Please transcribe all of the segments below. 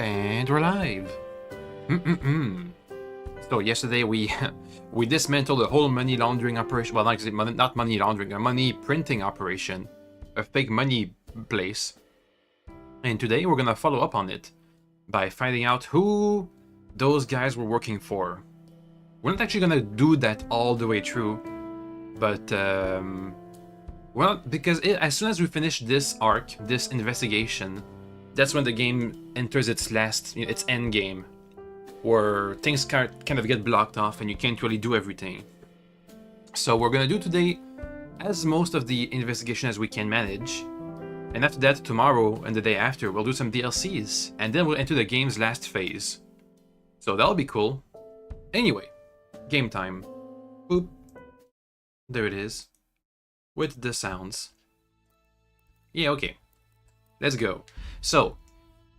And we're live. So yesterday we we dismantled the whole money laundering operation. Well, not money laundering, a money printing operation, a fake money place. And today we're gonna follow up on it by finding out who those guys were working for. We're not actually gonna do that all the way through, but well, because as soon as we finish this arc, this investigation, that's when the game enters its end game, where things kind of get blocked off and you can't really do everything. So we're gonna do today as most of the investigation as we can manage, and after that, tomorrow and the day after, we'll do some DLCs, and then we'll enter the game's last phase. So that'll be cool. Anyway, game time. Boop. There it is. With the sounds. Yeah, okay. Let's go. So,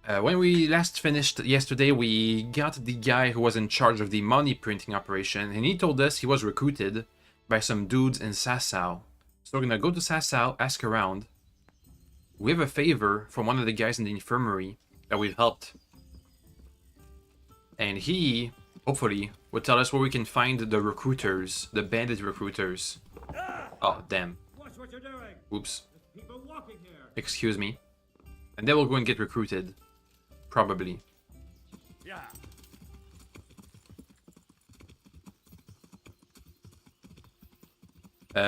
when we last finished yesterday, we got the guy who was in charge of the money printing operation, and he told us he was recruited by some dudes in Sasau. So we're gonna go to Sasau, ask around. We have a favor from one of the guys in the infirmary that we've helped. And he, hopefully, will tell us where we can find the recruiters, the bandit recruiters. Oh, damn. Watch what you're doing. Oops. There's people walking here. Excuse me. And then we'll go and get recruited. Probably. Yeah.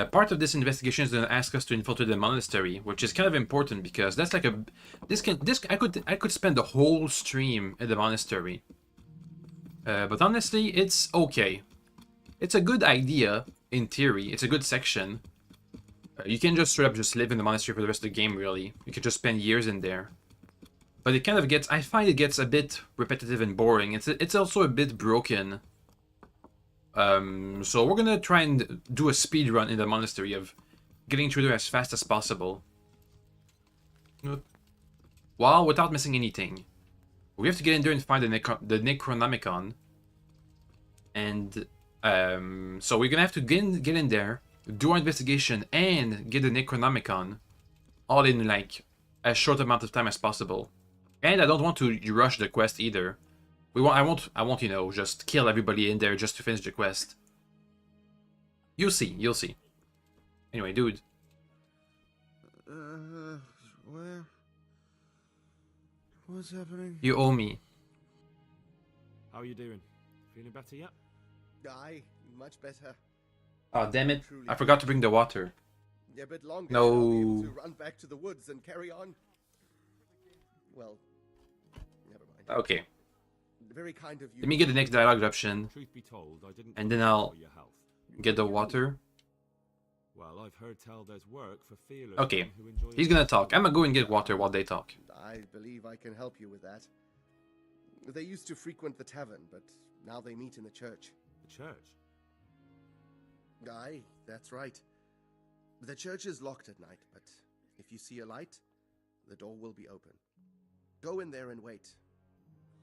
Part of this investigation is going to ask us to infiltrate the monastery, which is kind of important because that's like I could spend the whole stream in the monastery. But honestly, it's okay. It's a good idea in theory. It's a good section. You can just straight up just live in the monastery for the rest of the game, really. You could just spend years in there. But it kind of gets, I find it gets a bit repetitive and boring. It's also a bit broken. So we're gonna try and do a speed run in the monastery of getting through there as fast as possible. While without missing anything. We have to get in there and find the Necronomicon. And so we're gonna have to get in there, do our investigation, and get the Necronomicon all in like as short amount of time as possible. And I don't want to rush the quest either. I won't, you know, just kill everybody in there just to finish the quest. You'll see. Anyway, dude. Where? What's happening? You owe me. How are you doing? Feeling better yet? Aye, much better. Oh, damn it. I forgot to bring the water. A bit longer. No. I'll be able to run back to the woods and carry on. Well, never mind. Okay. Very kind of you. Let me get the next dialogue option, Truth be told, I didn't. and then I'll for your health. get the water. Well, I've heard tell there's work for fearless Okay. men who enjoy He's gonna talk. I'm gonna go and get water while they talk. I believe I can help you with that. They used to frequent the tavern, but now they meet in the church. the church. Aye, that's right. The church is locked at night, but if you see a light, the door will be open. Go in there and wait.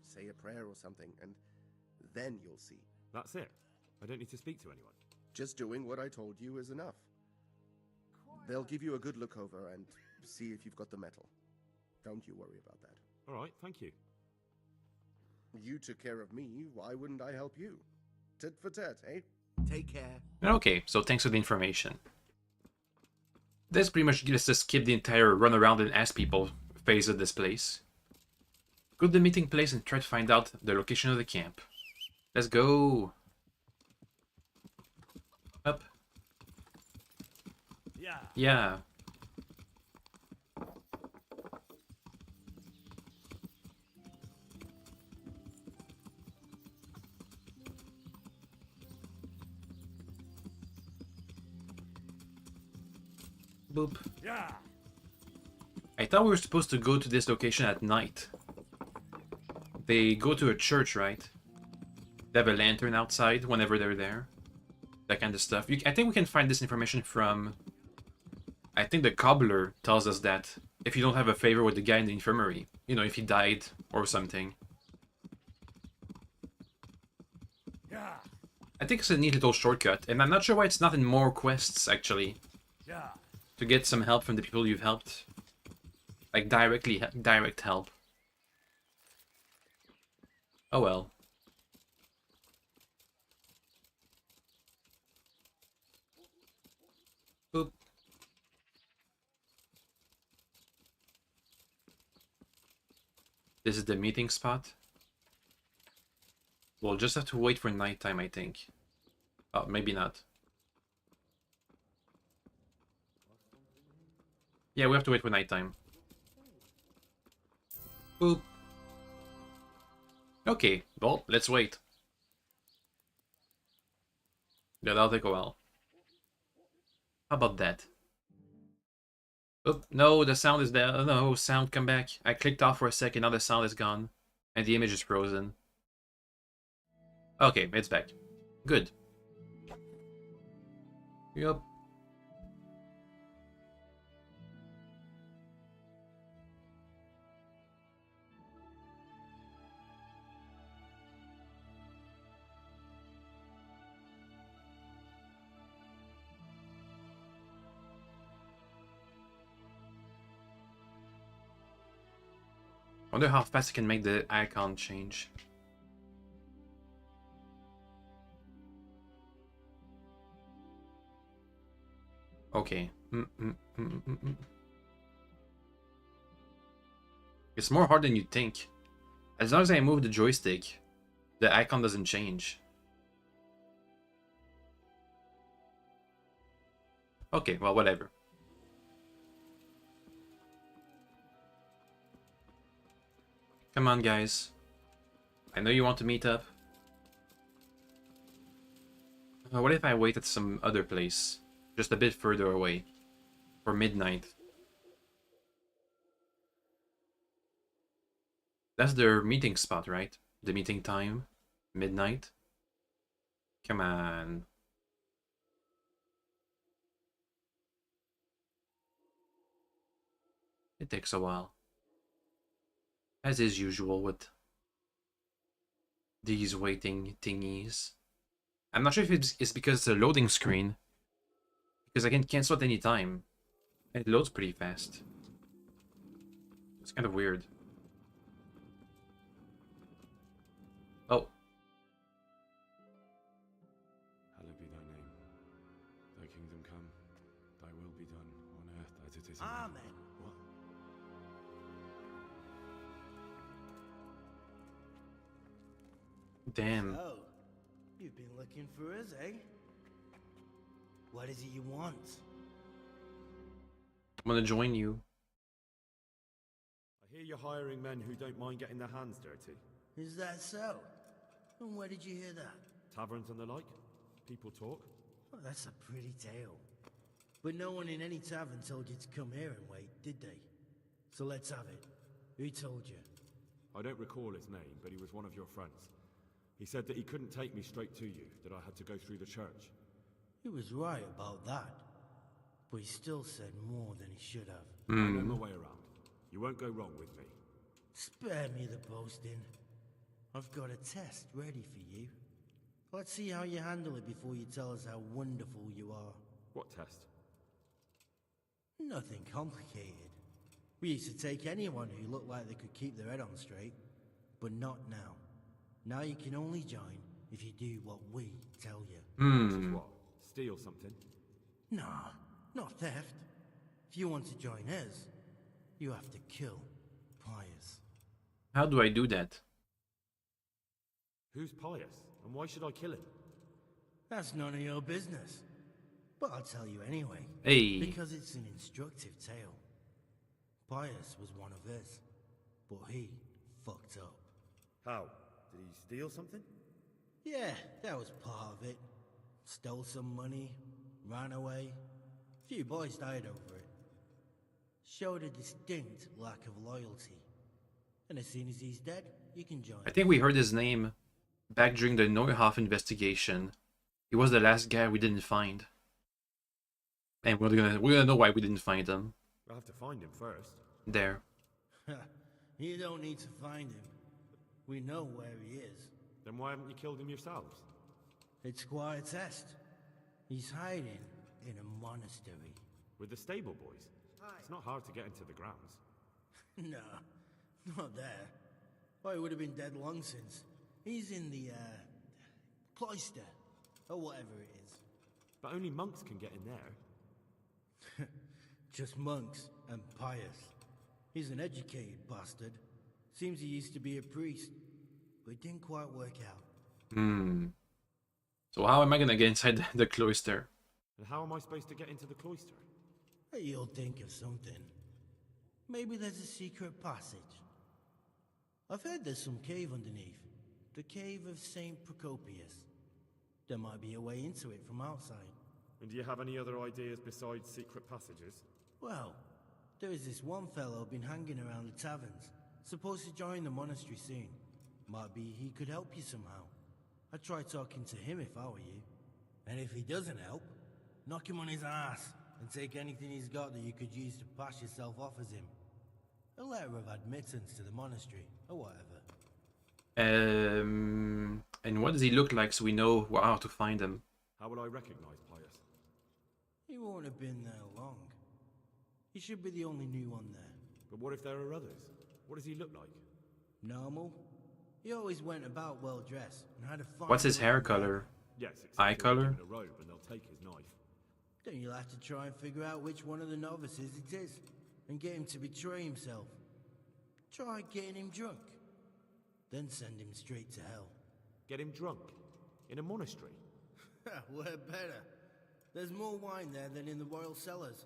Say a prayer or something, and then you'll see. That's it. I don't need to speak to anyone. Just doing what I told you is enough. They'll give you a good look over and see if you've got the metal. Don't you worry about that. All right, thank you. You took care of me, why wouldn't I help you? Tit for tat, eh? Take care. Okay, so thanks for the information. This pretty much gets to skip the entire run around and ask people phase of this place. Go to the meeting place and try to find out the location of the camp. Let's go. Up. Yeah. Yeah. Boop. Yeah. I thought we were supposed to go to this location at night. They go to a church, right? They have a lantern outside whenever they're there. That kind of stuff. I think we can find this information from... I think the cobbler tells us that if you don't have a favor with the guy in the infirmary, you know, if he died or something. Yeah. I think it's a neat little shortcut, and I'm not sure why it's not in more quests, actually. Yeah. To get some help from the people you've helped. Like, direct help. Oh well. Boop. This is the meeting spot. We'll just have to wait for nighttime, I think. Oh, maybe not. Yeah, we have to wait for nighttime. Boop. Okay, well, let's wait. Yeah, that'll take a while. How about that? Oh, no, the sound is there. No, sound, come back. I clicked off for a second, now the sound is gone. And the image is frozen. Okay, it's back. Good. Yup. Wonder how fast I can make the icon change. Okay. It's more hard than you'd think. As long as I move the joystick, the icon doesn't change. Okay, well, whatever. Come on, guys. I know you want to meet up. What if I wait at some other place? Just a bit further away. For midnight. That's their meeting spot, right? The meeting time? Midnight? Come on. It takes a while. As is usual with these waiting thingies. I'm not sure if it's because it's a loading screen. Because I can cancel at any time. It loads pretty fast. It's kind of weird. Oh. Hallowed be thy name. Thy kingdom come. Thy will be done on earth as it is in heaven. Amen. What? Damn. Oh, you've been looking for us, eh? What is it you want? I'm gonna join you. I hear you're hiring men who don't mind getting their hands dirty. Is that so? And where did you hear that? Taverns and the like? People talk? Oh, that's a pretty tale. But no one in any tavern told you to come here and wait, did they? So let's have it. Who told you? I don't recall his name, but he was one of your friends. He said that he couldn't take me straight to you, that I had to go through the church. He was right about that. But he still said more than he should have. I know my way around. You won't go wrong with me. Spare me the boasting. I've got a test ready for you. Let's see how you handle it before you tell us how wonderful you are. What test? Nothing complicated. We used to take anyone who looked like they could keep their head on straight. But not now. Now you can only join if you do what we tell you. Which is what? Steal something? Nah, not theft. If you want to join us, you have to kill Pius. How do I do that? Who's Pius? And why should I kill him? That's none of your business. But I'll tell you anyway. Hey. Because it's an instructive tale. Pius was one of us. But he fucked up. How? Did he steal something? Yeah, that was part of it. Stole some money, ran away. A few boys died over it. Showed a distinct lack of loyalty. And as soon as he's dead, you can join. I think we heard his name back during the Neuhoff investigation. He was the last guy we didn't find. And we're gonna know why we didn't find him. I'll have to find him first. There. You don't need to find him. We know where he is. Then why haven't you killed him yourselves? It's quite a test. He's hiding in a monastery. With the stable boys? It's not hard to get into the grounds. No, not there. Well, he would have been dead long since. He's in the, cloister, or whatever it is. But only monks can get in there. Just monks and pious. He's an educated bastard. Seems he used to be a priest, but it didn't quite work out. So how am I gonna get inside the cloister? And how am I supposed to get into the cloister? You'll think of something. Maybe there's a secret passage. I've heard there's some cave underneath. The cave of St. Procopius. There might be a way into it from outside. And do you have any other ideas besides secret passages? Well, there is this one fellow been hanging around the taverns. Supposed to join the monastery soon. Might be he could help you somehow. I'd try talking to him if I were you. And if he doesn't help, knock him on his ass and take anything he's got that you could use to pass yourself off as him. A letter of admittance to the monastery, or whatever. And what does he look like so we know how to find him? How will I recognize Pius? He won't have been there long. He should be the only new one there. But what if there are others? What does he look like? Normal. He always went about well dressed and had a fine. What's his hair look about him. color? Yes, except Eye you'll give color? him a robe and they'll take his knife. Then you'll have to try and figure out which one of the novices it is, and get him to betray himself. Try getting him drunk. Then send him straight to hell. Get him drunk? In a monastery? We're better. There's more wine there than in the royal cellars.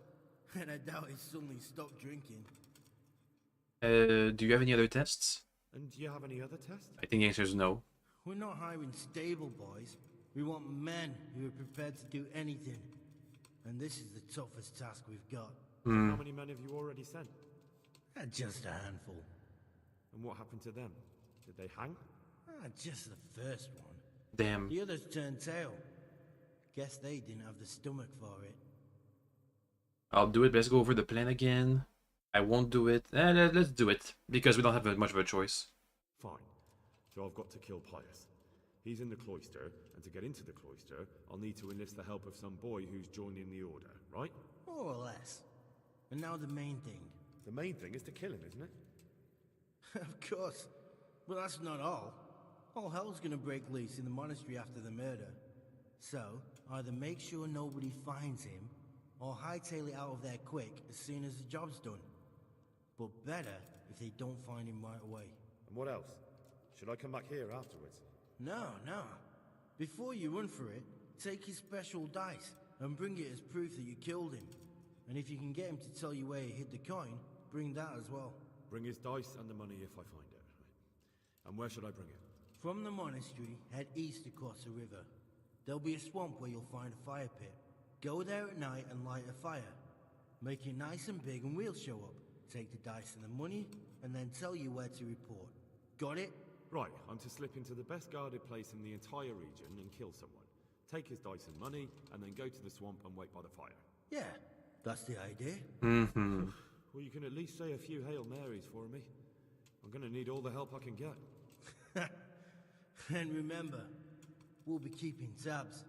And I doubt he suddenly stopped drinking. Do you have any other tests? And do you have any other tests? I think the answer is no. We're not hiring stable boys. We want men who are prepared to do anything. And this is the toughest task we've got. How many men have you already sent? Just a handful. And what happened to them? Did they hang? Just the first one. Damn. The others turned tail. Guess they didn't have the stomach for it. I'll do it. Let's go over the plan again. I won't do it. Let's do it. Because we don't have much of a choice. Fine. So I've got to kill Pius. He's in the cloister, and to get into the cloister, I'll need to enlist the help of some boy who's joining the order, right? More or less. And now the main thing. The main thing is to kill him, isn't it? Of course. But that's not all. All hell's gonna break loose in the monastery after the murder. So, either make sure nobody finds him, or hightail it out of there quick as soon as the job's done. But better if they don't find him right away. And what else? Should I come back here afterwards? No. Before you run for it, take his special dice and bring it as proof that you killed him. And if you can get him to tell you where he hid the coin, bring that as well. Bring his dice and the money if I find it. And where should I bring it? From the monastery, head east across the river. There'll be a swamp where you'll find a fire pit. Go there at night and light a fire. Make it nice and big and we'll show up. Take the dice and the money, and then tell you where to report. Got it? Right, I'm to slip into the best guarded place in the entire region and kill someone. Take his dice and money, and then go to the swamp and wait by the fire. Yeah, that's the idea. Well, you can at least say a few Hail Marys for me. I'm gonna need all the help I can get. And remember, we'll be keeping tabs.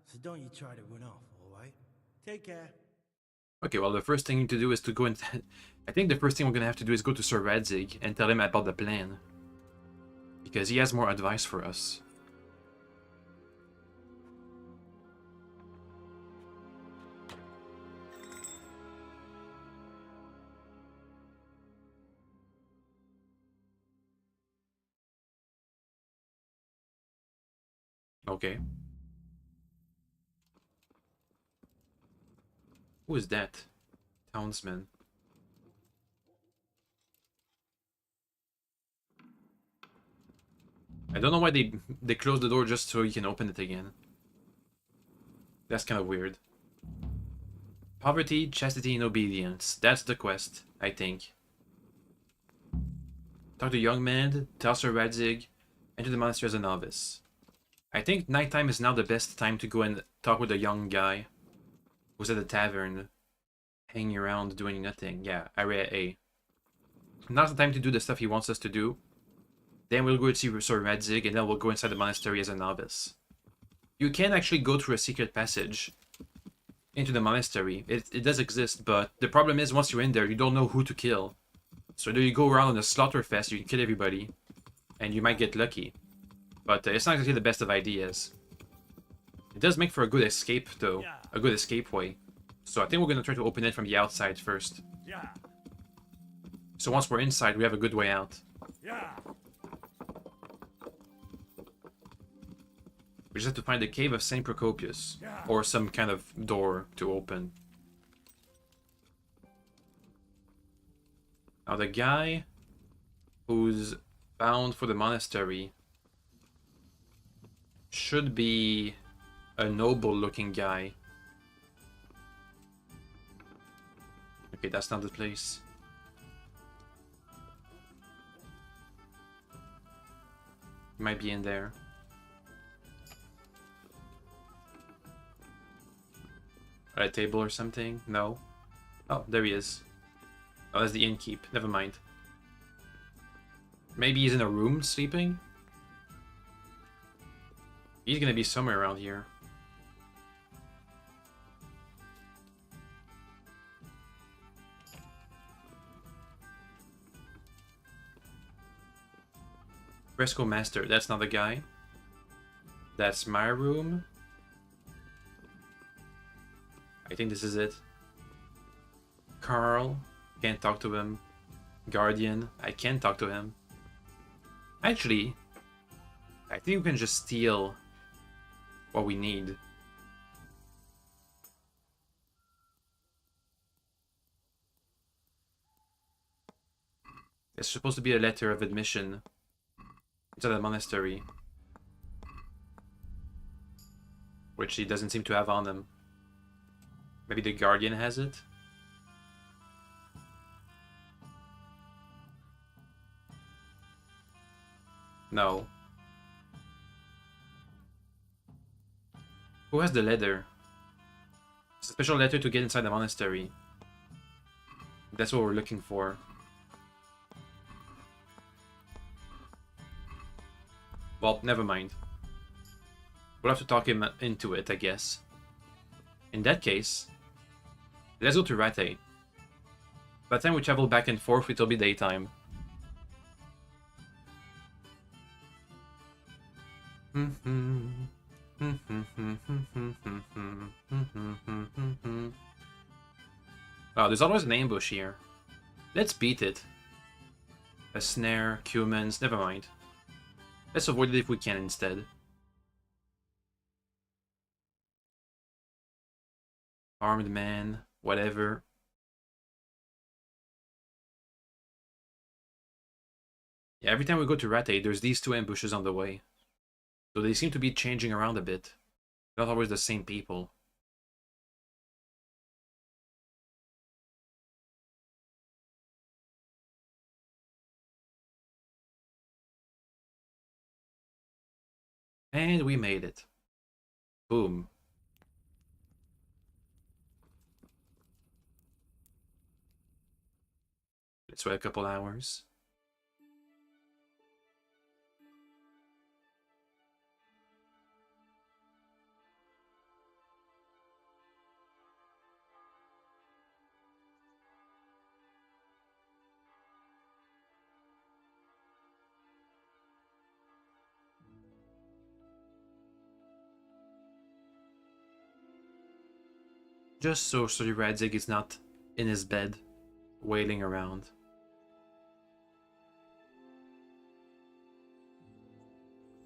So don't you try to run off, alright? Take care. Okay, well, the first thing to do is to go and... I think the first thing we're going to have to do is go to Sir Radzig and tell him about the plan. Because he has more advice for us. Okay. Who is that? Townsman. I don't know why they closed the door just so you can open it again. That's kind of weird. Poverty, chastity, and obedience. That's the quest, I think. Talk to young man, tell Sir Radzig, enter the monastery as a novice. I think nighttime is now the best time to go and talk with a young guy who's at the tavern, hanging around doing nothing. Yeah, area A. Now's the time to do the stuff he wants us to do. Then we'll go see Sir Radzig, and then we'll go inside the monastery as a novice. You can actually go through a secret passage into the monastery. It does exist, but the problem is once you're in there, you don't know who to kill. So either you go around on a slaughter fest, you can kill everybody, and you might get lucky. But it's not exactly the best of ideas. It does make for a good escape, though. A good escape way. So I think we're going to try to open it from the outside first. So once we're inside, we have a good way out. We just have to find the Cave of St. Procopius. Or some kind of door to open. Now the guy who's bound for the monastery should be a noble looking guy. Okay, that's not the place. He might be in there. At a table or something? No. Oh, there he is. Oh, that's the innkeep. Never mind. Maybe he's in a room sleeping? He's gonna be somewhere around here. Fresco Master, that's not the guy. That's my room. I think this is it. Carl, can't talk to him. Guardian, I can't talk to him. Actually, I think we can just steal what we need. It's supposed to be a letter of admission into the monastery, which he doesn't seem to have on him. Maybe the Guardian has it? No. Who has the letter? It's a special letter to get inside the monastery. That's what we're looking for. Well, never mind. We'll have to talk him into it, I guess. In that case, let's go to Rattay. By the time we travel back and forth, it'll be daytime. Wow, there's always an ambush here. Let's beat it. A snare, cumins, never mind. Let's avoid it if we can instead. Armed man, whatever. Yeah, every time we go to Rattay, there's these two ambushes on the way. So they seem to be changing around a bit. Not always the same people. And we made it. Boom. Let's wait a couple hours. Just so Sir Radzig is not in his bed, wailing around.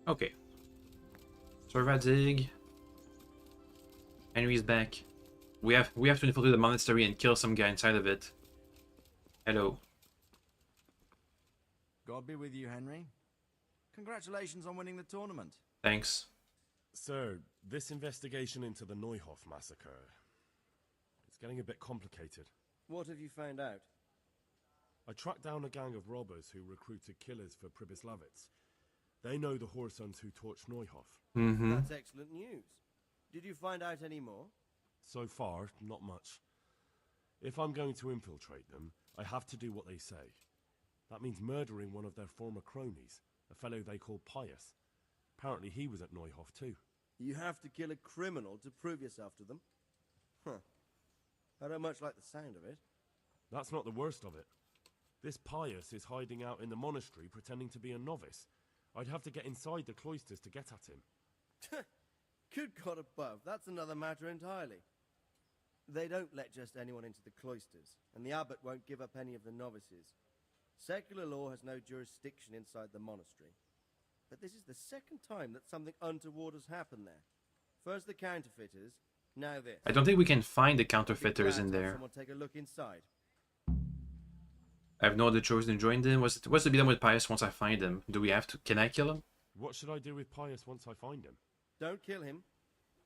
Okay. Sir Radzig. Henry's back. We have to infiltrate the monastery and kill some guy inside of it. Hello. God be with you, Henry. Congratulations on winning the tournament. Thanks. Sir, this investigation into the Neuhof massacre, it's getting a bit complicated. What have you found out? I tracked down a gang of robbers who recruited killers for Pribyslavitz. They know the Horsons who torched Neuhof. That's excellent news. Did you find out any more? So far, not much. If I'm going to infiltrate them, I have to do what they say. That means murdering one of their former cronies, a fellow they call Pius. Apparently he was at Neuhof too. You have to kill a criminal to prove yourself to them? Huh. I don't much like the sound of it. That's not the worst of it. This Pius is hiding out in the monastery pretending to be a novice, I'd have to get inside the cloisters to get at him. Good God above, that's another matter entirely. They don't let just anyone into the cloisters, and the abbot won't give up any of the novices. Secular law has no jurisdiction inside the monastery. But this is the second time that something untoward has happened there. First the counterfeiters, now this. I don't think we can find the counterfeiters Be glad in to have there. Someone take a look inside. I have no other choice than join them. What's to be done with Pius once I find him? Do we have to? Can I kill him? What should I do with Pius once I find him? Don't kill him.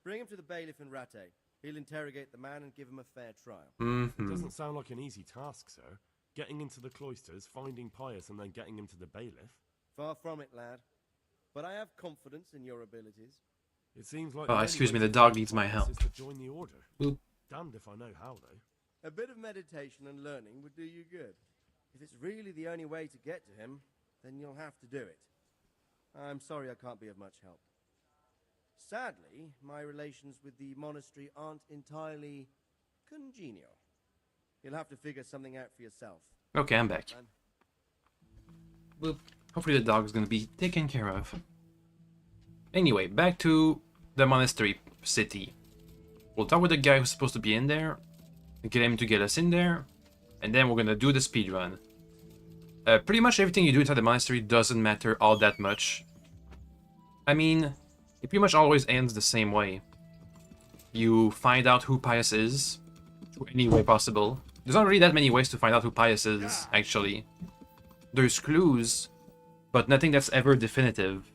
Bring him to the bailiff in Rattay. He'll interrogate the man and give him a fair trial. It doesn't sound like an easy task, sir. Getting into the cloisters, finding Pius, and then getting him to the bailiff. Far from it, lad. But I have confidence in your abilities. It seems like. Oh, excuse me, the dog needs my help. Is to join the order. Boop. Damned if I know how, though. A bit of meditation and learning would do you good. If it's really the only way to get to him, then you'll have to do it. I'm sorry I can't be of much help. Sadly, my relations with the monastery aren't entirely congenial. You'll have to figure something out for yourself. Okay, I'm back. Man. Boop. Hopefully the dog's gonna be taken care of. Anyway, back to the monastery city. We'll talk with the guy who's supposed to be in there, get him to get us in there, and then we're gonna do the speed run. Pretty much everything you do inside the monastery doesn't matter all that much. I mean, it pretty much always ends the same way. You find out who Pius is, through any way possible. There's not really that many ways to find out who Pius is, actually. There's clues, but nothing that's ever definitive.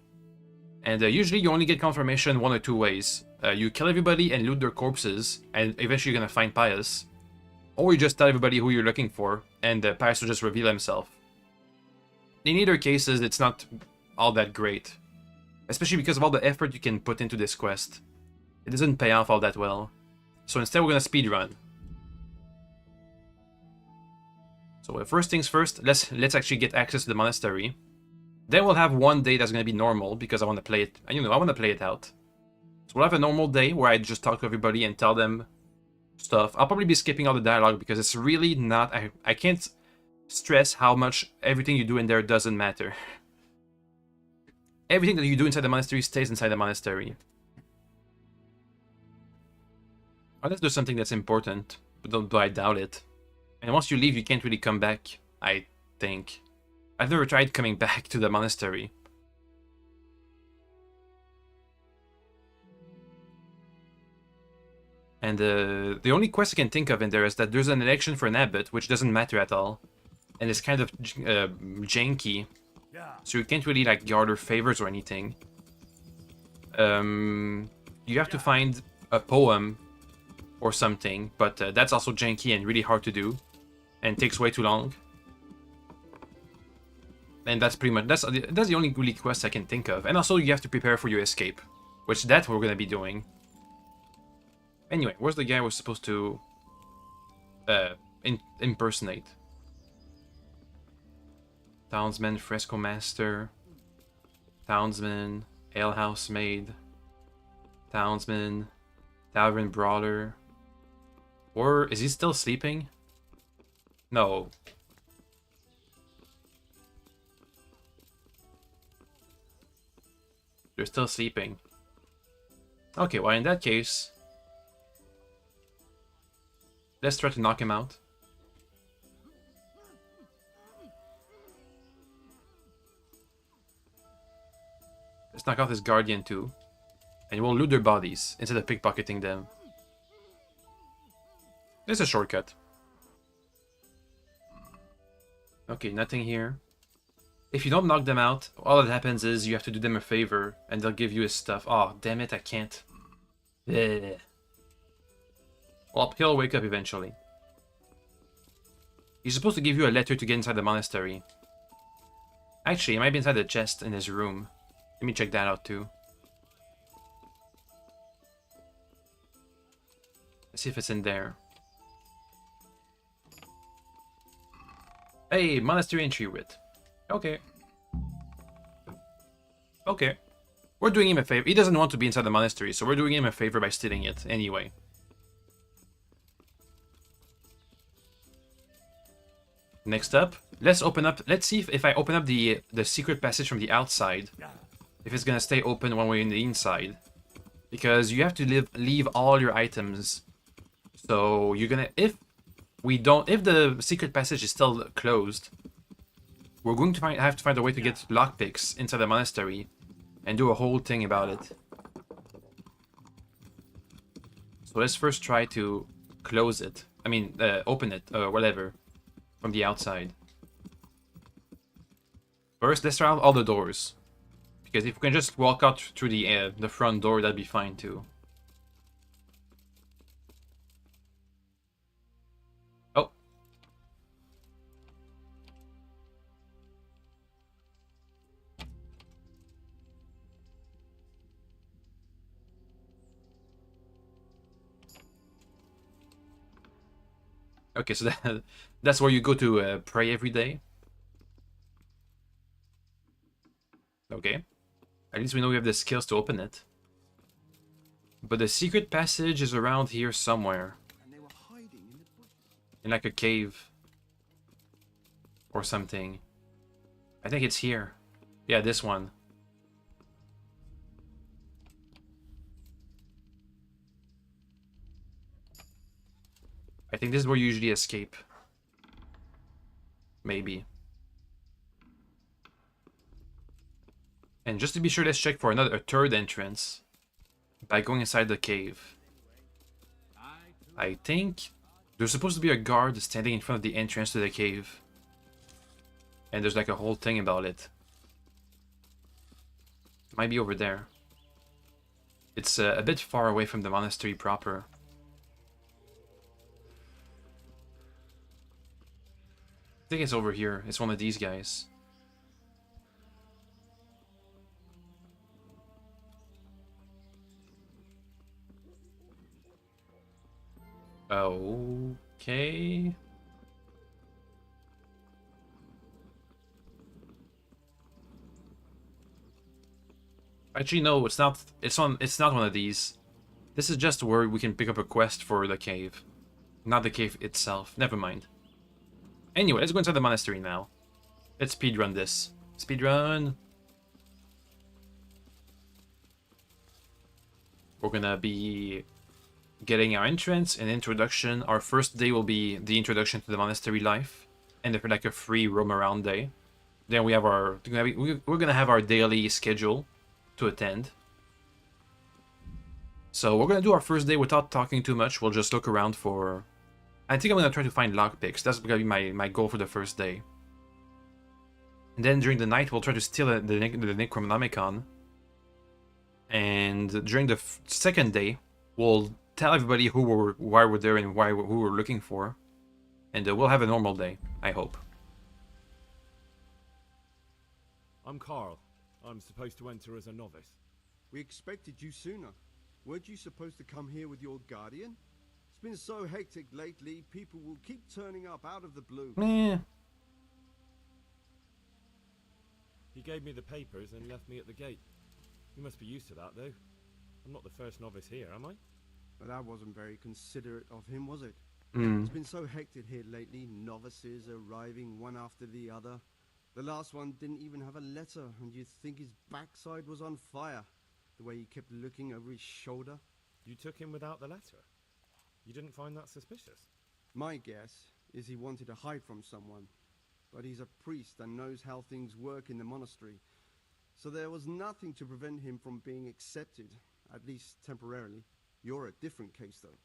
And usually you only get confirmation one or two ways. You kill everybody and loot their corpses, and eventually you're gonna find Pius. Or you just tell everybody who you're looking for, and Pius will just reveal himself. In either cases, it's not all that great. Especially because of all the effort you can put into this quest. It doesn't pay off all that well. So instead we're gonna speedrun. So first things first, let's actually get access to the monastery. Then we'll have one day that's gonna be normal, because I want to play it, I want to play it out. So we'll have a normal day where I just talk to everybody and tell them stuff. I'll probably be skipping all the dialogue because it's really not, I can't stress how much everything you do in there doesn't matter. Everything that you do inside the monastery stays inside the monastery. Unless there's something that's important, but I doubt it. And once you leave, you can't really come back, I think. I've never tried coming back to the monastery. And the only quest I can think of in there is that there's an election for an abbot, which doesn't matter at all. And it's kind of janky. So you can't really like garner favors or anything. You have to find a poem or something, but that's also janky and really hard to do. And takes way too long. And that's pretty much, that's the only really quest I can think of. And also you have to prepare for your escape, which that's what we're gonna be doing. Anyway, where's the guy we're supposed to impersonate? Townsman, fresco master, townsman, alehouse maid, townsman, tavern brawler. Or is he still sleeping? No. They're still sleeping. Okay, well in that case, let's try to knock him out. Let's knock out his guardian too. And we'll loot their bodies instead of pickpocketing them. There's a shortcut. Okay, nothing here. If you don't knock them out, all that happens is you have to do them a favor and they'll give you his stuff. Oh, damn it, I can't. Ugh. Well, he'll wake up eventually. He's supposed to give you a letter to get inside the monastery. Actually, it might be inside the chest in his room. Let me check that out too. Let's see if it's in there. Hey, monastery entry writ. Okay. Okay. We're doing him a favor. He doesn't want to be inside the monastery, so we're doing him a favor by stealing it anyway. Next up, let's open up. Let's see if I open up the secret passage from the outside, if it's gonna stay open when we're in the inside, because you have to leave all your items. So you're gonna if the secret passage is still closed, we're going to have to find a way to get lockpicks inside the monastery, and do a whole thing about it. So let's first try to close it. I mean, open it, or whatever, from the outside. First, let's try out all the doors. Because if we can just walk out through the front door, that'd be fine too. Oh. Okay, so that's where you go to pray every day. Okay. At least we know we have the skills to open it. But the secret passage is around here somewhere. And they were hiding in the bushes. In like a cave. Or something. I think it's here. Yeah, this one. I think this is where you usually escape. Maybe. And just to be sure, let's check for a third entrance by going inside the cave. I think there's supposed to be a guard standing in front of the entrance to the cave. And there's like a whole thing about it. Might be over there. It's a bit far away from the monastery proper. I think it's over here. It's one of these guys. Okay. Actually, no, it's not. It's not one of these. This is just where we can pick up a quest for the cave, not the cave itself. Never mind. Anyway, let's go inside the monastery now. Let's speedrun this. Speedrun. We're gonna be getting our entrance and introduction. Our first day will be the introduction to the monastery life, and if like a free roam around day. Then we have we're gonna have our daily schedule to attend. So we're gonna do our first day without talking too much. We'll just look around for. I think I'm gonna try to find lockpicks. That's gonna be my goal for the first day. And then during the night, we'll try to steal the Necronomicon. And during the second day, we'll tell everybody why we're there and who we're looking for. And we'll have a normal day, I hope. I'm Carl. I'm supposed to enter as a novice. We expected you sooner. Weren't you supposed to come here with your guardian? It's been so hectic lately, people will keep turning up out of the blue. He gave me the papers and left me at the gate. You must be used to that, though. I'm not the first novice here, am I? But that wasn't very considerate of him, was it? Mm. It's been so hectic here lately, novices arriving one after the other. The last one didn't even have a letter, and you'd think his backside was on fire, the way he kept looking over his shoulder. You took him without the letter? You didn't find that suspicious? My guess is he wanted to hide from someone, but he's a priest and knows how things work in the monastery, so there was nothing to prevent him from being accepted, at least temporarily. You're a different case, though.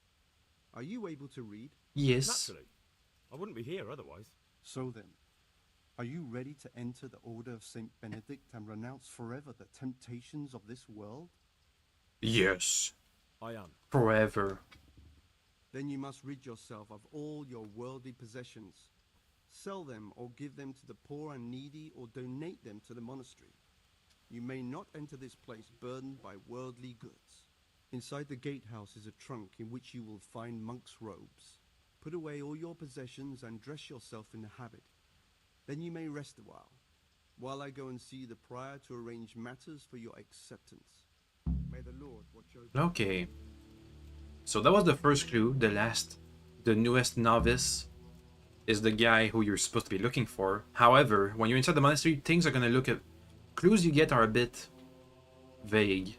Are you able to read? Yes. Naturally. I wouldn't be here otherwise. So then, are you ready to enter the Order of Saint Benedict and renounce forever the temptations of this world? Yes. I am. Forever. Then you must rid yourself of all your worldly possessions. Sell them or give them to the poor and needy or donate them to the monastery. You may not enter this place burdened by worldly goods. Inside the gatehouse is a trunk in which you will find monk's robes. Put away all your possessions and dress yourself in the habit. Then you may rest a while I go and see the prior to arrange matters for your acceptance. May the Lord watch over. Okay. So that was the first clue, the newest novice. is the guy who you're supposed to be looking for. However, when you're inside the monastery, things are gonna look at clues you get are a bit vague.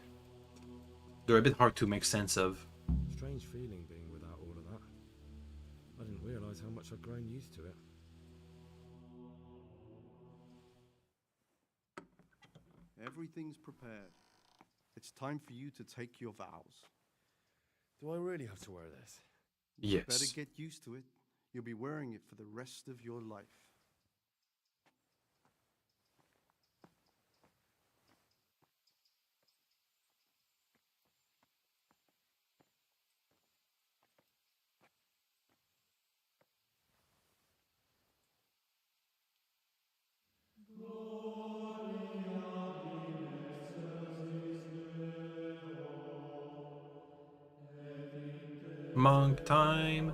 They're a bit hard to make sense of. Strange feeling being without all of that. I didn't realize how much I'd grown used to it. Everything's prepared. It's time for you to take your vows. Do I really have to wear this? Yes. Better get used to it. You'll be wearing it for the rest of your life. Monk time.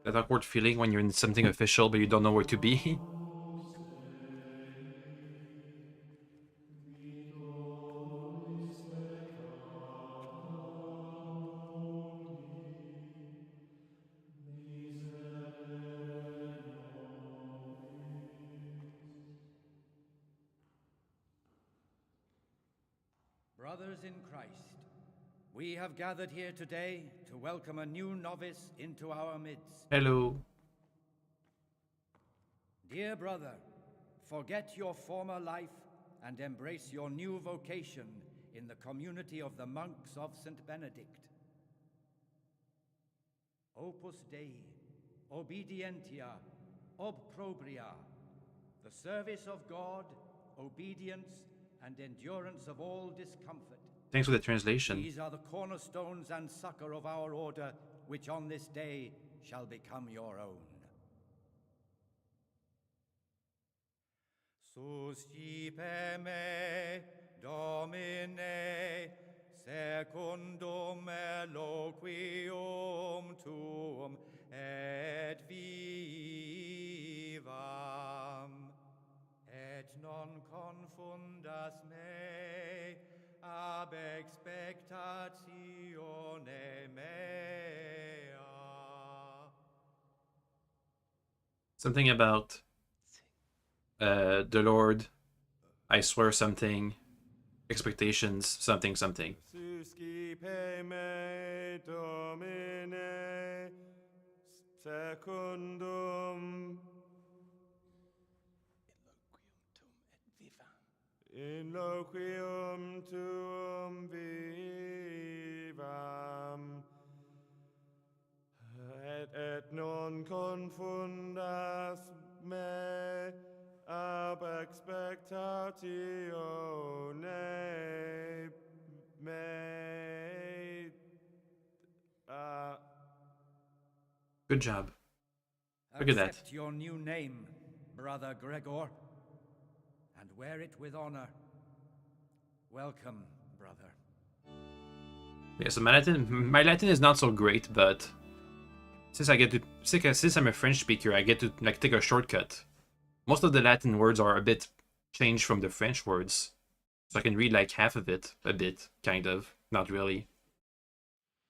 That awkward feeling when you're in something official but you don't know where to be. Brothers in Christ, we have gathered here today to welcome a new novice into our midst. Hello. Dear brother, forget your former life and embrace your new vocation in the community of the monks of St. Benedict. Opus Dei, obedientia, obprobria, the service of God, obedience, and endurance of all discomfort. Thanks for the translation. These are the cornerstones and succor of our order, which on this day shall become your own. Suscipe me, Domine, secundum eloquium tuum, et vivam, et non confundas me ab expectatione mea. Something about the Lord, I swear something, expectations, something, something. Suscipe me, Domine, secundum in loquium tuum vivam, et non confundas me ab expectatione me. Good job. Look at that. Accept your new name, Brother Gregor, and wear it with honor. Welcome, brother. Yeah, so my Latin is not so great, but since I'm a French speaker, I get to like take a shortcut. Most of the Latin words are a bit changed from the French words, so I can read like half of it, a bit, kind of, not really.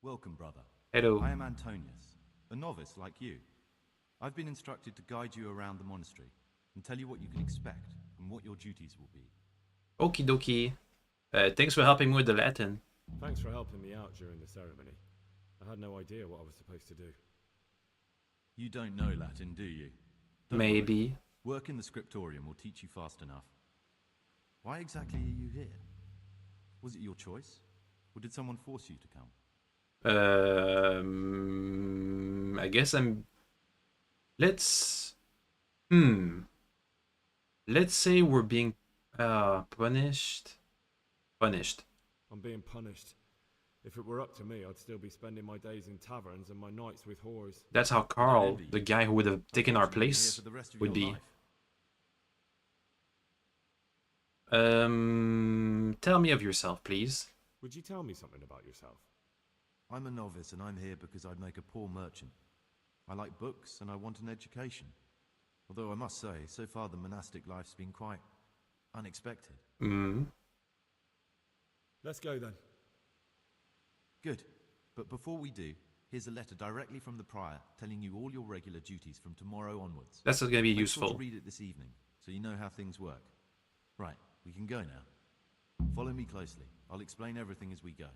Welcome, brother. Hello. I am Antonius, a novice like you. I've been instructed to guide you around the monastery and tell you what you can expect and what your duties will be. Okie dokie. Thanks for helping me with the Latin. Thanks for helping me out during the ceremony. I had no idea what I was supposed to do. You don't know Latin, do you? Don't Maybe. worry. Work in the scriptorium will teach you fast enough. Why exactly are you here? Was it your choice? Or did someone force you to come? I guess I'm... Let's say we're being punished. I'm being punished. If it were up to me, I'd still be spending my days in taverns and my nights with whores. That's how Carl, the guy who would have taken our Unfortunately, you're here place, for the rest of would your be. life. Tell me of yourself, please. Would you tell me something about yourself? I'm a novice and I'm here because I'd make a poor merchant. I like books and I want an education. Although I must say, so far the monastic life's been quite unexpected. Let's go then. Good. But before we do, here's a letter directly from the prior telling you all your regular duties from tomorrow onwards. That's going to be Make sure useful. to read it this evening, so you know how things work. Right, we can go now. Follow me closely. I'll explain everything as we go.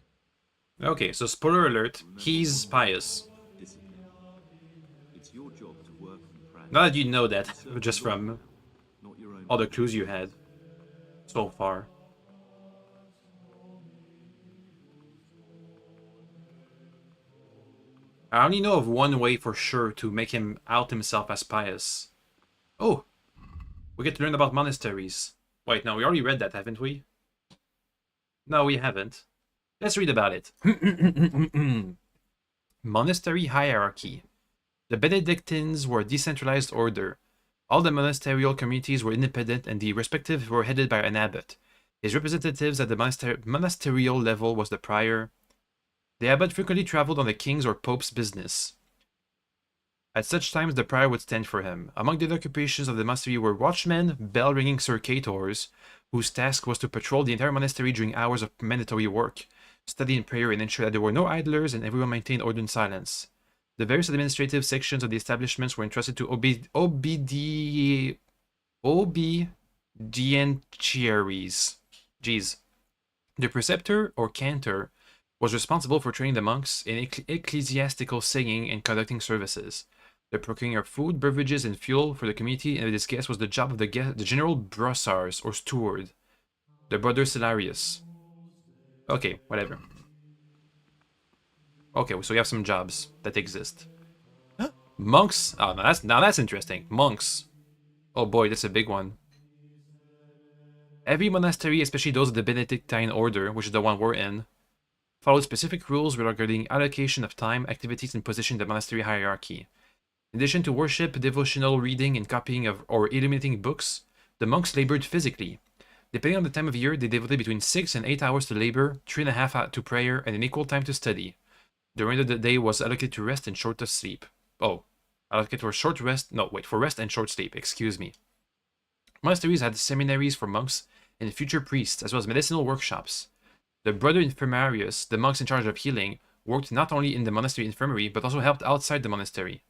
Okay, so spoiler alert, he's pious. Discipline. It's your job to work and pray. Not that you know that, but just from Not your own. all the clues you had so far. I only know of one way for sure to make him out himself as pious. Oh, we get to learn about monasteries. Wait, no, we already read that, haven't we? No, we haven't. Let's read about it. Monastery hierarchy. The Benedictines were a decentralized order. All the monasterial communities were independent and the respective were headed by an abbot. His representatives at the monasterial level was the prior. The abbot frequently traveled on the king's or pope's business. At such times, the prior would stand for him. Among the other occupations of the monastery were watchmen, bell-ringing circators, whose task was to patrol the entire monastery during hours of mandatory work, study and prayer, and ensure that there were no idlers and everyone maintained order and silence. The various administrative sections of the establishments were entrusted to obedientiaries. Jeez. The preceptor, or cantor, was responsible for training the monks in ecclesiastical singing and conducting services. The procuring of food, beverages, and fuel for the community and its guests was the job of the general brossars, or steward. The brother Celarius. Okay, whatever. Okay, so we have some jobs that exist. Monks? Oh, now that's interesting. Monks. Oh boy, that's a big one. Every monastery, especially those of the Benedictine order, which is the one we're in, followed specific rules regarding allocation of time, activities, and position in the monastery hierarchy. In addition to worship, devotional reading, and copying of or illuminating books, the monks labored physically. Depending on the time of year, they devoted between 6 and 8 hours to labor, 3.5 hours to prayer, and an equal time to study. The remainder of the day was allocated to rest and short of sleep. Oh, allocated for short rest? No, wait, for rest and short sleep, excuse me. Monasteries had seminaries for monks and future priests, as well as medicinal workshops. The brother infirmarius, the monks in charge of healing, worked not only in the monastery infirmary, but also helped outside the monastery.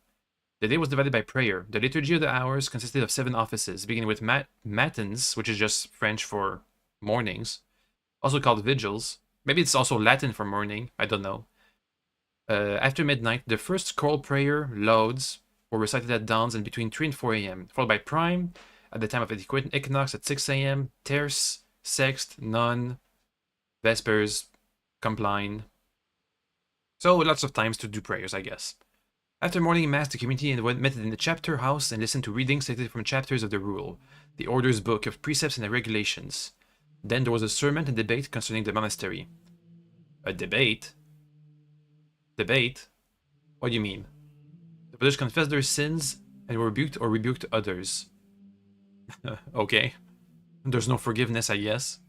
The day was divided by prayer. The liturgy of the hours consisted of 7 offices, beginning with matins, which is just French for mornings, also called vigils. Maybe it's also Latin for morning, I don't know. After midnight, the first choral prayer, lauds, were recited at dawns and between 3 and 4 a.m., followed by prime, at the time of equinox at 6 a.m., terce, sext, none, vespers, compline. So lots of times to do prayers, I guess. After morning mass, the community met in the chapter house and listened to readings selected from chapters of the rule, the order's book of precepts and regulations. Then there was a sermon and debate concerning the monastery. A debate? Debate? What do you mean? The brothers confessed their sins and were rebuked or rebuked others. Okay. There's no forgiveness, I guess.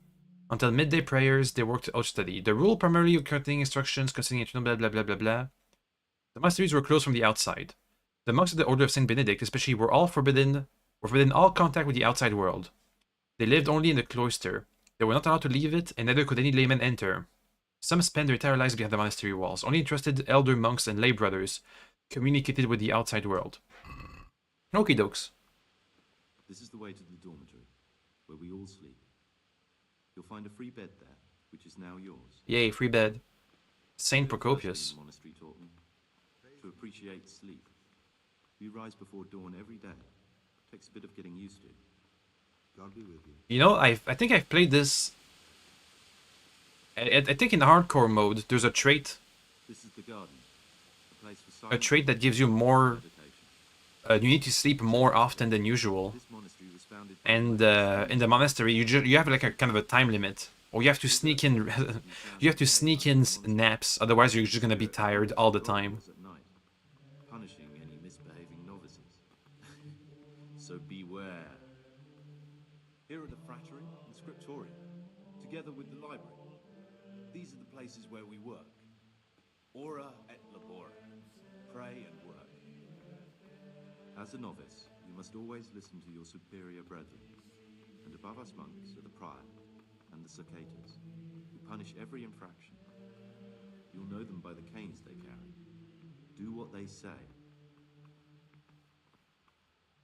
Until midday prayers, they worked out study. The rule primarily containing instructions concerning internal blah blah blah blah blah. The monasteries were closed from the outside. The monks of the Order of Saint Benedict, especially, were forbidden all contact with the outside world. They lived only in the cloister. They were not allowed to leave it, and neither could any layman enter. Some spent their entire lives behind the monastery walls. Only trusted elder monks and lay brothers communicated with the outside world. Okie dokes. This is the way to the dormitory, where we all sleep. You'll find a free bed there, which is now yours. Yay, free bed. Saint Procopius. The monastery taught me to appreciate sleep. We rise before dawn every day. Takes a bit of getting used to. God be with you. You know, I think I've played this. I think in hardcore mode, there's a trait. This is the garden. A place for A silence trait that gives you more. meditation. You need to sleep more often than usual. This monastery was founded by And in the monastery, you have like a kind of a time limit Or you have to sneak in. You have to sneak in naps, otherwise you're just gonna be tired all the time. At night, punishing any misbehaving novices. So beware. Here are the frattery and scriptorium, together with the library. These are the places where we work. Ora et labora. Pray and work. As a novice, you must always listen to your superior brethren. And above us monks are the prior and the cicatas, who punish every infraction. You'll know them by the canes they carry. Do what they say.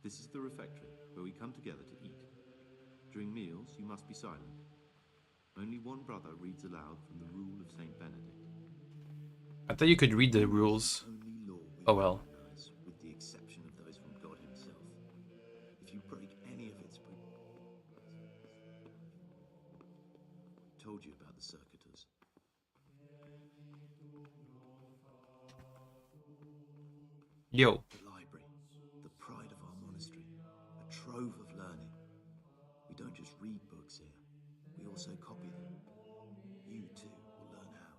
This is the refectory, where we come together to eat. During meals, you must be silent. Only one brother reads aloud from the rule of Saint Benedict. I thought you could read the rules. Only law we Oh well. recognize, with the exception of those from God himself. If you break any of its told you about the circuitous. Yo. The library, the pride of our monastery, a trove of learning. We don't just read books here, we also copy them. You too will learn how.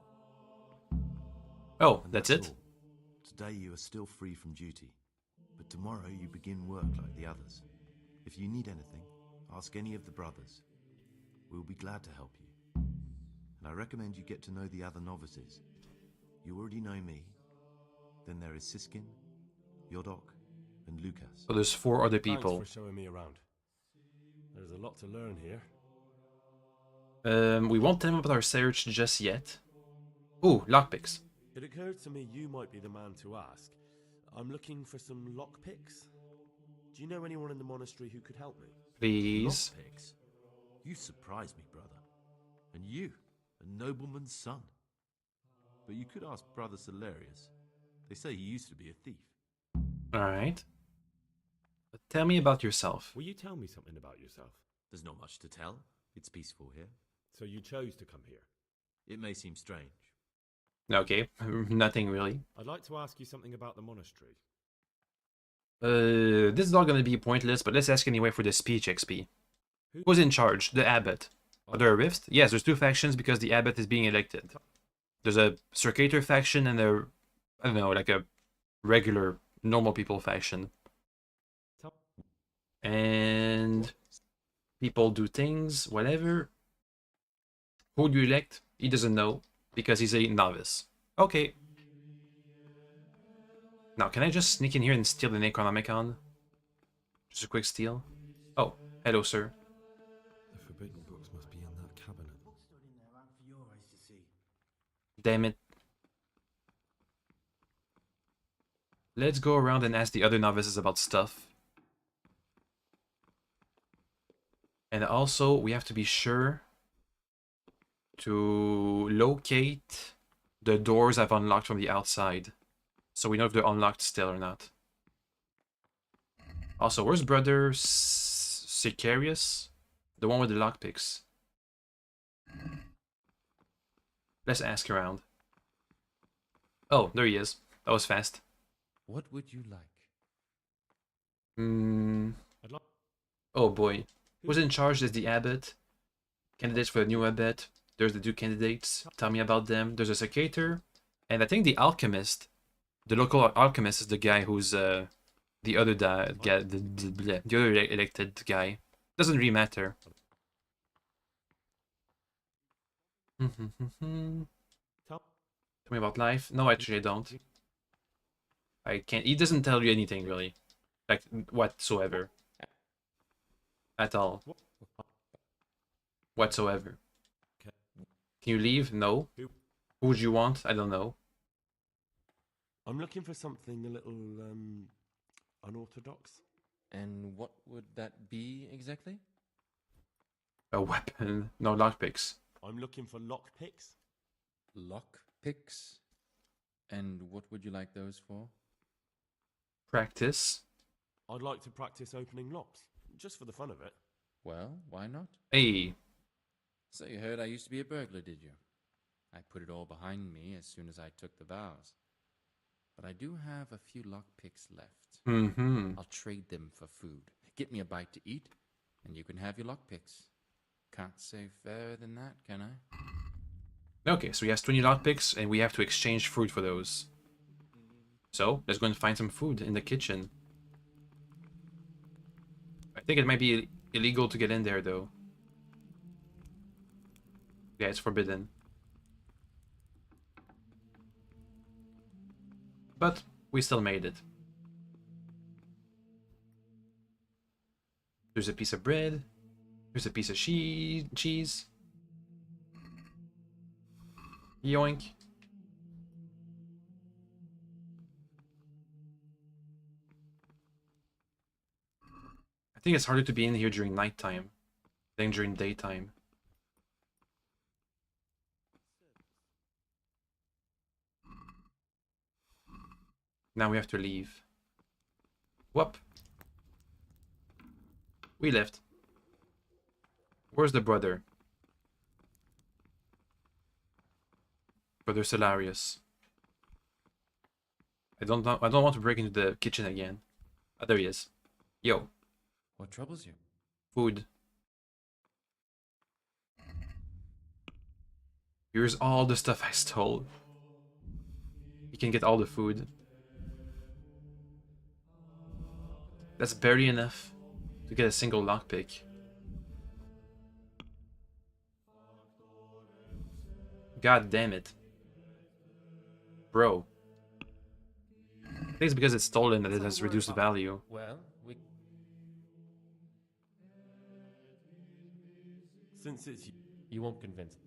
Oh, And that's it? all. Today you are still free from duty, but tomorrow you begin work like the others. If you need anything, ask any of the brothers. We'll be glad to help you. And I recommend you get to know the other novices. You already know me. Then there is Siskin, Yodok, and Lucas. So there's 4 other people. Thanks for showing me around. There's a lot to learn here. We won't tell them about our search just yet. Ooh, lockpicks. It occurred to me you might be the man to ask. I'm looking for some lockpicks. Do you know anyone in the monastery who could help me? Please. Lockpicks? You surprise me, brother. And you, a nobleman's son. But you could ask Brother Salarius. They say he used to be a thief. Alright. But tell me about yourself. Will you tell me something about yourself? There's not much to tell. It's peaceful here. So you chose to come here? It may seem strange. Okay, nothing really. I'd like to ask you something about the monastery. This is all gonna be pointless, but let's ask anyway for the speech XP. Who's in charge? The abbot. Are there a rift? Yes, there's 2 factions because the abbot is being elected. There's a Circator faction and a, I don't know, like a regular, normal people faction. And people do things, whatever. Who do you elect? He doesn't know because he's a novice. Okay. Now, can I just sneak in here and steal the Necronomicon? Just a quick steal. Oh, hello, sir. The forbidden books must be in that cabinet. Books stood in there aren't for your eyes to see. Damn it. Let's go around and ask the other novices about stuff. And also, we have to be sure to locate the doors I've unlocked from the outside. So we know if they're unlocked still or not. Also, where's brother Sicarius? The one with the lockpicks. Let's ask around. Oh, there he is. That was fast. What would you like? I'd like... Oh boy. Who's in charge is the abbot. Candidates for the new abbot. There's the 2 candidates. Tell me about them. There's a Cicator. And I think the alchemist. The local alchemist is the guy who's the other guy, the other elected guy. Doesn't really matter. Tell me about life. No, actually I don't. I can't. He doesn't tell you anything really, like whatsoever. At all. Whatsoever. Can you leave? No. Who would you want? I don't know. I'm looking for something a little, unorthodox. And what would that be exactly? A weapon. No lockpicks. I'm looking for lockpicks. Lockpicks? And what would you like those for? Practice. I'd like to practice opening locks, just for the fun of it. Well, why not? Hey. So you heard I used to be a burglar, did you? I put it all behind me as soon as I took the vows. But I do have a few lockpicks left. I'll trade them for food. Get me a bite to eat, and you can have your lockpicks. Can't say fairer than that, can I? Okay, so he has 20 lockpicks, and we have to exchange food for those. So, let's go and find some food in the kitchen. I think it might be illegal to get in there, though. Yeah, it's forbidden. But we still made it. There's a piece of bread. There's a piece of cheese. Yoink. I think it's harder to be in here during nighttime than during daytime. Now we have to leave. Whoop. We left. Where's the brother? Brother Solarius. I don't want to break into the kitchen again. Ah, there he is. Yo, What troubles you? food. Here's all the stuff I stole. You can get all the food. That's barely enough to get a single lockpick. God damn it. Bro. I think it's because it's stolen that it has reduced value. Well, we Since it's you won't convince me.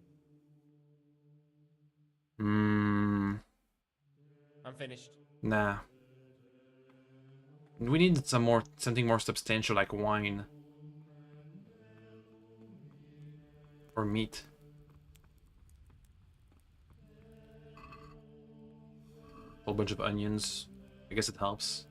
I'm finished. Nah. We need something more substantial like wine. Or meat. Whole bunch of onions. I guess it helps.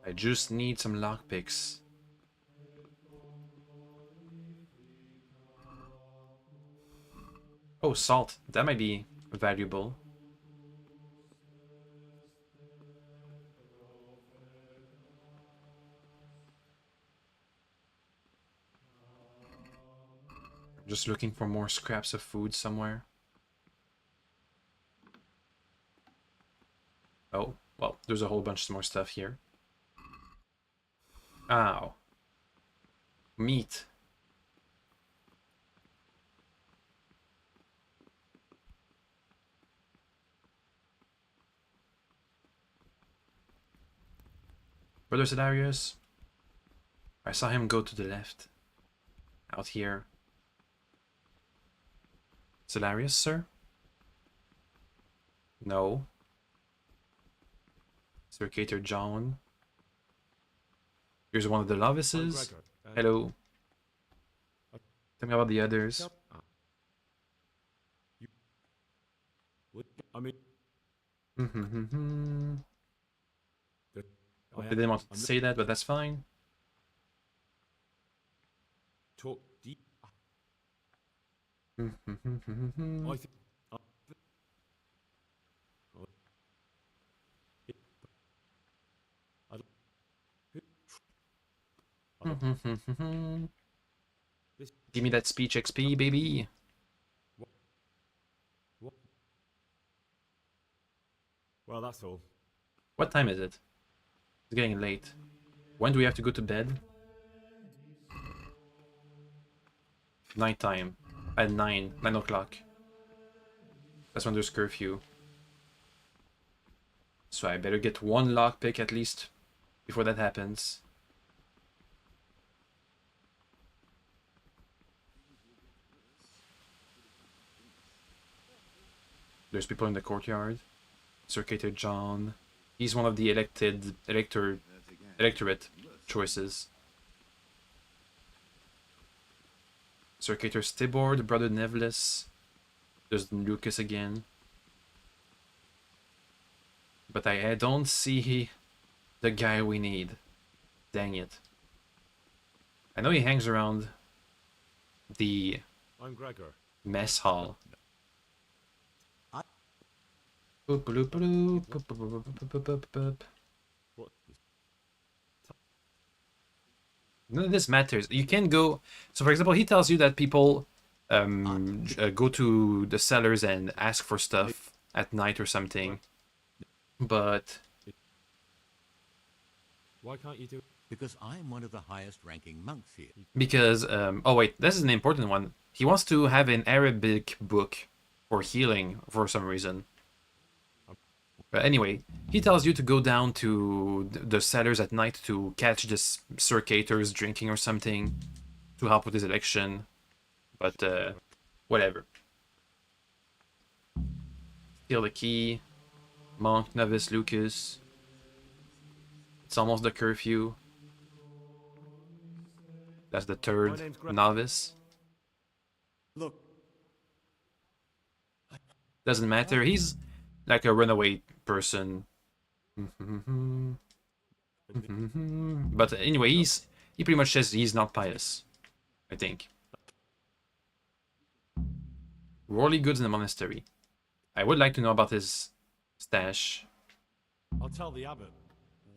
I just need some lockpicks. Oh, salt. That might be valuable. Just looking for more scraps of food somewhere. Oh, well, there's a whole bunch more stuff here. Ow. Meat. Brother Sedarius. I saw him go to the left. Out here. Sedarius, sir? No. Sir Cater John. Here's one of the novices. Hello. Tell me about the others. I mean, I didn't want to say that, but that's fine. talk deep. Hmm. I think. Give me that speech XP, baby. What? Well, that's all. What time is it? It's getting late. When do we have to go to bed? Nighttime. At 9 o'clock. That's when there's curfew. So I better get one lockpick at least before that happens. There's people in the courtyard. Sir Cater John. He's one of the electorate choices. Sir Cater Stibord, Brother Nevlis. There's Lucas again. But I don't see the guy we need. Dang it. I know he hangs around the I'm Gregor. mess hall. Boop, boop, boop, boop, boop, boop, boop, boop, boop, boop. What? None of this matters. You can go. So, for example, he tells you that people go to the cellars and ask for stuff at night or something. But Why can't you do it? Because I'm one of the highest ranking monks here. because oh wait, this is an important one. He wants to have an Arabic book for healing for some reason. But anyway, he tells you to go down to the cellars at night to catch this circators drinking or something to help with his election. But whatever. Steal the key. Monk, novice, Lucas. It's almost the curfew. That's the third novice. Look, Doesn't matter. He's like a runaway person. But anyway, he pretty much says he's not pious, I think. Worldly goods in the monastery. I would like to know about his stash. I'll tell the abbot.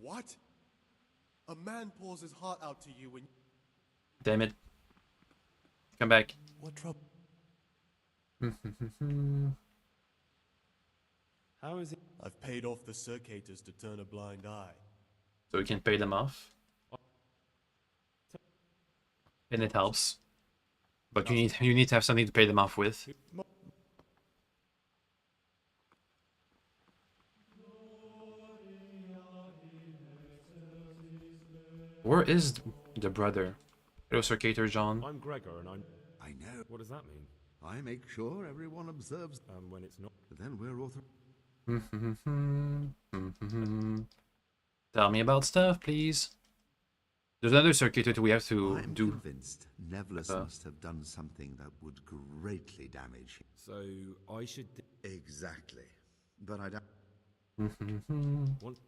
What? A man pours his heart out to you when... Damn it. Come back. What trouble? How is it? I've paid off the circators to turn a blind eye. So we can pay them off. And it helps. But you need to have something to pay them off with. Where is the brother? Hello, Circator John. I'm Gregor, and I'm. I know. What does that mean? I make sure everyone observes. When it's not. Then we're author. Tell me about stuff, please. There's another circuit we have to I'm do. convinced Nevlis must have done something that would greatly damage him. So I should. Exactly. But I don't. Want...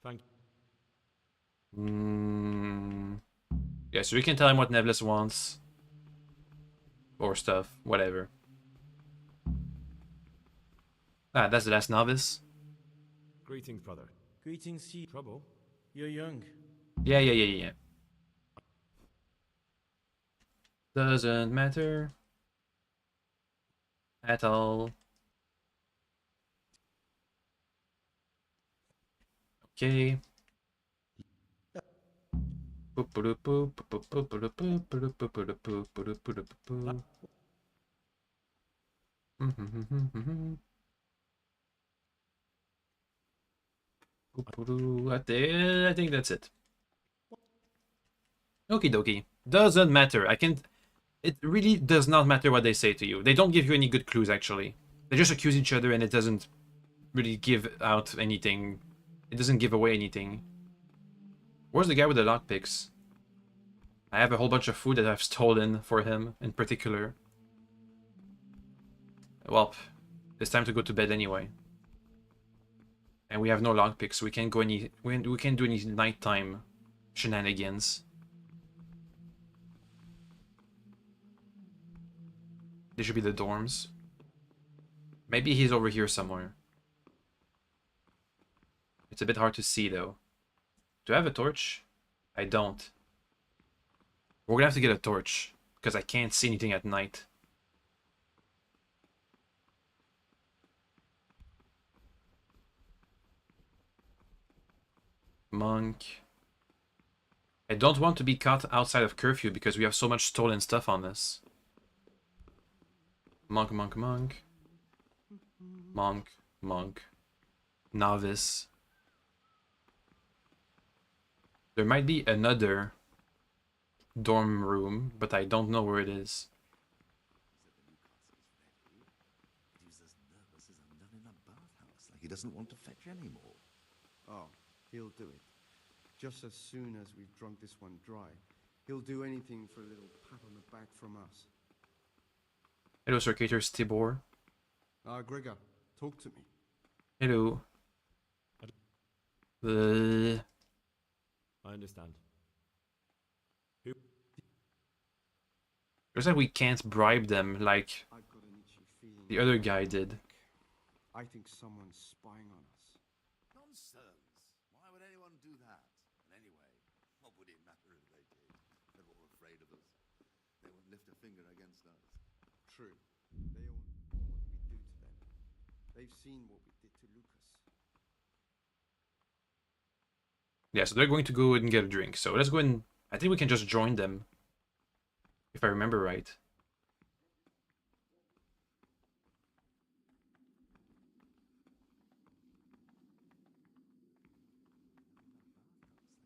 Thank. Yeah, so we can tell him what Nevlis wants. Or stuff, whatever. Ah, that's the last novice. Greetings, brother. Greetings to you. Trouble? You're young. Yeah. Doesn't matter. At all. Okay. I think that's it. Okie dokie. Doesn't matter. It really does not matter what they say to you. They don't give you any good clues, actually. They just accuse each other and it doesn't really give out anything. It doesn't give away anything. Where's the guy with the lockpicks? I have a whole bunch of food that I've stolen for him, in particular. Well, it's time to go to bed anyway. And we have no lockpicks, so we can't go any. We can't do any nighttime shenanigans. They should be the dorms. Maybe he's over here somewhere. It's a bit hard to see though. Do I have a torch? I don't. We're gonna have to get a torch because I can't see anything at night. Monk. I don't want to be caught outside of curfew because we have so much stolen stuff on this. Monk. Novice. There might be another dorm room, but I don't know where it is. He's as nervous as a nun in a bathhouse, like he doesn't want to fetch anymore. Oh, he'll do it. Just as soon as we've drunk this one dry, he'll do anything for a little pat on the back from us. Hello, Circator Stibor. Gregor, talk to me. Hello. I understand. Looks like we can't bribe them like I've got an itchy feeling the other guy did. I think someone's spying on us. Nonsense. Why would anyone do that? And anyway, what would it matter if they did? They're all afraid of us. They won't lift a finger against us. True. They all know what we do to them. They've seen what we did to Lucas. Yeah, so they're going to go and get a drink. So let's go and... I think we can just join them. If I remember right.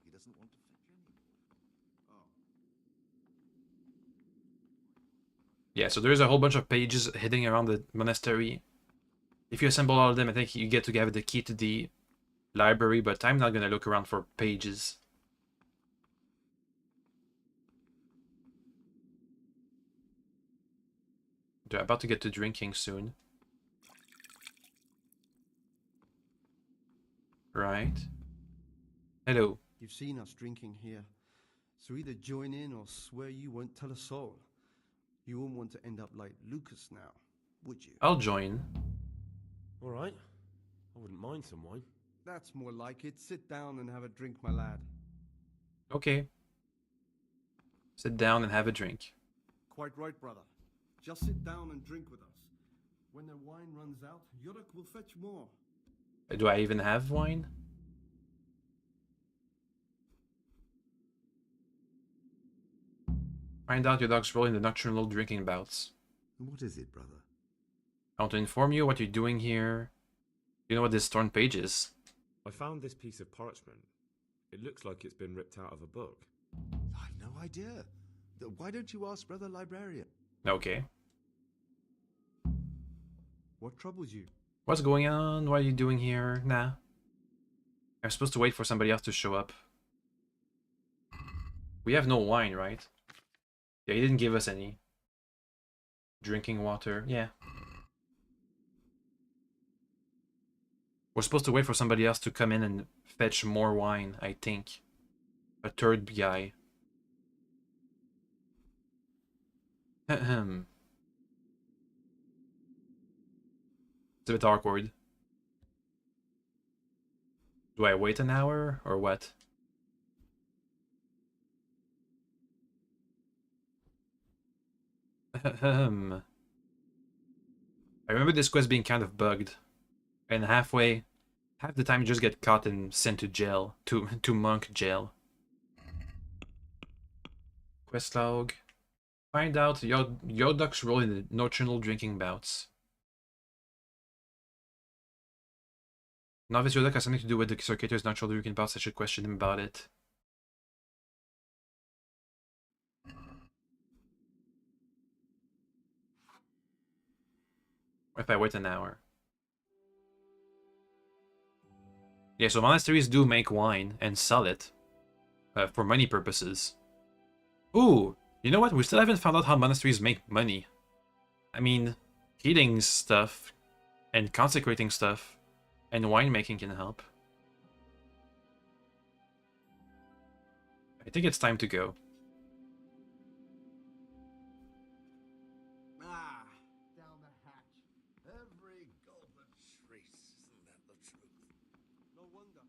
He doesn't want to fetch anymore. Oh. Yeah, so there's a whole bunch of pages hidden around the monastery. If you assemble all of them, I think you get to have the key to the library, but I'm not gonna look around for pages. They're about to get to drinking soon. Right. Hello. You've seen us drinking here. So either join in or swear you won't tell a soul. You won't want to end up like Lucas now, would you? I'll join. All right. I wouldn't mind some wine. That's more like it. Sit down and have a drink, my lad. Okay. Sit down and have a drink. Quite right, brother. Just sit down and drink with us. When the wine runs out, Yodok will fetch more. Do I even have wine? Find out your dog's role in the nocturnal drinking bouts. What is it, brother? I want to inform you what you're doing here. You know what this torn page is? I found this piece of parchment. It looks like it's been ripped out of a book. I've no idea. Why don't you ask Brother Librarian? Okay. What troubles you? What's going on? What are you doing here? Nah. I'm supposed to wait for somebody else to show up. We have no wine, right? Yeah, he didn't give us any. Drinking water. Yeah. We're supposed to wait for somebody else to come in and fetch more wine, I think. A third guy. Ahem. It's a bit awkward. Do I wait an hour or what? Ahem. I remember this quest being kind of bugged. And half the time you just get caught and sent to jail. To monk jail. Quest log. Find out Yodok's role in the nocturnal drinking bouts. Novice Yodok has something to do with the Circator's nocturnal drinking bouts. I should question him about it. What if I wait an hour? Yeah, so monasteries do make wine and sell it for money purposes. Ooh, you know what? We still haven't found out how monasteries make money. I mean, heating stuff and consecrating stuff and winemaking can help. I think it's time to go. Ah, down the hatch. Every goblet shrieks. Isn't that the truth? No wonder.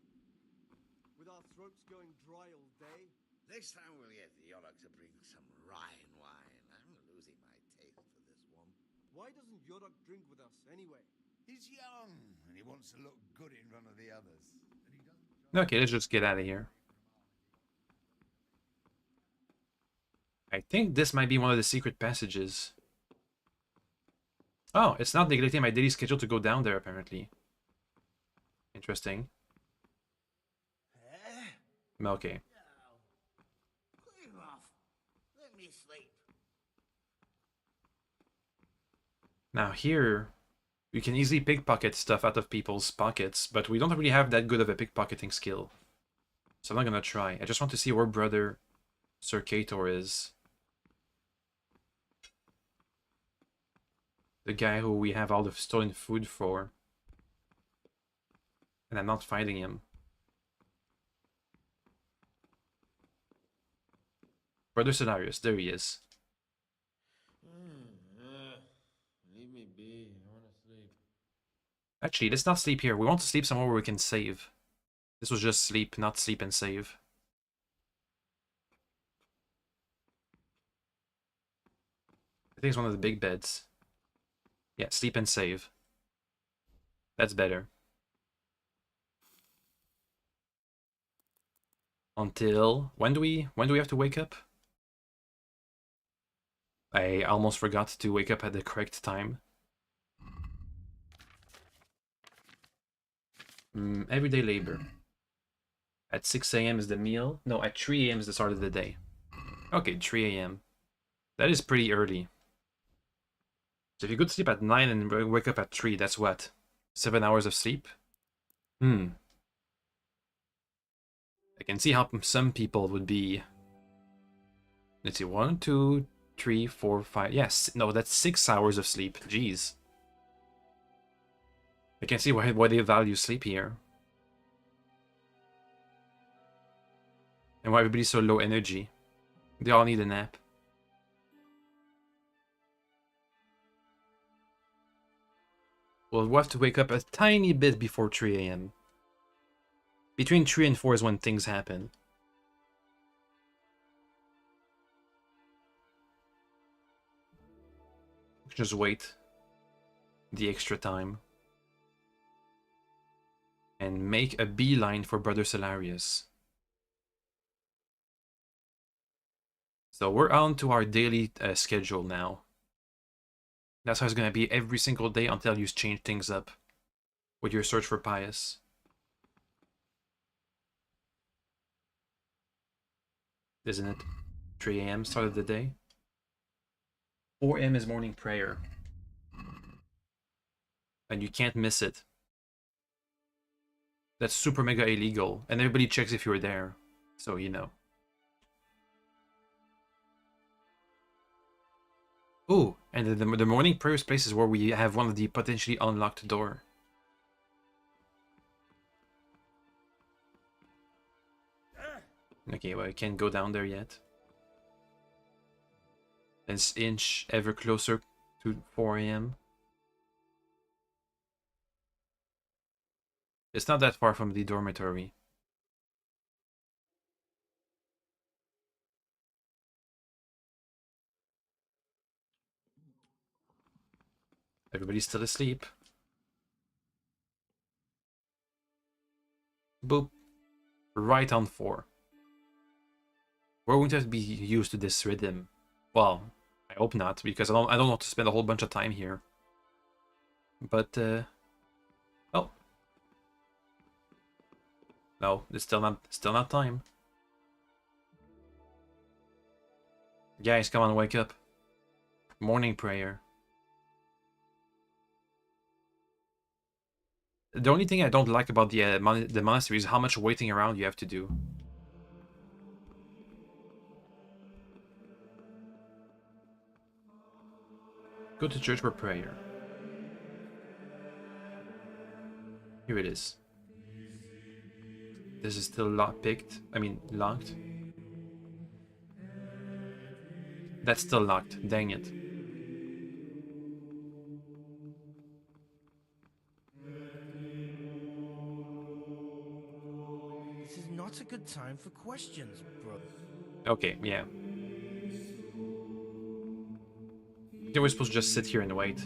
With our throats going dry all day. Next time we'll get the Yodok to bring some Rhine wine. I'm losing my taste for this one. Why doesn't Yodok drink with us anyway? He's young, and he wants to look good in front of the others. And he doesn't. Okay, let's just get out of here. I think this might be one of the secret passages. Oh, it's not neglecting my daily schedule to go down there, apparently. Interesting. Okay. Clear off. Let me sleep. Now here, you can easily pickpocket stuff out of people's pockets, but we don't really have that good of a pickpocketing skill. So I'm not gonna try. I just want to see where Brother Circator is. The guy who we have all the stolen food for. And I'm not finding him. Brother Solarius, there he is. Leave me be. I want to sleep. Actually, let's not sleep here. We want to sleep somewhere where we can save. This was just sleep, not sleep and save. I think it's one of the big beds. Yeah, sleep and save. That's better. Until when do we have to wake up? I almost forgot to wake up at the correct time. Everyday labor. At 6 a.m. is the meal. No, at 3 a.m. is the start of the day. Okay, 3 a.m. That is pretty early. So if you go to sleep at 9 and wake up at 3, that's what? 7 hours of sleep? I can see how some people would be... Let's see, 1, 2, 3, 4, 5... Yes, no, that's 6 hours of sleep. Jeez. I can see why they value sleep here. And why everybody's so low energy. They all need a nap. We'll have to wake up a tiny bit before 3 a.m. Between 3 and 4 is when things happen. Just wait the extra time. And make a beeline for Brother Solarius. So we're on to our daily schedule now. That's how it's going to be every single day until you change things up with your search for Pious. Isn't it? 3 a.m. start of the day. 4 a.m. is morning prayer. And you can't miss it. That's super mega illegal. And everybody checks if you're there. So you know. Oh, and the morning prayer space is where we have one of the potentially unlocked door. Okay, well, I can't go down there yet. Let's inch ever closer to 4 a.m. It's not that far from the dormitory. Everybody's still asleep. Boop. Right on 4. We're going to have to be used to this rhythm. Well, I hope not, because I don't want to spend a whole bunch of time here. But oh. No, it's still not time. Guys, come on, wake up. Morning prayer. The only thing I don't like about the monastery is how much waiting around you have to do. Go to church for prayer. Here it is. This is still lockpicked. I mean, locked. That's still locked. Dang it. This is not a good time for questions, bro. Okay, yeah. I think we're supposed to just sit here and wait.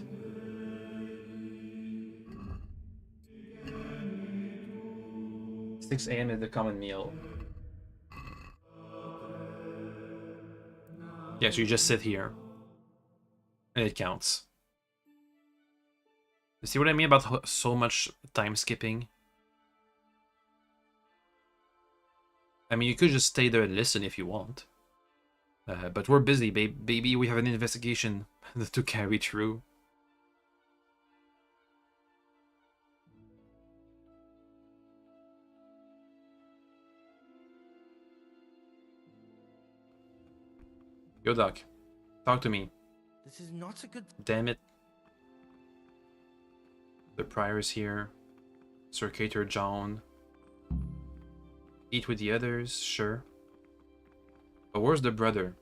"6 a.m. is the common meal." Yeah, so you just sit here. And it counts. You see what I mean about so much time skipping? I mean, you could just stay there and listen if you want. But we're busy, baby. We have an investigation to carry through. Yo, Doc. Talk to me. This is not a good... Damn it. The prior's here. Sir Cater John. Eat with the others, sure. But where's the brother?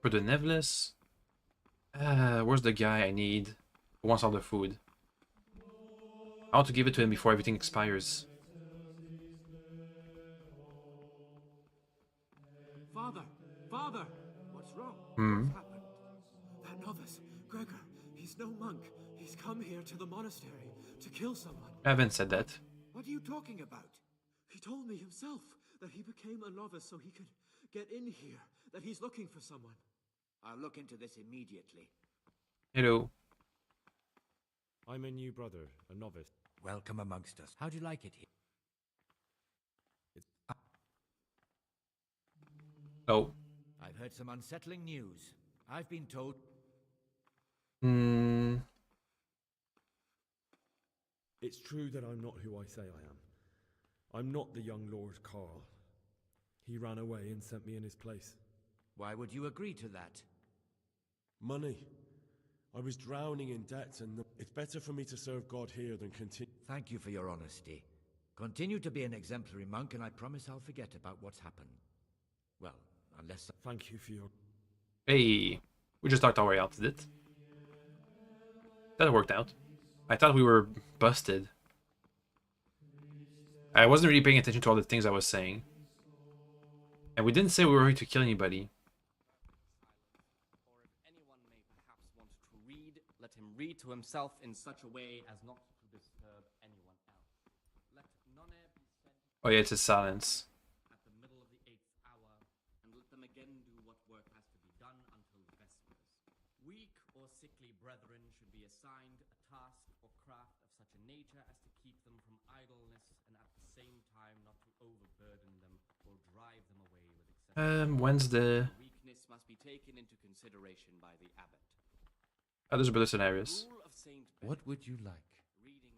For the Nevlis? Where's the guy I need who wants all the food? I want to give it to him before everything expires. Father! Father! What's wrong? Hmm. What's happened? That novice, Gregor, he's no monk. He's come here to the monastery to kill someone. I haven't said that. What are you talking about? He told me himself that he became a novice so he could get in here, that he's looking for someone. I'll look into this immediately. Hello. I'm a new brother, a novice. Welcome amongst us. How'd you like it here? Oh. I've heard some unsettling news. I've been told... Hmm. It's true that I'm not who I say I am. I'm not the young Lord Carl. He ran away and sent me in his place. Why would you agree to that? Money. I was drowning in debt, and it's better for me to serve God here than continue. Thank you for your honesty. Continue to be an exemplary monk, and I promise I'll forget about what's happened. Well, unless... Thank you for your... Hey. We just talked our way out of it. That worked out. I thought we were busted. I wasn't really paying attention to all the things I was saying. And we didn't say we were here to kill anybody. Or if anyone may perhaps want to read, let him read to himself in such a way as not to disturb anyone else. Let none be sent Oh yeah, it's a silence. at the middle of the 8th hour, and let them again do what work has to be done until vespers. Weak or sickly brethren should be assigned a task or craft of such a nature as to keep them from idleness, and at the same time not to overburden them or drive them away with excessive When's the... weakness must be taken into consideration by the abbot. Oh, there's a better scenarios. Rule of Saint What would you like?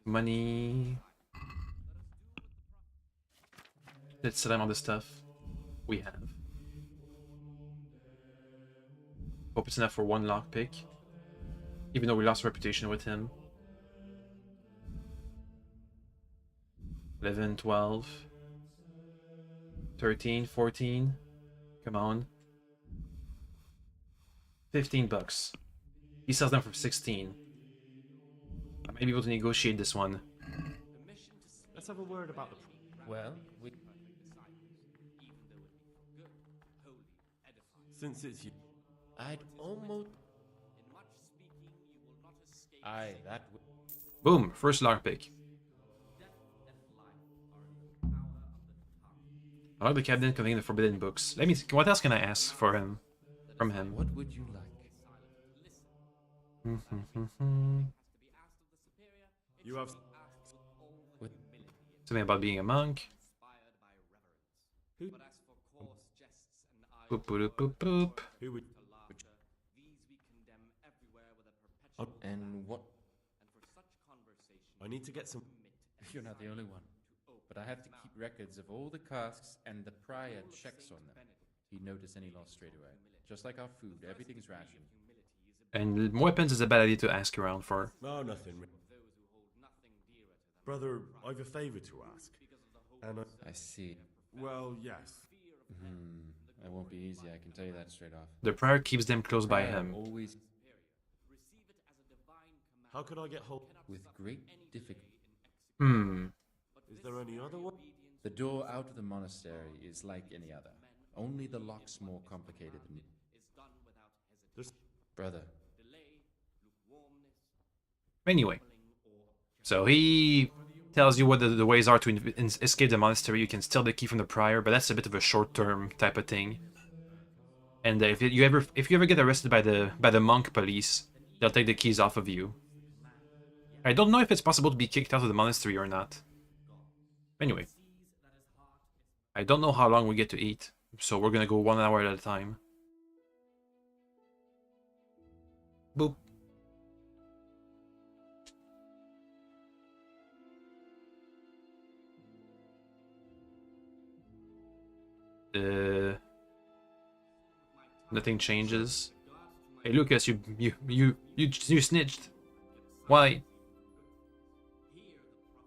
Money. Let's sell them all the stuff we have. Hope it's enough for one lockpick. Even though we lost reputation with him. 11, 12, 13, 14. Come on. 15 bucks. He sells them for 16. I might be able to negotiate this one. Let's have a word about the... Well, we... Since it's you... I'd almost... Aye, that would... Boom! First lockpick. I like the cabinet containing the forbidden books. Let me see, what else can I ask for him? From him. What would you like? You have... Something about being a monk. Who... Boop boop boop boop. Who would... And what? I need to get some... You're not the only one. But I have to keep records of all the casks, and the prior checks on them. He'd notice any loss straight away. Just like our food, everything's rationed. And weapons is a bad idea to ask around for. No, nothing. Brother, I've a favor to ask. And I see. Well, yes. That won't be easy, I can tell you that straight off. The prior keeps them close by Prior him. always... How could I get hold... With great difficulty. Is there any other one? The door out of the monastery is like any other. Only the lock's more complicated than... This... Brother. Anyway. So he tells you what the ways are to escape the monastery. You can steal the key from the prior, but that's a bit of a short-term type of thing. And if you ever get arrested by the monk police, they'll take the keys off of you. I don't know if it's possible to be kicked out of the monastery or not. Anyway. I don't know how long we get to eat, so we're gonna go 1 hour at a time. Boop. Nothing changes. Hey Lucas, you snitched. Why?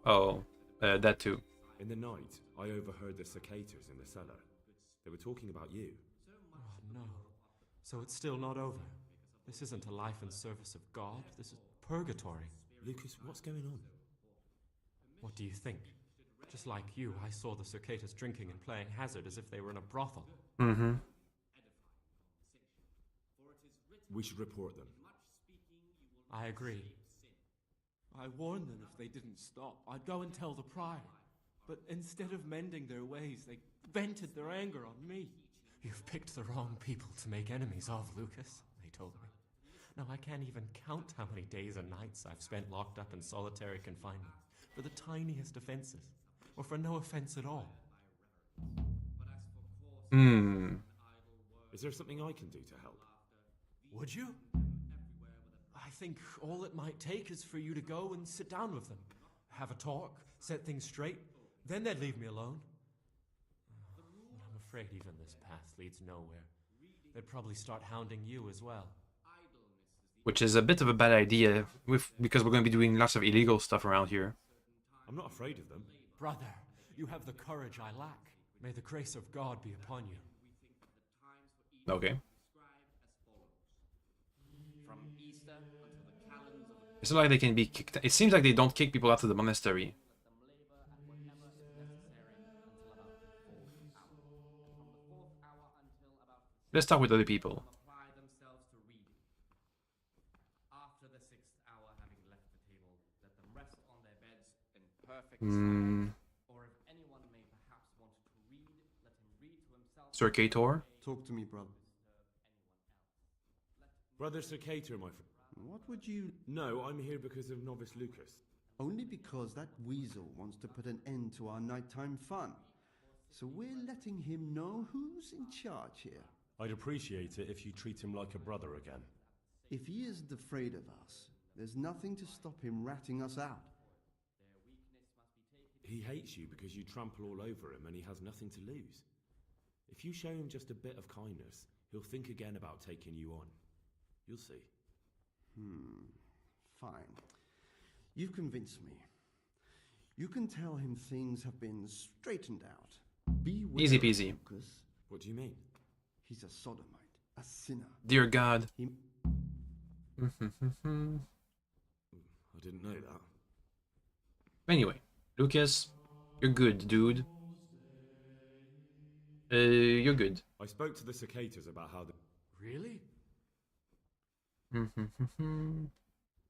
Oh, that too. In the night, I overheard the cicadas in the cellar. They were talking about you. Oh no. So it's still not over. This isn't a life in service of God. This is purgatory. Lucas, what's going on? What do you think? Just like you, I saw the cicadas drinking and playing hazard as if they were in a brothel. Mm-hmm. We should report them. I agree. I warned them if they didn't stop, I'd go and tell the prior. But instead of mending their ways, they vented their anger on me. You've picked the wrong people to make enemies of, Lucas, they told me. Now I can't even count how many days and nights I've spent locked up in solitary confinement for the tiniest offenses, or for no offense at all. Hmm. Is there something I can do to help? Would you? I think all it might take is for you to go and sit down with them. Have a talk, set things straight, then they'd leave me alone. But I'm afraid even this path leads nowhere. They'd probably start hounding you as well. Which is a bit of a bad idea, because we're going to be doing lots of illegal stuff around here. I'm not afraid of them. Brother, you have the courage I lack. May the grace of God be upon you. Okay. From Easter until the calends of It's not like they can be kicked. It seems like they don't kick people out of the monastery. Let's talk with other people. apply themselves to reading. After the 6th hour, having left the table, let them rest on their beds in perfect silence. Or if anyone may perhaps want to read, let him read to himself. Sir Cator? Talk to me, brother. Brother Cicator, my friend. What would you... No, I'm here because of Novice Lucas. Only because that weasel wants to put an end to our nighttime fun. So we're letting him know who's in charge here. I'd appreciate it if you treat him like a brother again. If he isn't afraid of us, there's nothing to stop him ratting us out. He hates you because you trample all over him and he has nothing to lose. If you show him just a bit of kindness, he'll think again about taking you on. You'll see. Fine. You've convinced me. You can tell him things have been straightened out. Beware, Easy peasy. Lucas. What do you mean? He's a sodomite, a sinner. Dear God. He... I didn't know that. Anyway, Lucas, you're good, dude. You're good. I spoke to the cicadas about how the... Really?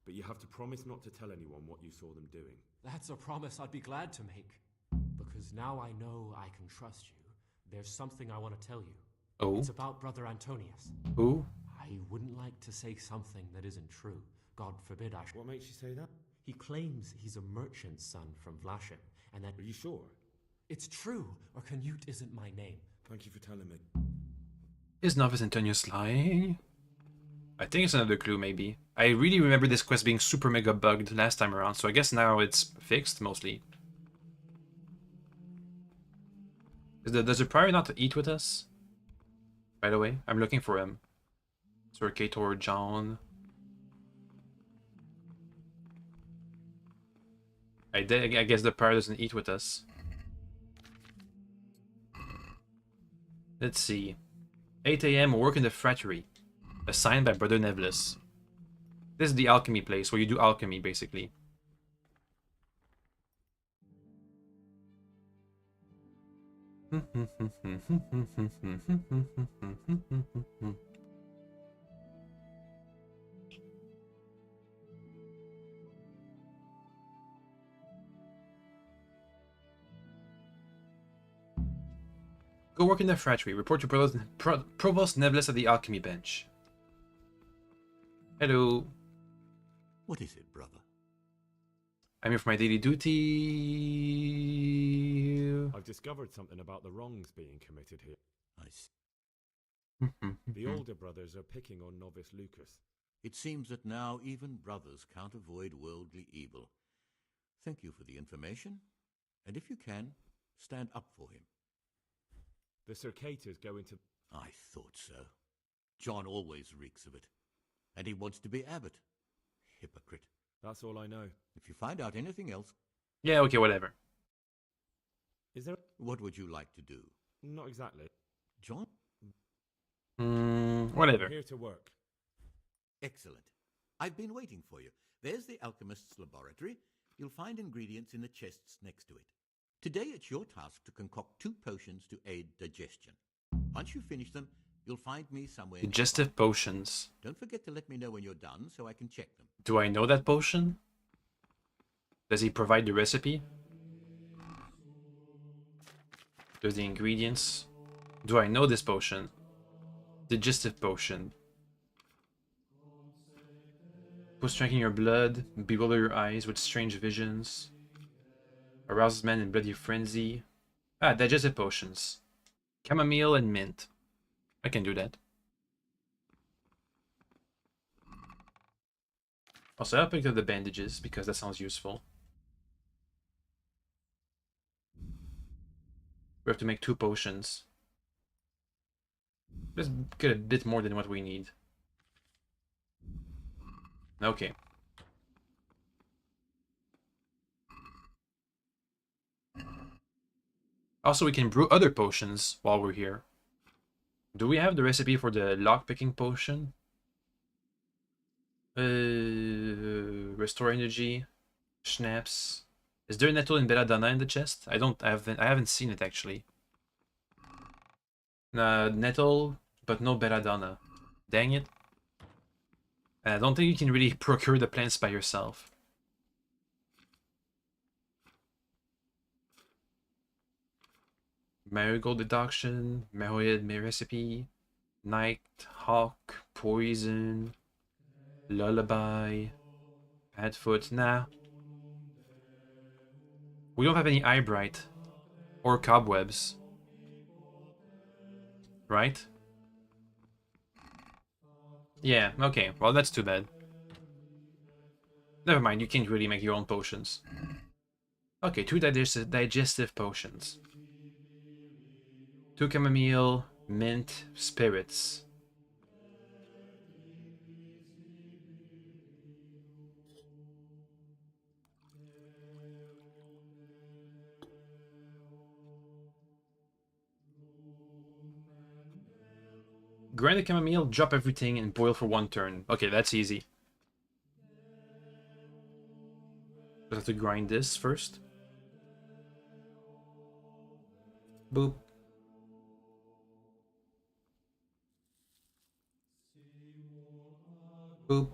But you have to promise not to tell anyone what you saw them doing. That's a promise I'd be glad to make. Because now I know I can trust you. There's something I want to tell you. Oh? It's about Brother Antonius. Who? I wouldn't like to say something that isn't true. God forbid I should. What makes you say that? He claims he's a merchant's son from Vlashim, and that... Are you sure? It's true, or Canute isn't my name. Thank you for telling me. Is Novice Antonius lying? I think it's another clue, maybe. I really remember this quest being super mega bugged last time around, so I guess now it's fixed, mostly. Does the prior not eat with us? By the way, I'm looking for him. Sir Cator John. I guess the prior doesn't eat with us. Let's see. 8 AM, work in the frattery. Assigned by Brother Nevlis. This is the alchemy place where you do alchemy, basically. Go work in the frattery. Report to Provost Nevlis at the alchemy bench. Hello. What is it, brother? I'm here for my daily duty. I've discovered something about the wrongs being committed here. I see. The older brothers are picking on Novice Lucas. It seems that now even brothers can't avoid worldly evil. Thank you for the information, and if you can, stand up for him. The Circators go into... I thought so. John always reeks of it. And he wants to be abbot. Hypocrite. That's all I know. If you find out anything else... Yeah, okay, whatever. Is there... What would you like to do? Not exactly. John? Whatever. I'm here to work. Excellent. I've been waiting for you. There's the alchemist's laboratory. You'll find ingredients in the chests next to it. Today it's your task to concoct 2 potions to aid digestion. Once you finish them, you'll find me somewhere. Digestive potions. Don't forget to let me know when you're done so I can check them. Do I know that potion? Does he provide the recipe? There's the ingredients. Do I know this potion? Digestive potion. Put strength in your blood, bewilder your eyes with strange visions. Arouses men in bloody frenzy. Ah, digestive potions. Chamomile and mint. I can do that. Also, I'll pick up the bandages because that sounds useful. We have to make 2 potions. Let's get a bit more than what we need. Okay. Also, we can brew other potions while we're here. Do we have the recipe for the lockpicking potion? Restore energy. Schnapps. Is there nettle and belladonna in the chest? I haven't seen it actually. Nettle, but no belladonna. Dang it. I don't think you can really procure the plants by yourself. Marigold deduction, Meroid recipe, Night Hawk, Poison, Lullaby, Padfoot. Nah. We don't have any eyebright or cobwebs. Right? Yeah, okay. Well, that's too bad. Never mind, you can't really make your own potions. Okay, 2 digestive potions. 2 chamomile, mint, spirits. Grind the chamomile, drop everything, and boil for 1 turn. Okay, that's easy. Just have to grind this first. Boop. Boop.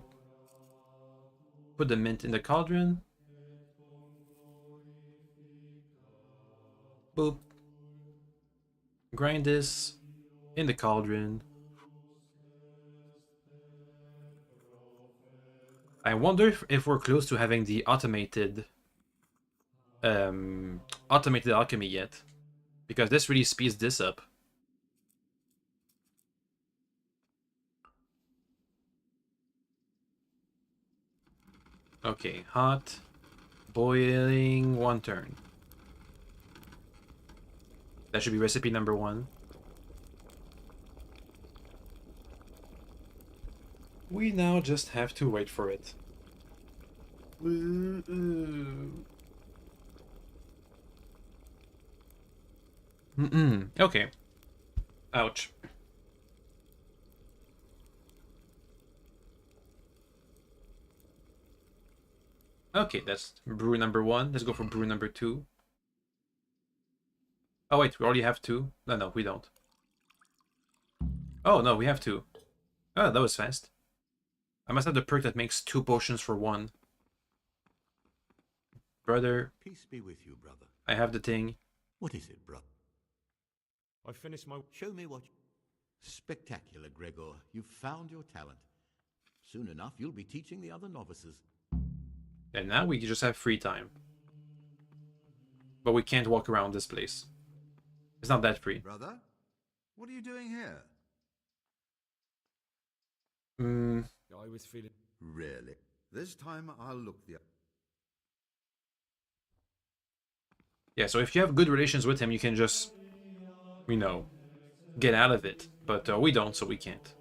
Put the mint in the cauldron. Boop. Grind this in the cauldron. I wonder if we're close to having the automated alchemy yet, because this really speeds this up. Okay, hot, boiling, 1 turn. That should be recipe number 1. We now just have to wait for it. Okay. Ouch. Okay, that's brew number 1. Let's go for brew number 2. Oh wait, we already have 2? No, we don't. Oh no, we have 2. Oh, that was fast. I must have the perk that makes 2 potions for 1. Brother. Peace be with you, brother. I have the thing. What is it, brother? I finished my... Show me what... Spectacular, Gregor. You've found your talent. Soon enough, you'll be teaching the other novices. And now we just have free time. But we can't walk around this place. It's not that free. Brother, what are you doing here? I was feeling... Really? This time I'll look the... Yeah, so if you have good relations with him, you can just, you know, get out of it. But we don't, so we can't.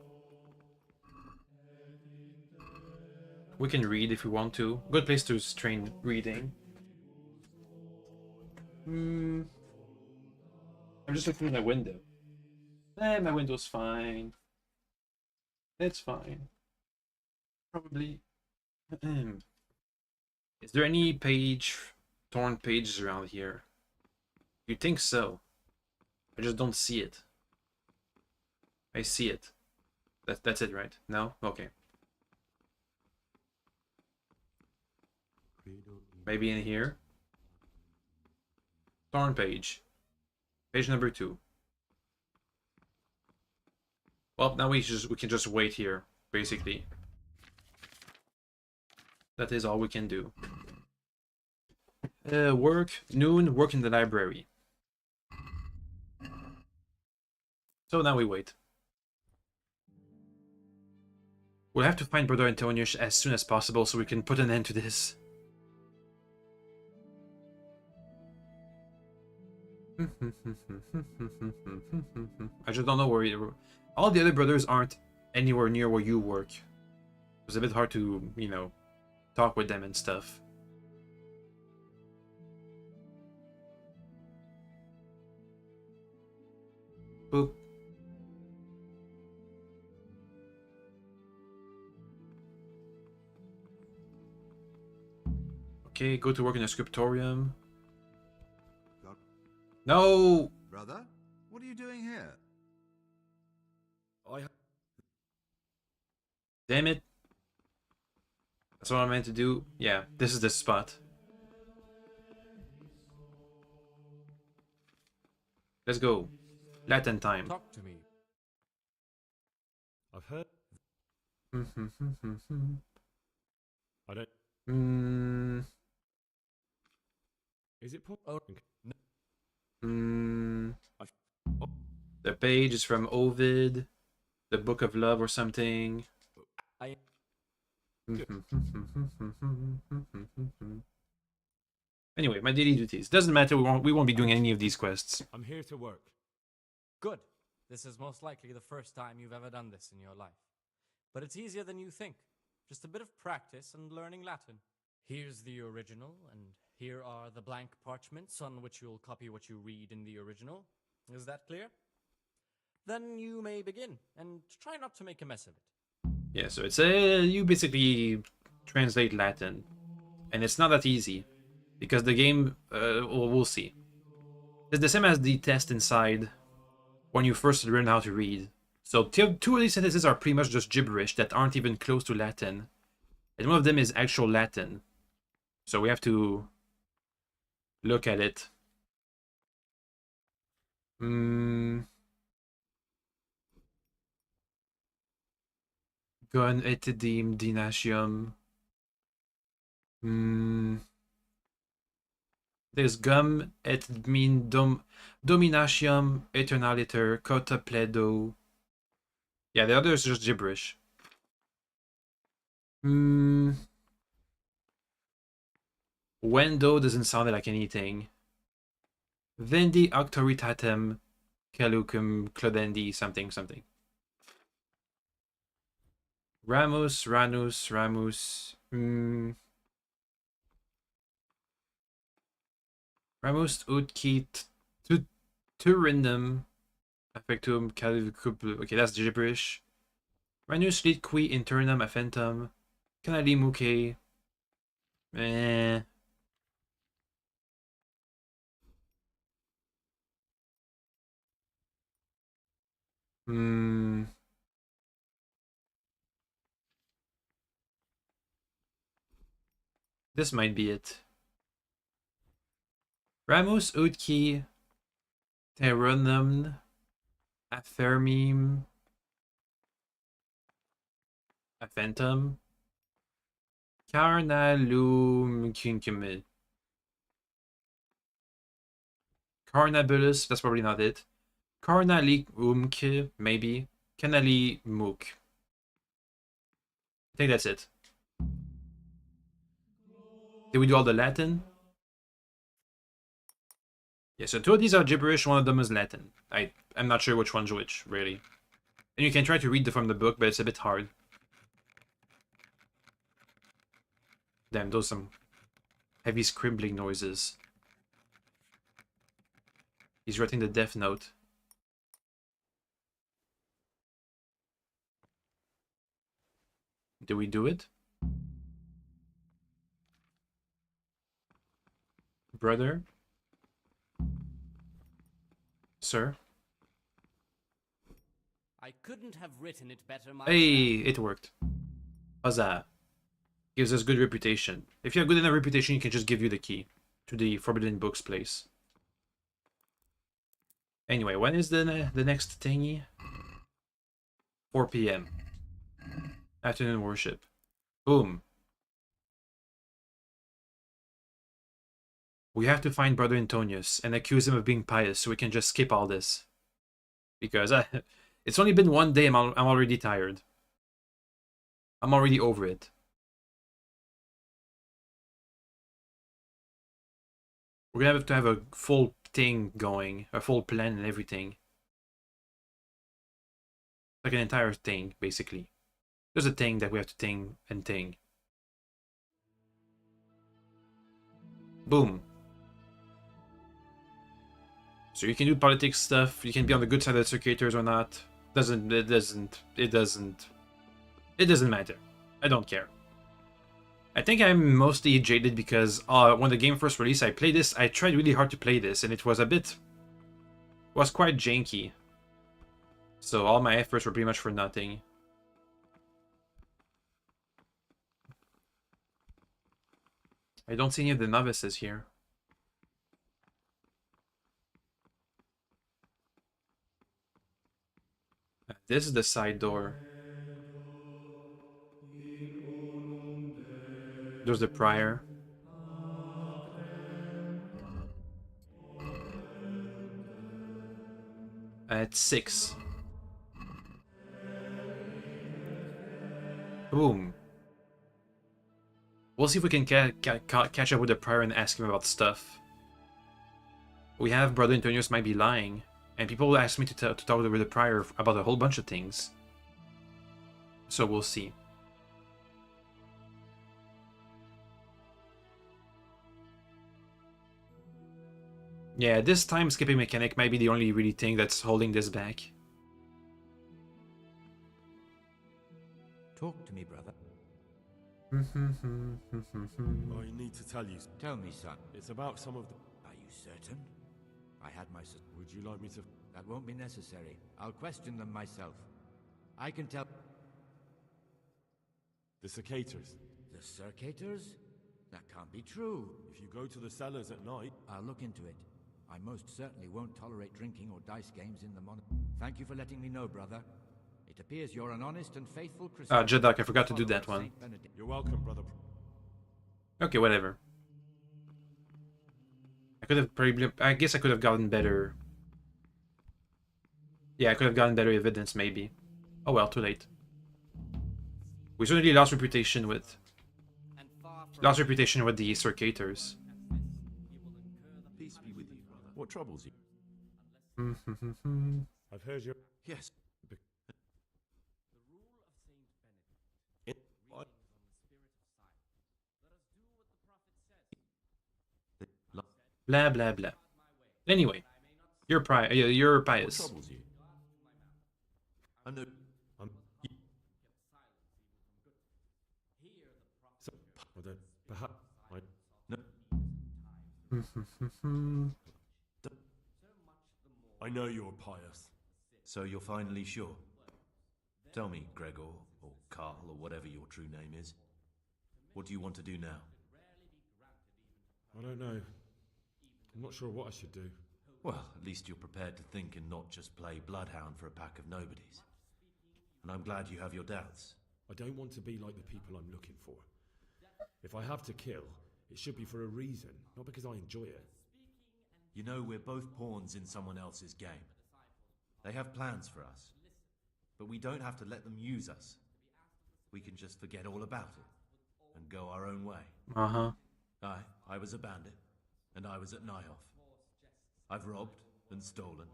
We can read if we want to. Good place to train reading. I'm just looking at my window. My window's fine. It's fine. Probably. Is there any torn pages around here? You think so? I just don't see it. I see it. That's it, right? No? Okay. Maybe in here. Torn page. Page number 2. Well, now we can just wait here, basically. That is all we can do. Work in the library. So now we wait. We'll have to find Brother Antonius as soon as possible so we can put an end to this. I just don't know where all the other brothers aren't anywhere near where you work. It's a bit hard to, you know, talk with them and stuff. Boop. Okay, go to work in a scriptorium. No! Brother, what are you doing here? Damn it. That's what I meant to do. Yeah, this is the spot. Let's go. Latin time. Talk to me. I've heard. I don't. Is it possible? The page is from Ovid, the Book of Love or something. Anyway, my daily duties. Doesn't matter. We won't be doing any of these quests. I'm here to work. Good. This is most likely the first time you've ever done this in your life. But it's easier than you think. Just a bit of practice and learning Latin. Here's the original, and here are the blank parchments on which you'll copy what you read in the original. Is that clear? Then you may begin, and try not to make a mess of it. Yeah, so it's you basically translate Latin, and it's not that easy, because the game, we'll see. It's the same as the test inside when you first learn how to read. So two of these sentences are pretty much just gibberish that aren't even close to Latin, and one of them is actual Latin. So we have to look at it. Gun etidim dinatium. There's gum et min dominatium eternaliter cota pledo. Yeah, the other is just gibberish. Wendo doesn't sound like anything. Vendi auctoritatem calucum clodendi something something. Ramus, Ranus, Ramus. Ramus ut qui turindum affectum calicum. Okay, that's gibberish. Ranus lit qui internum affentum canali muque. This might be it. Ramus ut qui terunum affermim affentum carnalum cuncumid. Carnabulus, that's probably not it. Carnali umke, maybe. Canali mook. I think that's it. Did we do all the Latin? Yeah, so two of these are gibberish, one of them is Latin. I'm not sure which one's which, really. And you can try to read from the book, but it's a bit hard. Damn, those some heavy scribbling noises. He's writing the Death Note. Do we do it? Brother? Sir? I couldn't have written it better myself. Hey, it worked. Huzzah. Gives us good reputation. If you have good enough reputation, you can just give you the key to the Forbidden Books place. Anyway, when is the next thingy? 4 p.m. Afternoon worship. Boom. We have to find Brother Antonius and accuse him of being pious so we can just skip all this. Because it's only been one day, I'm already tired. I'm already over it. We're gonna have to have a full thing going, a full plan and everything. Like an entire thing, basically. There's a thing that we have to thing and thing. Boom. So you can do politics stuff, you can be on the good side of the circuitors or not. It doesn't matter. I don't care. I think I'm mostly jaded because when the game first released, I tried really hard to play this, and it was quite janky. So all my efforts were pretty much for nothing. I don't see any of the novices here. This is the side door. There's the prior. At 6. Boom. We'll see if we can catch up with the prior and ask him about stuff. We have Brother Antonius might be lying, and people will ask me to talk with the prior about a whole bunch of things. So we'll see. Yeah, this time skipping mechanic might be the only really thing that's holding this back. Talk to me, brother. I need to tell you. Tell me, son. It's about some of the... Are you certain? I had my... Would you like me to... That won't be necessary. I'll question them myself. I can tell... The Circators. The Circators? That can't be true. If you go to the cellars at night... I'll look into it. I most certainly won't tolerate drinking or dice games in the Thank you for letting me know, brother. It appears you're an honest and faithful Christian. Jeddak, I forgot to do that one. You're welcome, brother. Okay, whatever. I guess I could have gotten better. Yeah, I could have gotten better evidence, maybe. Oh well, too late. We certainly lost reputation with... the Circators. Peace be with you, brother. What troubles you? I've heard your... Yes. Blah blah blah. Anyway, you're pious. What troubles you? I know. Perhaps I... No. I know you're pious. So you're finally sure? Tell me, Gregor, or Carl, or whatever your true name is. What do you want to do now? I don't know. I'm not sure what I should do. Well, at least you're prepared to think and not just play Bloodhound for a pack of nobodies. And I'm glad you have your doubts. I don't want to be like the people I'm looking for. If I have to kill, it should be for a reason, not because I enjoy it. You know, we're both pawns in someone else's game. They have plans for us. But we don't have to let them use us. We can just forget all about it and go our own way. Uh-huh. I was a bandit, and I was at Nyhoff. I've robbed and stolen,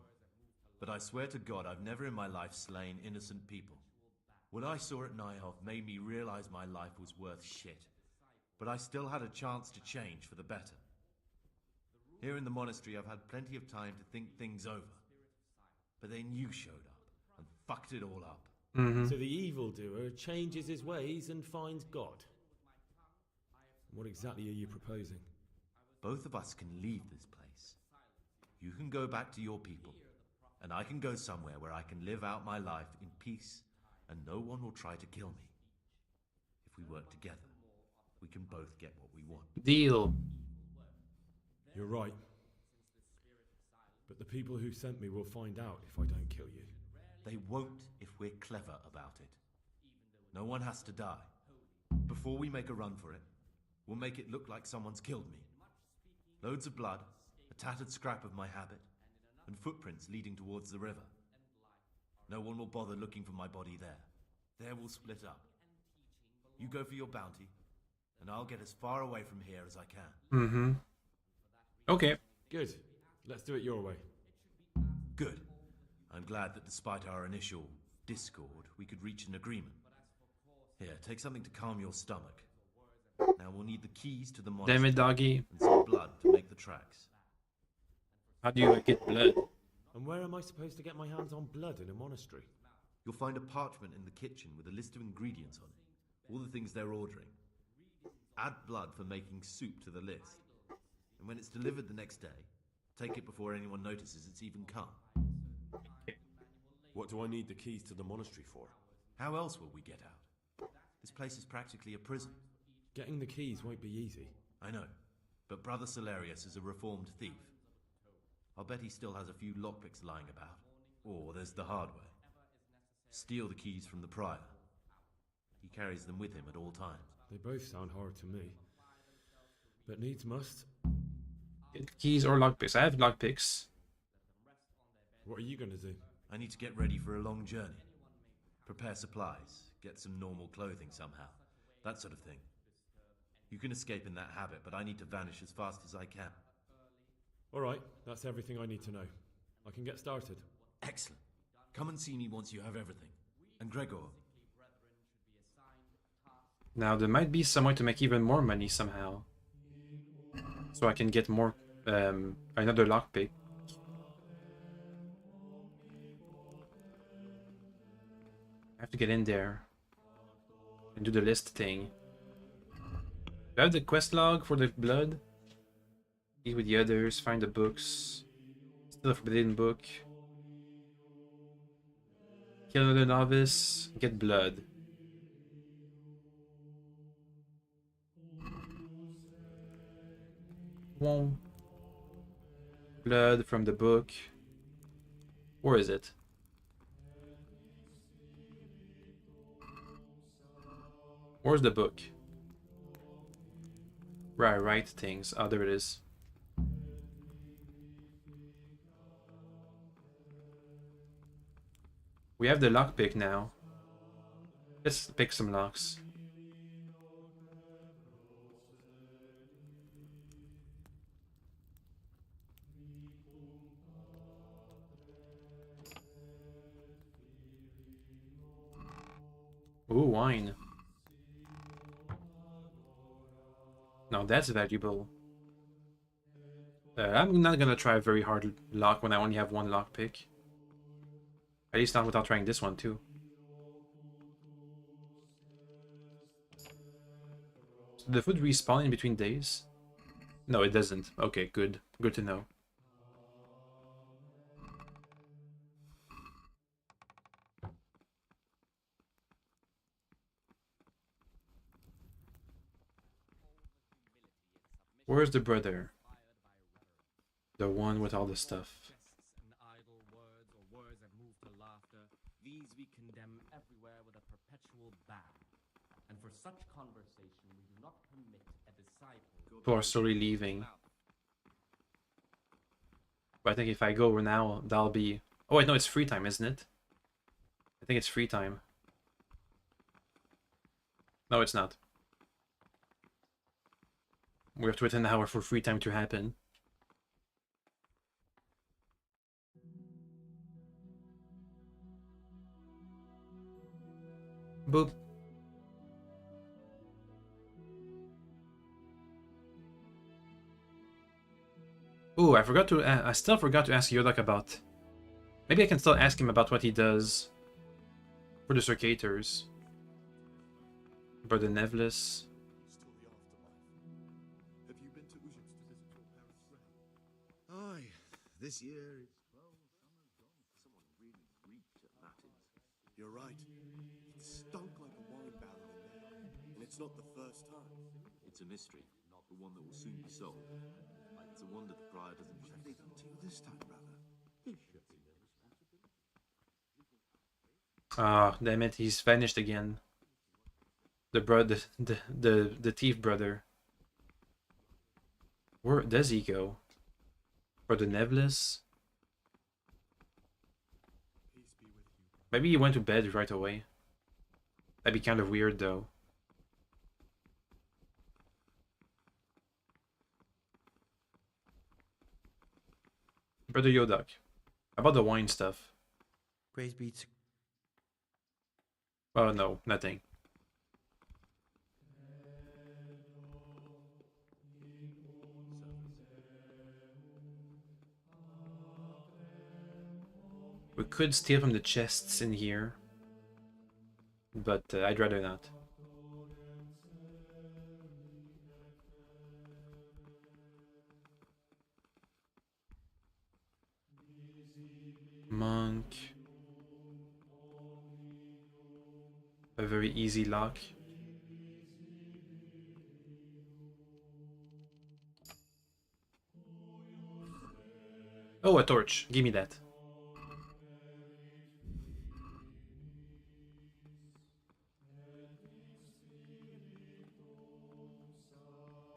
but I swear to God I've never in my life slain innocent people. What I saw at Nyhoff made me realize my life was worth shit, but I still had a chance to change for the better. Here in the monastery I've had plenty of time to think things over, but then you showed up and fucked it all up. So the evildoer changes his ways and finds God. What exactly are you proposing? Both of us can leave this place. You can go back to your people, and I can go somewhere where I can live out my life in peace, and no one will try to kill me. If we work together, we can both get what we want. Deal. You're right. But the people who sent me will find out if I don't kill you. They won't if we're clever about it. No one has to die. Before we make a run for it, we'll make it look like someone's killed me. Loads of blood, a tattered scrap of my habit, and footprints leading towards the river. No one will bother looking for my body there. There we'll split up. You go for your bounty, and I'll get as far away from here as I can. Mm-hmm. Okay. Good. Let's do it your way. Good. I'm glad that despite our initial discord, we could reach an agreement. Here, take something to calm your stomach. Now we'll need the keys to the monastery. Damn it, doggy. And some blood to make the tracks. How do you get blood? And where am I supposed to get my hands on blood in a monastery? You'll find a parchment in the kitchen with a list of ingredients on it. All the things they're ordering. Add blood for making soup to the list. And when it's delivered the next day, take it before anyone notices it's even come. What do I need the keys to the monastery for? How else will we get out? This place is practically a prison. Getting the keys won't be easy. I know, but Brother Salarius is a reformed thief. I'll bet he still has a few lockpicks lying about. Or there's the hard way. Steal the keys from the prior. He carries them with him at all times. They both sound hard to me. But needs must. Get keys or lockpicks. I have lockpicks. What are you going to do? I need to get ready for a long journey. Prepare supplies. Get some normal clothing somehow. That sort of thing. You can escape in that habit, but I need to vanish as fast as I can. All right, that's everything I need to know. I can get started. Excellent. Come and see me once you have everything. And Gregor. Now, there might be some way to make even more money somehow. So I can get more, another lockpick. I have to get in there and do the list thing. Do I have the quest log for the blood? Eat with the others, find the books. Still a forbidden book. Kill another novice, get blood. Whoa. Blood from the book. Where is it? Where's the book? Where I write things. Oh, there it is. We have the lockpick now. Let's pick some locks. Ooh, wine. Now that's valuable. I'm not gonna try a very hard lock when I only have one lockpick. At least not without trying this one too. So the food respawn in between days? No, it doesn't. Okay, good. Good to know. Where's the brother? The one with all the stuff. These we condemn everywhere with a perpetual ban. And for such conversation we do not permit a disciple. People are slowly leaving. But I think if I go now, that'll be... Oh wait, no, it's free time, isn't it? I think it's free time. No, it's not. We have to wait an hour for free time to happen. Boop. Ooh, I forgot to. I still forgot to ask Yodak about. Maybe I can still ask him about what he does for the circators. About the Nevlis. Still the afterlife. Have you been to Ujits to visit your This year, it's, well, summer's gone. Someone really reeked at Matins. You're right. It stunk like a wine barrel in there. And it's not the first time. It's a mystery, but one that will soon be solved. It's a wonder the prior doesn't What have they done to you this time, brother? Ah, damn it, he's vanished again. The thief brother. Where does he go? For the Nevlis? Maybe he went to bed right away. That'd be kind of weird though. Brother Yodak. How about the wine stuff? Praise be to... Oh no, nothing. We could steal from the chests in here, but I'd rather not. Monk. A very easy lock. Oh, a torch. Give me that.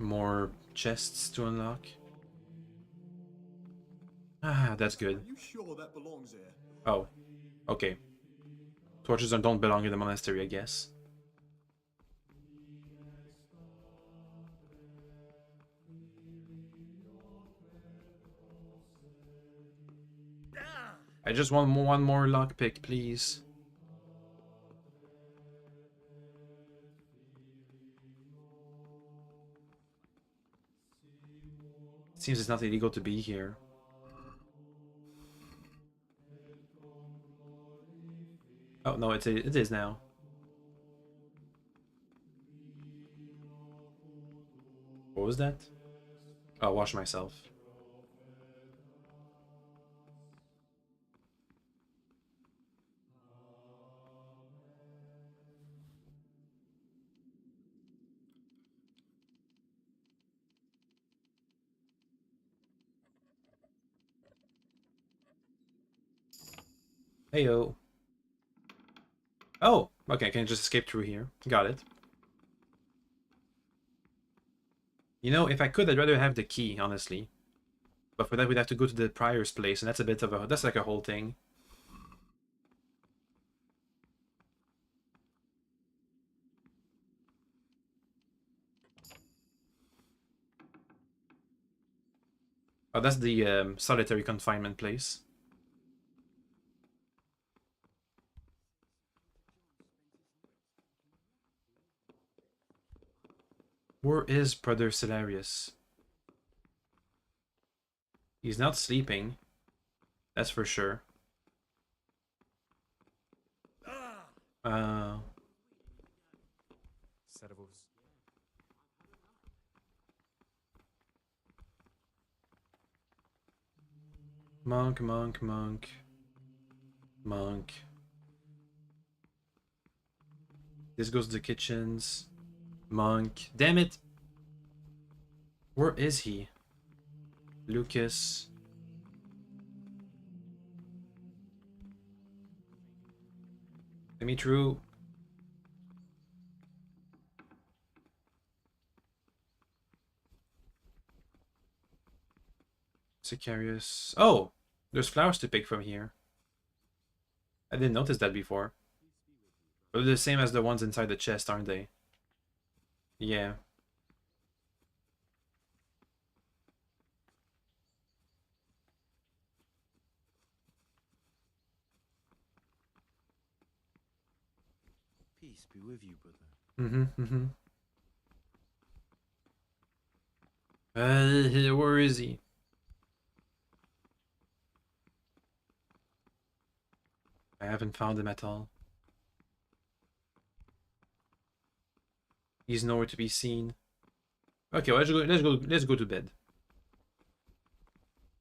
More chests to unlock. Ah, that's good. Are you sure that belongs here? Oh, okay. Torches don't belong in the monastery, I guess. I just want one more lockpick, please. Seems it's not illegal to be here. Oh no, it is now. What was that? I'll wash myself. Heyo. Oh, okay, I can just escape through here. Got it. You know, if I could, I'd rather have the key, honestly. But for that, we'd have to go to the prior's place, and that's a bit of a... That's like a whole thing. Oh, that's the solitary confinement place. Where is Brother Celarius? He's not sleeping. That's for sure. Monk, monk, monk. Monk. This goes to the kitchens. Monk. Damn it! Where is he? Lucas. Dimitru. Sicarius. Oh! There's flowers to pick from here. I didn't notice that before. But they're the same as the ones inside the chest, aren't they? Yeah. Peace be with you, brother. Where is he? I haven't found him at all. He's nowhere to be seen. Okay, well, let's go to bed.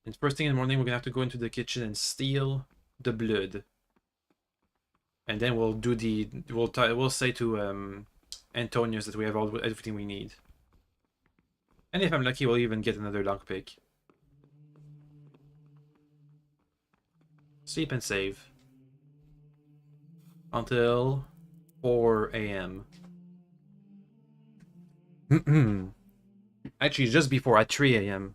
And first thing in the morning, we're gonna have to go into the kitchen and steal the blood. And then we'll do the we'll say to Antonius that we have everything we need. And if I'm lucky, we'll even get another lockpick. Sleep and save until 4 a.m. Actually, just before at 3 a.m.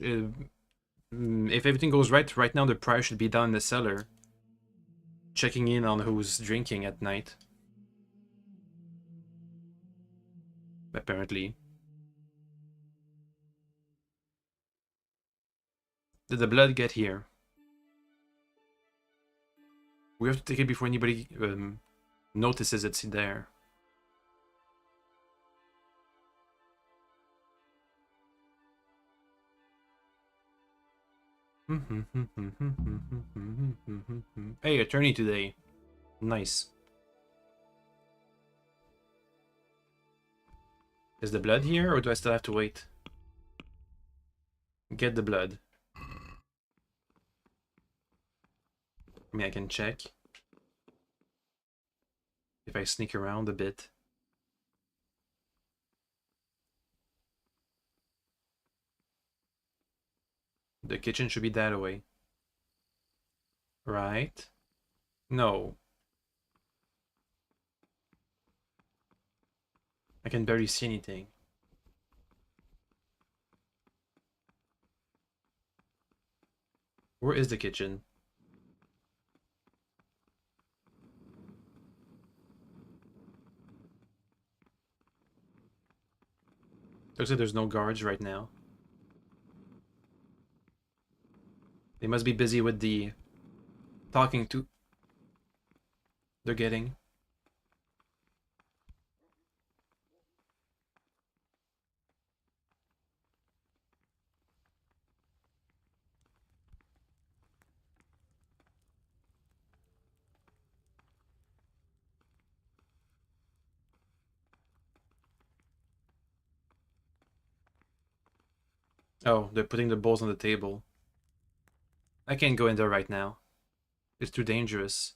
If everything goes right now the prior should be down in the cellar, checking in on who's drinking at night. Apparently. Did the blood get here? We have to take it before anybody notices it's there. Hey, attorney today. Nice. Is the blood here, or do I still have to wait? Get the blood. I mean, I can check. If I sneak around a bit. The kitchen should be that away. Right? No. I can barely see anything. Where is the kitchen? Looks like there's no guards right now. They must be busy with the talking to they're getting. Oh, they're putting the bowls on the table. I can't go in there right now. It's too dangerous.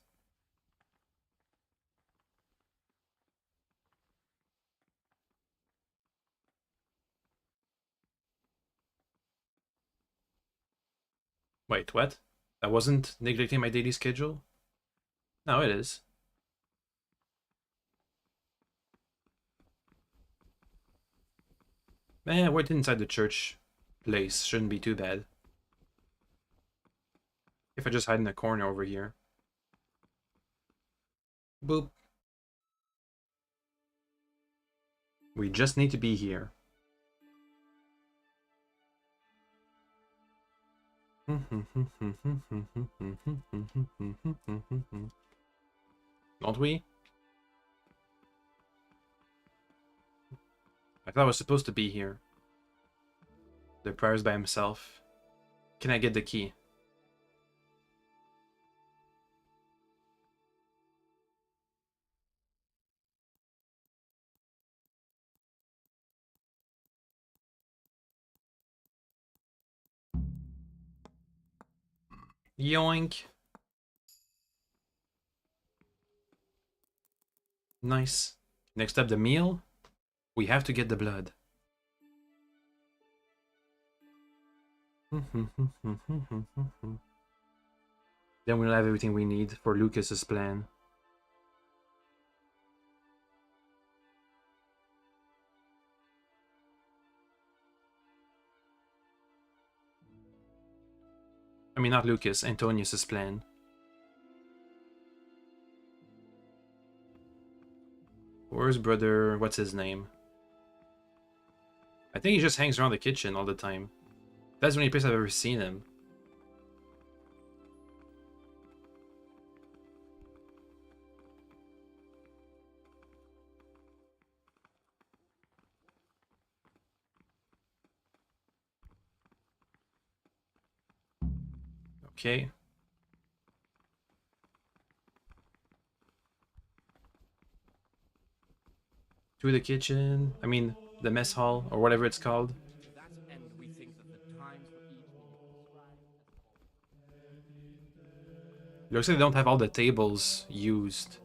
Wait, what? I wasn't neglecting my daily schedule? No, it is. Wait inside the church place shouldn't be too bad. If I just hide in the corner over here. Boop. We just need to be here. Don't we? I thought I was supposed to be here. The prior's by himself. Can I get the key? Yoink. Nice. Next up, the meal. We have to get the blood. Then we'll have everything we need for Lucas's plan. I mean, not Lucas, Antonius's plan. Where's brother? What's his name? I think he just hangs around the kitchen all the time. That's the only place I've ever seen him. Okay. To the kitchen. I mean, the mess hall, or whatever it's called. To that end, we think that the times for eating be prescribed as Looks like they don't have all the tables used.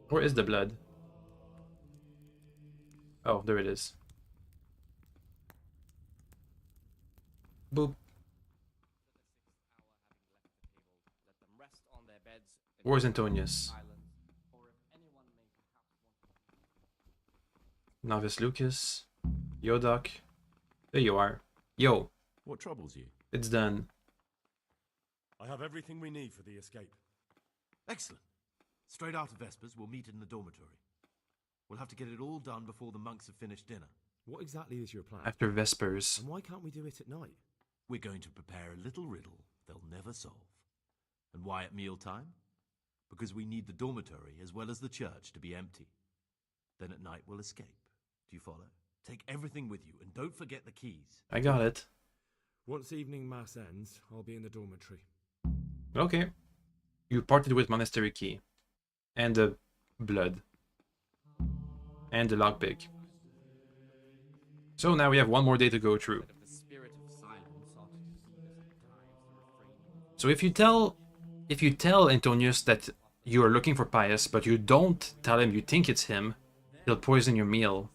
Where is the blood? Oh, there it is. Boop. Where's Antonius? Novice Lucas. Yo, Doc. There you are. Yo. What troubles you? It's done. I have everything we need for the escape. Excellent. Straight after Vespers, we'll meet in the dormitory. We'll have to get it all done before the monks have finished dinner. What exactly is your plan? After Vespers. And why can't we do it at night? We're going to prepare a little riddle they'll never solve. And why at mealtime? Because we need the dormitory as well as the church to be empty. Then at night we'll escape. Do you follow? Take everything with you and don't forget the keys. I got it. Once evening mass ends, I'll be in the dormitory. Okay. You parted with Monastery Key. And the blood. And the lockpick. So now we have one more day to go through. So if you tell Antonius that you are looking for Pius, but you don't tell him you think it's him, he'll poison your meal.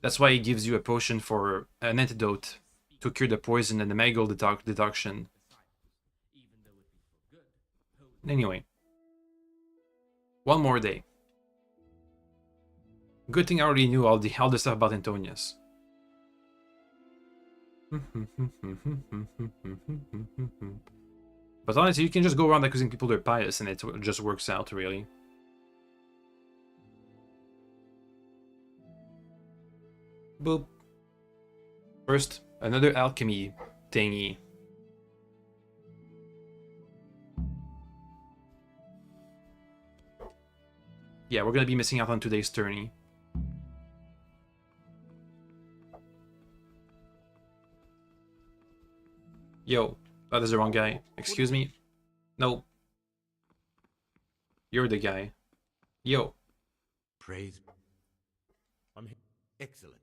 That's why he gives you a potion for an antidote to cure the poison and the magical deduction. Anyway. One more day. Good thing I already knew all the stuff about Antonius. But honestly, you can just go around accusing people they're pious and it just works out, really. Boop. First, another alchemy thingy. Yeah, we're gonna be missing out on today's tourney. Yo, that is the wrong guy. Excuse me? No. You're the guy. Yo. Praise. I'm here. Excellent.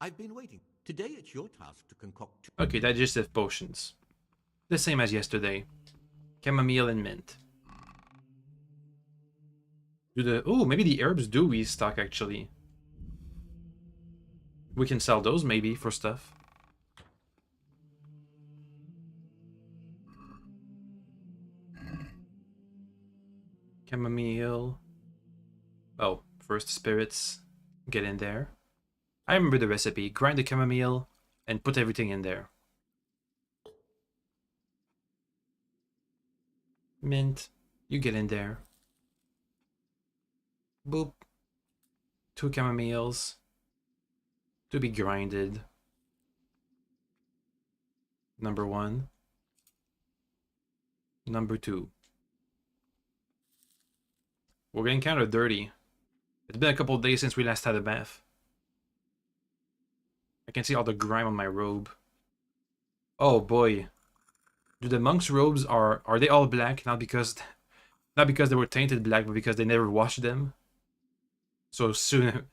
I've been waiting. Today it's your task to concoct... Okay, digestive potions. The same as yesterday. Chamomile and mint. Oh, maybe the herbs do restock, actually. We can sell those, maybe, for stuff. Chamomile. Oh, first spirits. Get in there. I remember the recipe. Grind the chamomile and put everything in there. Mint. You get in there. Boop. 2 chamomiles. To be grinded. Number 1. Number 2. We're getting kind of dirty. It's been a couple of days since we last had a bath. I can see all the grime on my robe. Oh boy. Do the monks' robes are they all black? Not because they were tainted black, but because they never washed them. So soon,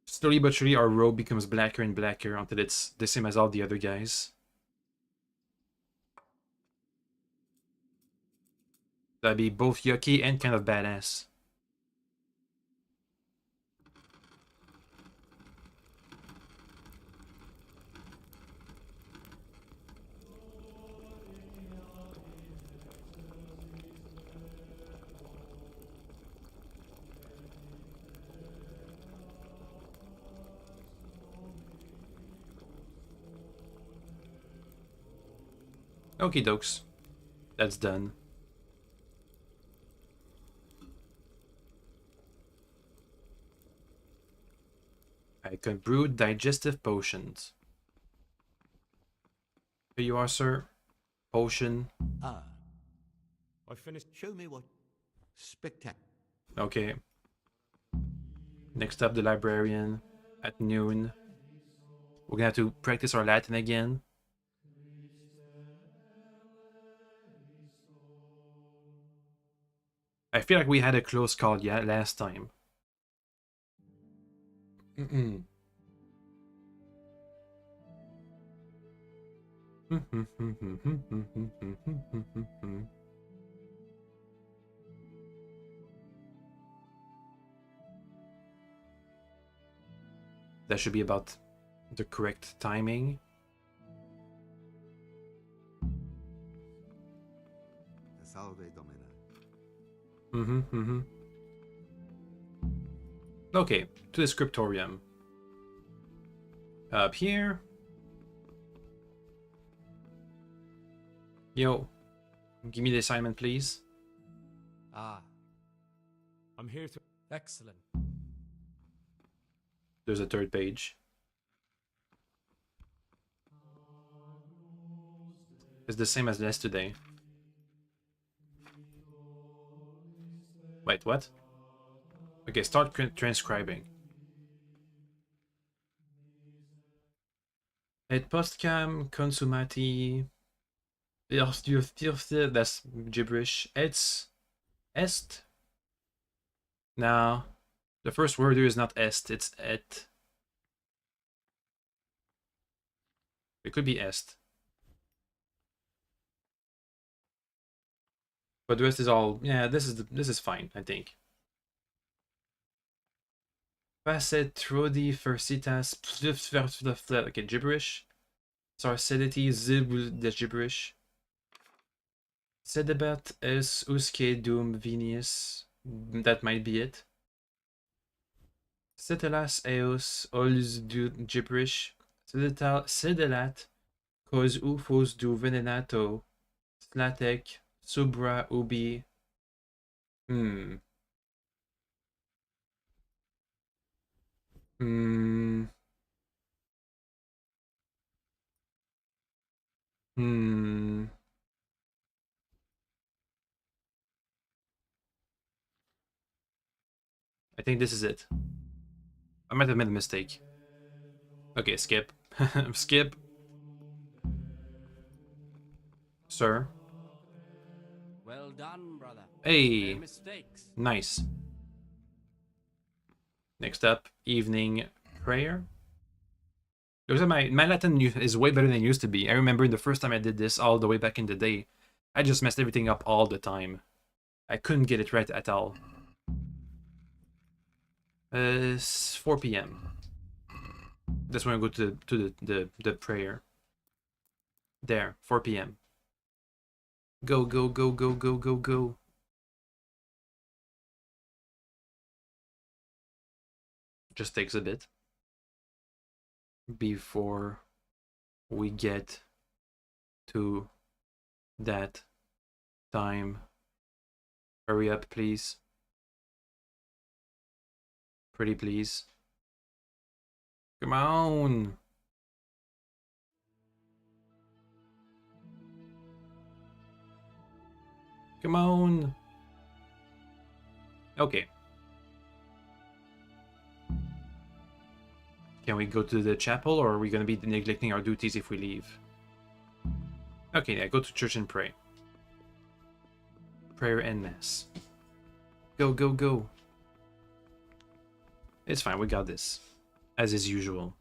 slowly but surely, our robe becomes blacker and blacker until it's the same as all the other guys. That'd be both yucky and kind of badass. Okie dokes. That's done. I can brew digestive potions. Here you are, sir. Potion. Ah. I finished. Show me what... Spectacular. Okay. Next up, the librarian. At noon. We're gonna have to practice our Latin again. I feel like we had a close call last time. That should be about the correct timing. Salve, Domine. Okay, to the scriptorium. Up here. Yo, give me the assignment, please. Ah. I'm here to... Excellent. There's a third page. It's the same as yesterday. Wait, what? Okay, start transcribing. Et postcam consumati. That's gibberish. Est. Now, the first word here is not est, it's et. It could be est. But the rest is all, yeah, this is fine, I think. Facet trodi versitas, okay, gibberish. Sarcedity zib, that's gibberish. Sedebat es usque dum vinius, that might be it. Setelas eos ols du gibberish. Sedelat cos ufos du venenato. Slatek subra ubi. Hmm. I think this is it. I might have made a mistake. Okay, skip. Skip. Sir. Well done, brother. Hey. No mistakes. Nice. Next up, evening prayer. Looks like my Latin is way better than it used to be. I remember the first time I did this all the way back in the day, I just messed everything up all the time. I couldn't get it right at all. 4 p.m. That's when I go to the prayer. There, 4 p.m. Go, go, go, go, go, go, go. Just takes a bit before we get to that time. Hurry up, please. Pretty please. Come on. Come on. Okay. Can we go to the chapel, or are we going to be neglecting our duties if we leave? Okay, yeah, go to church and pray. Prayer and mass. Go, go, go. It's fine, we got this. As is usual.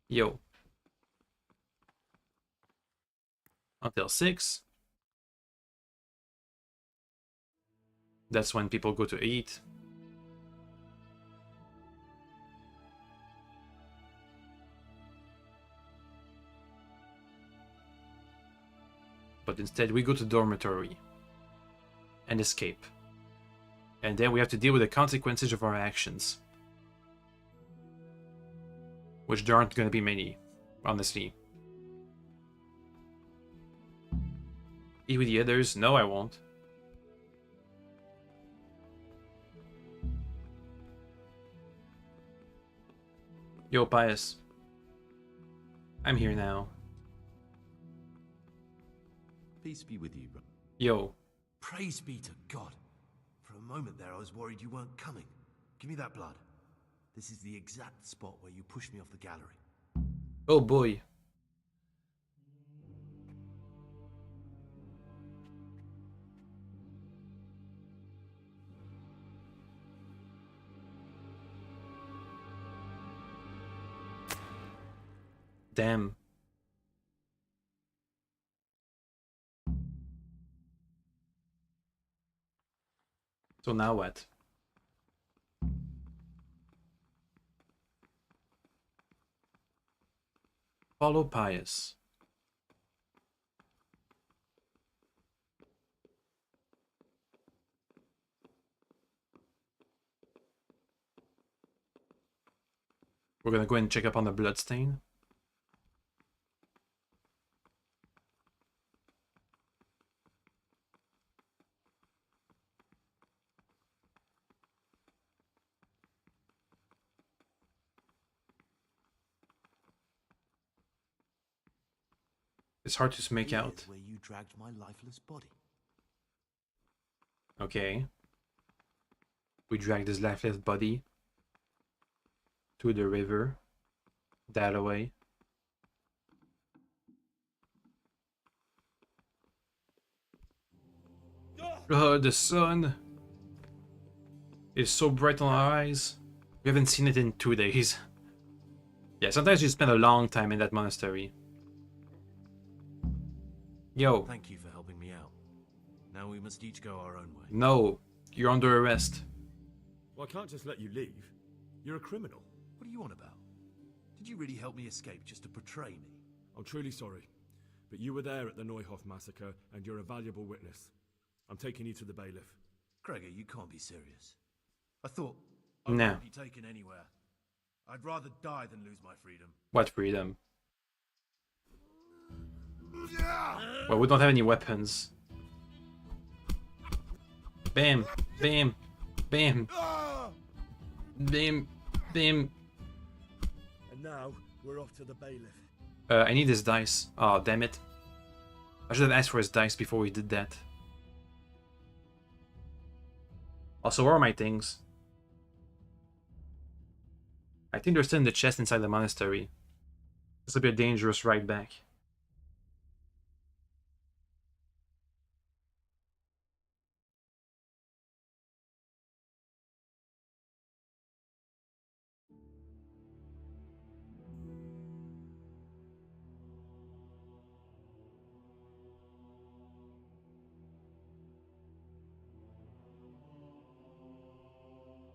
Yo. Until 6. That's when people go to eat. But instead we go to dormitory and escape. And then we have to deal with the consequences of our actions. Which there aren't going to be many, honestly. Eat with the others? No, I won't. Yo, Pius. I'm here now. Peace be with you, bro. Yo. Praise be to God. For a moment there, I was worried you weren't coming. Give me that blood. This is the exact spot where you pushed me off the gallery. Oh boy. Damn. So now what? Follow Pius. We're gonna go and check up on the bloodstain. It's hard to make out. Where you dragged my lifeless body. Okay. We dragged his lifeless body to the river. That away. Oh, the sun is so bright on our eyes. We haven't seen it in 2 days. Yeah, sometimes you spend a long time in that monastery. Yo. Thank you for helping me out. Now we must each go our own way. No, you're under arrest. Well, I can't just let you leave. You're a criminal. What are you on about? Did you really help me escape just to betray me? I'm truly sorry, but you were there at the Neuhof massacre, and you're a valuable witness. I'm taking you to the bailiff. Gregor, you can't be serious. I thought I No. wouldn't be taken anywhere. I'd rather die than lose my freedom. What freedom? Well, we don't have any weapons. Bam, bam, bam, bam, bam. And now we're off to the bailiff. I need his dice. Oh, damn it. I should have asked for his dice before we did that. Also, where are my things? I think they're still in the chest inside the monastery. This will be a dangerous ride back.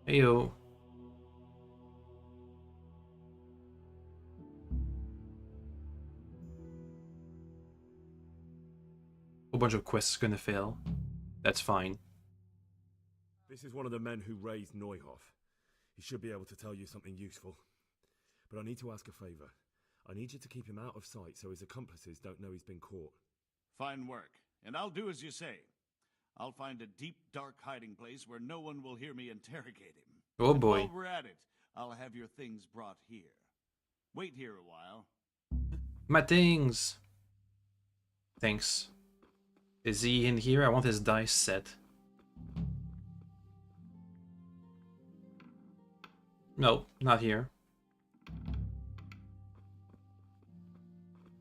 Heyo. Whole bunch of quests gonna fail. That's fine. This is one of the men who raised Neuhof. He should be able to tell you something useful. But I need to ask a favor. I need you to keep him out of sight so his accomplices don't know he's been caught. Fine work, and I'll do as you say. I'll find a deep, dark hiding place where no one will hear me interrogate him. Oh And boy. while we're at it, I'll have your things brought here. Wait here a while. My things! Thanks. Is he in here? I want his dice set. No, not here.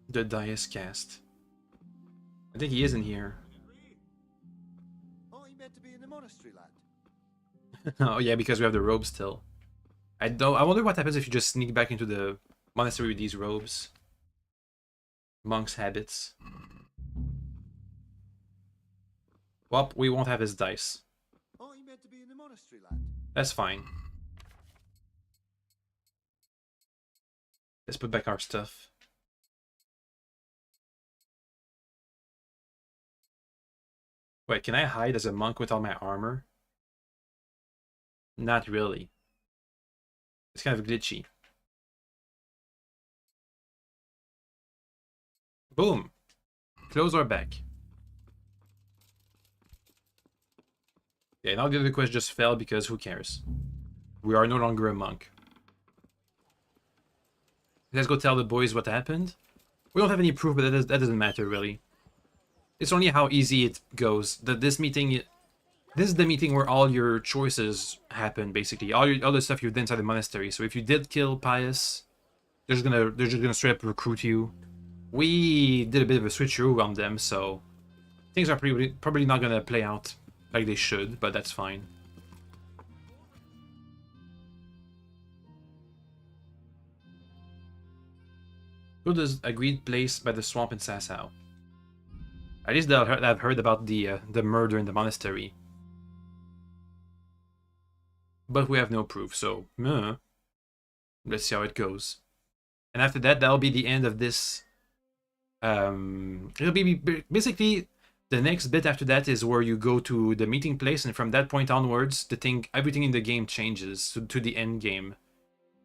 The die is cast. I think he is in here. Oh, you meant to be in the monastery, lad. Oh yeah, because we have the robes still. I wonder what happens if you just sneak back into the monastery with these robes. Monk's habits. Well, we won't have his dice. Oh, you meant to be in the monastery, lad. That's fine. Let's put back our stuff. Wait, can I hide as a monk with all my armor? Not really. It's kind of glitchy. Boom! Clothes are back. Yeah, now the other quest just fell because who cares? We are no longer a monk. Let's go tell the boys what happened. We don't have any proof, but that doesn't matter really. It's only how easy it goes. This is the meeting where all your choices happen, basically. All the stuff you've done inside the monastery. So if you did kill Pius, they're just gonna straight up recruit you. We did a bit of a switcheroo on them, so things are probably not gonna play out like they should, but that's fine. Go to the agreed place by the swamp in Sasau. At least I've heard about the murder in the monastery. But we have no proof, so let's see how it goes. And after that, that'll be the end of this. It'll be basically the next bit after that is where you go to the meeting place, and from that point onwards, everything in the game changes to the end game.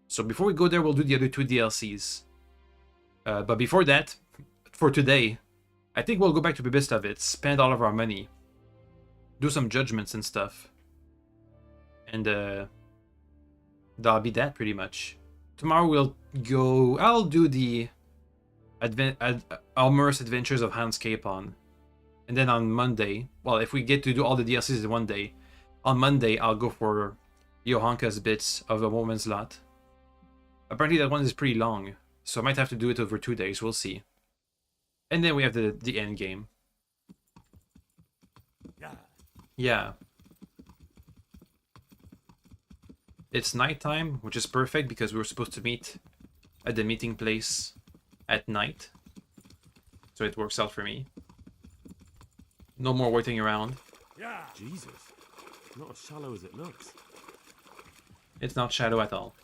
So before we go there, we'll do the other 2 DLCs. But before that, for today, I think we'll go back to Bibislavitz, spend all of our money, do some judgments and stuff, and that'll be that pretty much. Tomorrow we'll go. I'll do the Almurus Adventures of Hans Capon, and then on Monday, well, if we get to do all the DLCs in one day, on Monday I'll go for Johanka's Bits of the Woman's Lot. Apparently that one is pretty long, so I might have to do it over 2 days. We'll see. And then we have the end game. Yeah. It's nighttime, which is perfect because we were supposed to meet at the meeting place at night. So it works out for me. No more waiting around. Yeah. Jesus. Not as shallow as it looks. It's not shallow at all.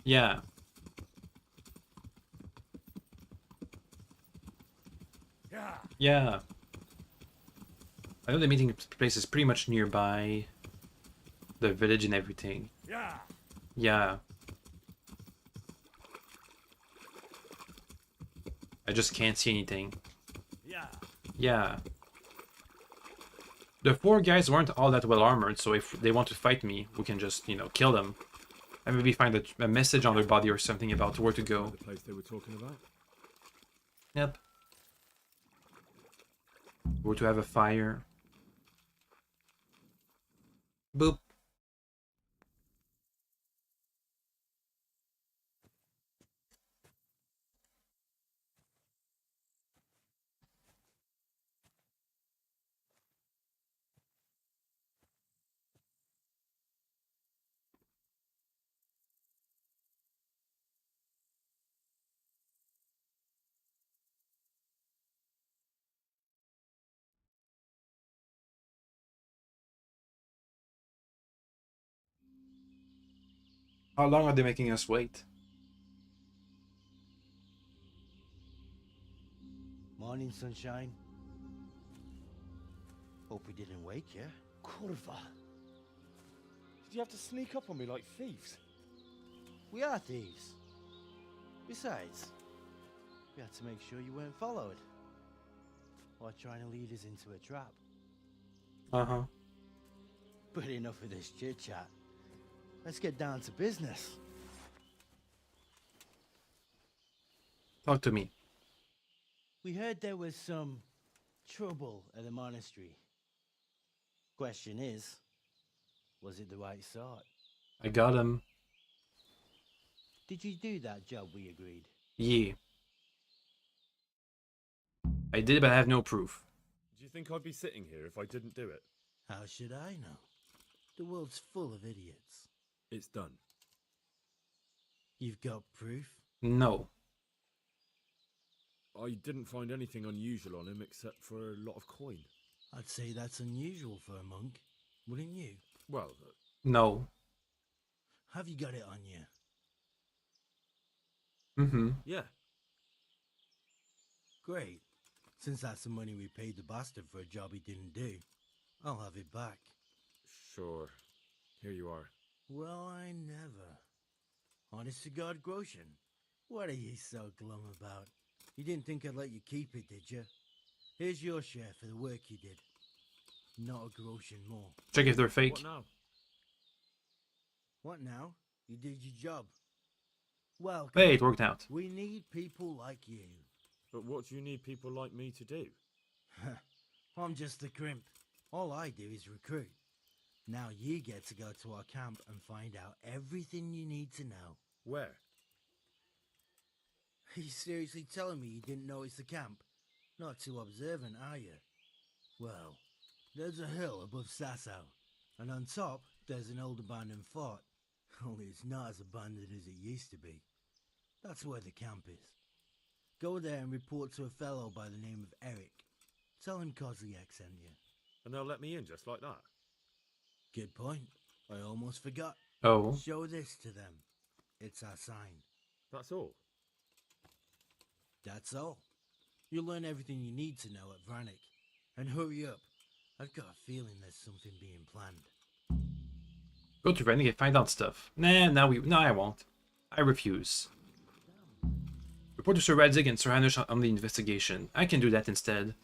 Yeah. Yeah. I know the meeting place is pretty much nearby the village and everything. Yeah. I just can't see anything. Yeah. The 4 guys weren't all that well armored, so if they want to fight me, we can just, kill them. And maybe find a message on their body or something about where to go. The place they were talking about? Yep. Or to have a fire. Boop. How long are they making us wait? Morning, sunshine. Hope we didn't wake you. Kurva. Did you have to sneak up on me like thieves? We are thieves. Besides, we had to make sure you weren't followed. Or trying to lead us into a trap. Uh-huh. But enough of this chit-chat. Let's get down to business. Talk to me. We heard there was some trouble at the monastery. Question is, was it the right sort? I got him. Did you do that job we agreed? Yeah. I did, but I have no proof. Do you think I'd be sitting here if I didn't do it? How should I know? The world's full of idiots. It's done. You've got proof? No. I didn't find anything unusual on him except for a lot of coin. I'd say that's unusual for a monk, wouldn't you? Well, No. Have you got it on you? Mm-hmm. Yeah. Great. Since that's the money we paid the bastard for a job he didn't do, I'll have it back. Sure. Here you are. Well, I never. Honest to God, Groshen, what are you so glum about? You didn't think I'd let you keep it, did you? Here's your share for the work you did. Not a Groshen more. Check if they're fake. What now? What now? You did your job. Well, Hey, it worked out. we need people like you. But what do you need people like me to do? I'm just a crimp. All I do is recruit. Now you get to go to our camp and find out everything you need to know. Where? Are you seriously telling me you didn't notice the camp? Not too observant, are you? Well, There's a hill above Sasau, and on top there's an old abandoned fort. Only it's not as abandoned as it used to be. That's where the camp is. Go there and report to a fellow by the name of Eric. Tell him Kozliak sent you. And they'll let me in just like that? Good point. I almost forgot. Oh. Show this to them. It's our sign. That's all? That's all. You'll learn everything you need to know at Vranik. And hurry up. I've got a feeling there's something being planned. Go to Renegade, find out stuff. No, I won't. I refuse. Report to Sir Radzik and Sir Hanush on the investigation. I can do that instead.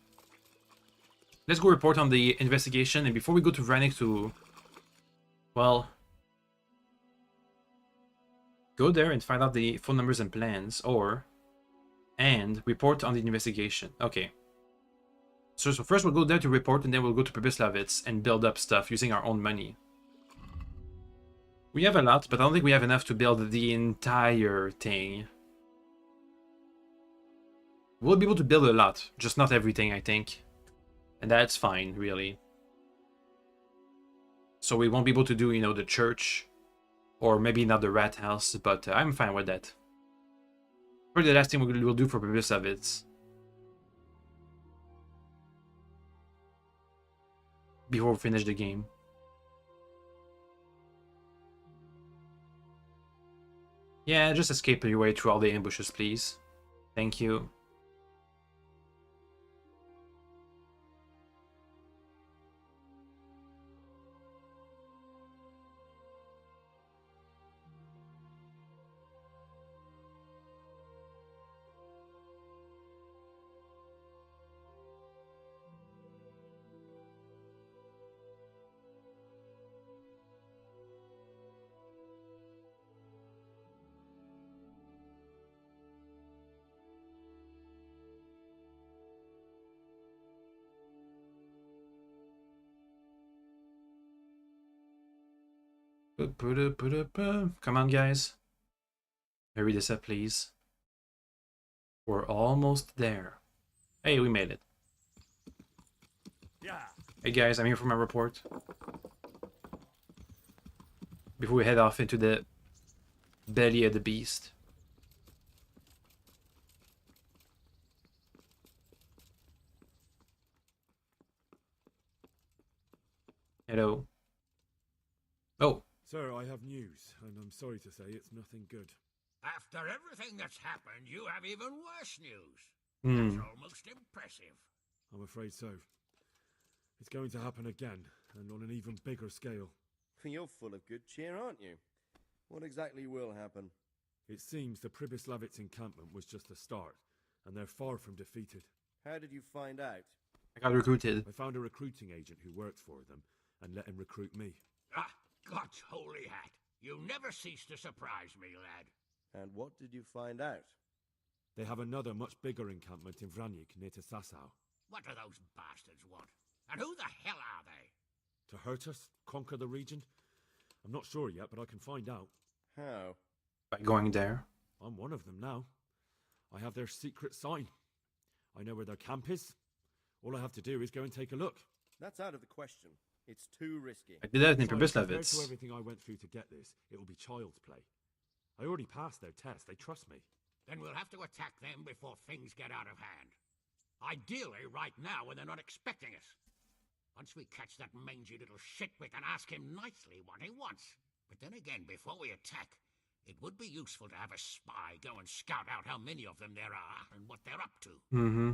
Let's go report on the investigation, and before we go to Vranik to... well... go there and find out the phone numbers and plans, and report on the investigation. Okay. So first we'll go there to report, and then we'll go to Pribyslavitz and build up stuff using our own money. We have a lot, but I don't think we have enough to build the entire thing. We'll be able to build a lot, just not everything, I think. And that's fine, really. So we won't be able to do, you know, the church, or maybe not the rat house, but I'm fine with that. Probably the last thing we'll do for Pribyslavitz. Before we finish the game. Yeah, just escape your way through all the ambushes, please. Thank you. Come on, guys. Hurry this up, please. We're almost there. Hey, we made it. Yeah. Hey, guys, I'm here for my report. Before we head off into the belly of the beast. Hello. Oh. Sir, I have news, and I'm sorry to say it's nothing good. After everything that's happened, you have even worse news. Hmm. That's almost impressive. I'm afraid so. It's going to happen again, and on an even bigger scale. You're full of good cheer, aren't you? What exactly will happen? It seems the Pribyslavitz encampment was just a start, and they're far from defeated. How did you find out? I got recruited. I found a recruiting agent who works for them, and let him recruit me. Ah, God's holy hat. You never cease to surprise me, lad. And what did you find out? They have another much bigger encampment in Vranik near to Sasau. What do those bastards want? And who the hell are they? To hurt us? Conquer the region? I'm not sure yet, but I can find out. How? By going there. I'm one of them now. I have their secret sign. I know where their camp is. All I have to do is go and take a look. That's out of the question. It's too risky. I did that in Compared to Pribyslavitz. everything I went through to get this, it will be child's play. I already passed their test. They trust me. Then we'll have to attack them before things get out of hand. Ideally, right now when they're not expecting us. Once we catch that mangy little shit, we can ask him nicely what he wants. But then again, before we attack, it would be useful to have a spy go and scout out how many of them there are and what they're up to. Mm-hmm.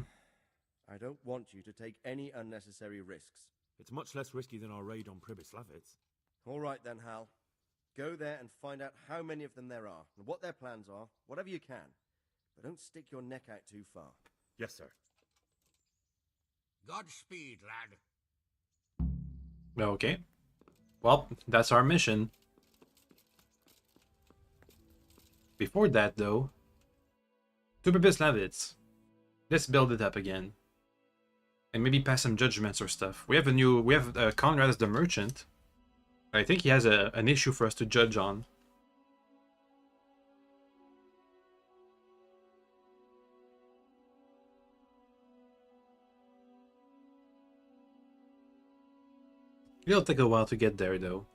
I don't want you to take any unnecessary risks. It's much less risky than our raid on Pribyslavitz. All right then, Hal. Go there and find out how many of them there are, and what their plans are, whatever you can. But don't stick your neck out too far. Yes, sir. Godspeed, lad. Okay. Well, that's our mission. Before that, though, to Pribyslavitz. Let's build it up again. And maybe pass some judgments or stuff. We have Conrad as the merchant. I think he has an issue for us to judge on. It'll take a while to get there, though.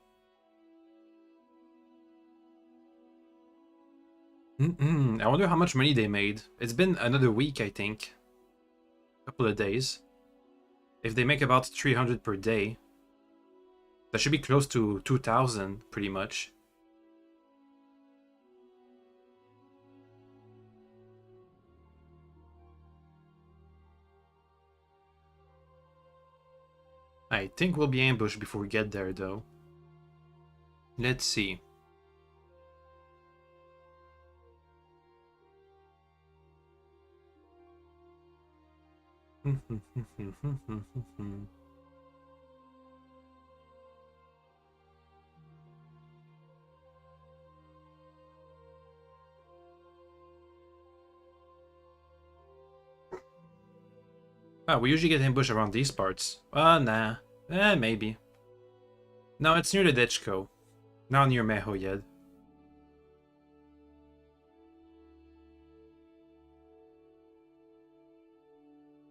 I wonder how much money they made. It's been another week, I think. A couple of days. If they make about 300 per day, that should be close to 2,000, pretty much. I think we'll be ambushed before we get there, though. Let's see. We usually get ambushed around these parts. Nah. Maybe. No, it's near the Dechko. Not near Mehoyed.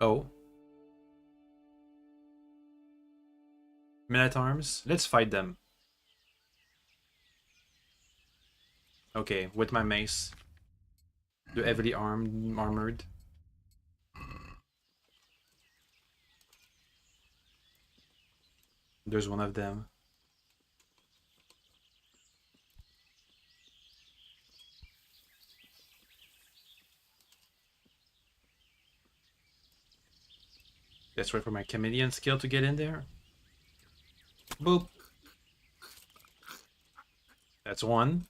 Oh. Men-at-Arms? Let's fight them. Okay, with my mace. They're heavily armored. There's one of them. Let's wait for my chameleon skill to get in there. Boop. That's one.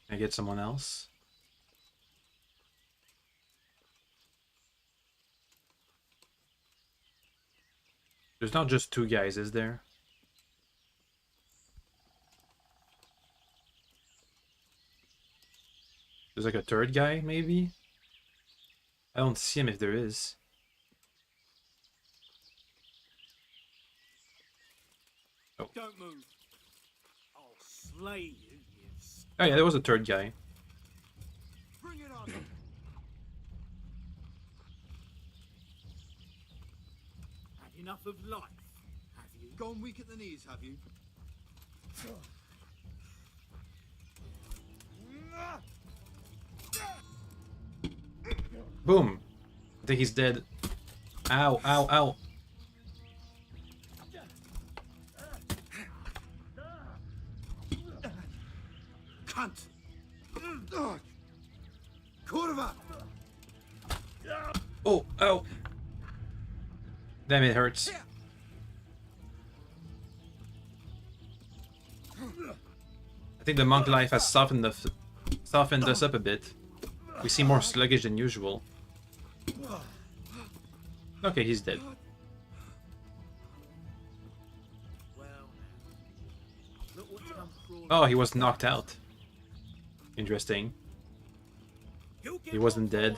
Can I get someone else? There's not just two guys, is there? There's like a third guy, maybe? I don't see him if there is. Oh. Don't move. I'll slay you, you Oh yeah, there was a third guy. Bring it on. Had enough of life, have you? Gone weak at the knees, have you? Boom! I think he's dead. Ow, ow, ow. Cunt! Kurva! Oh, oh! Damn, it hurts. I think the monk life has softened us up a bit. We seem more sluggish than usual. Okay, he's dead. Oh, he was knocked out. Interesting. He wasn't dead.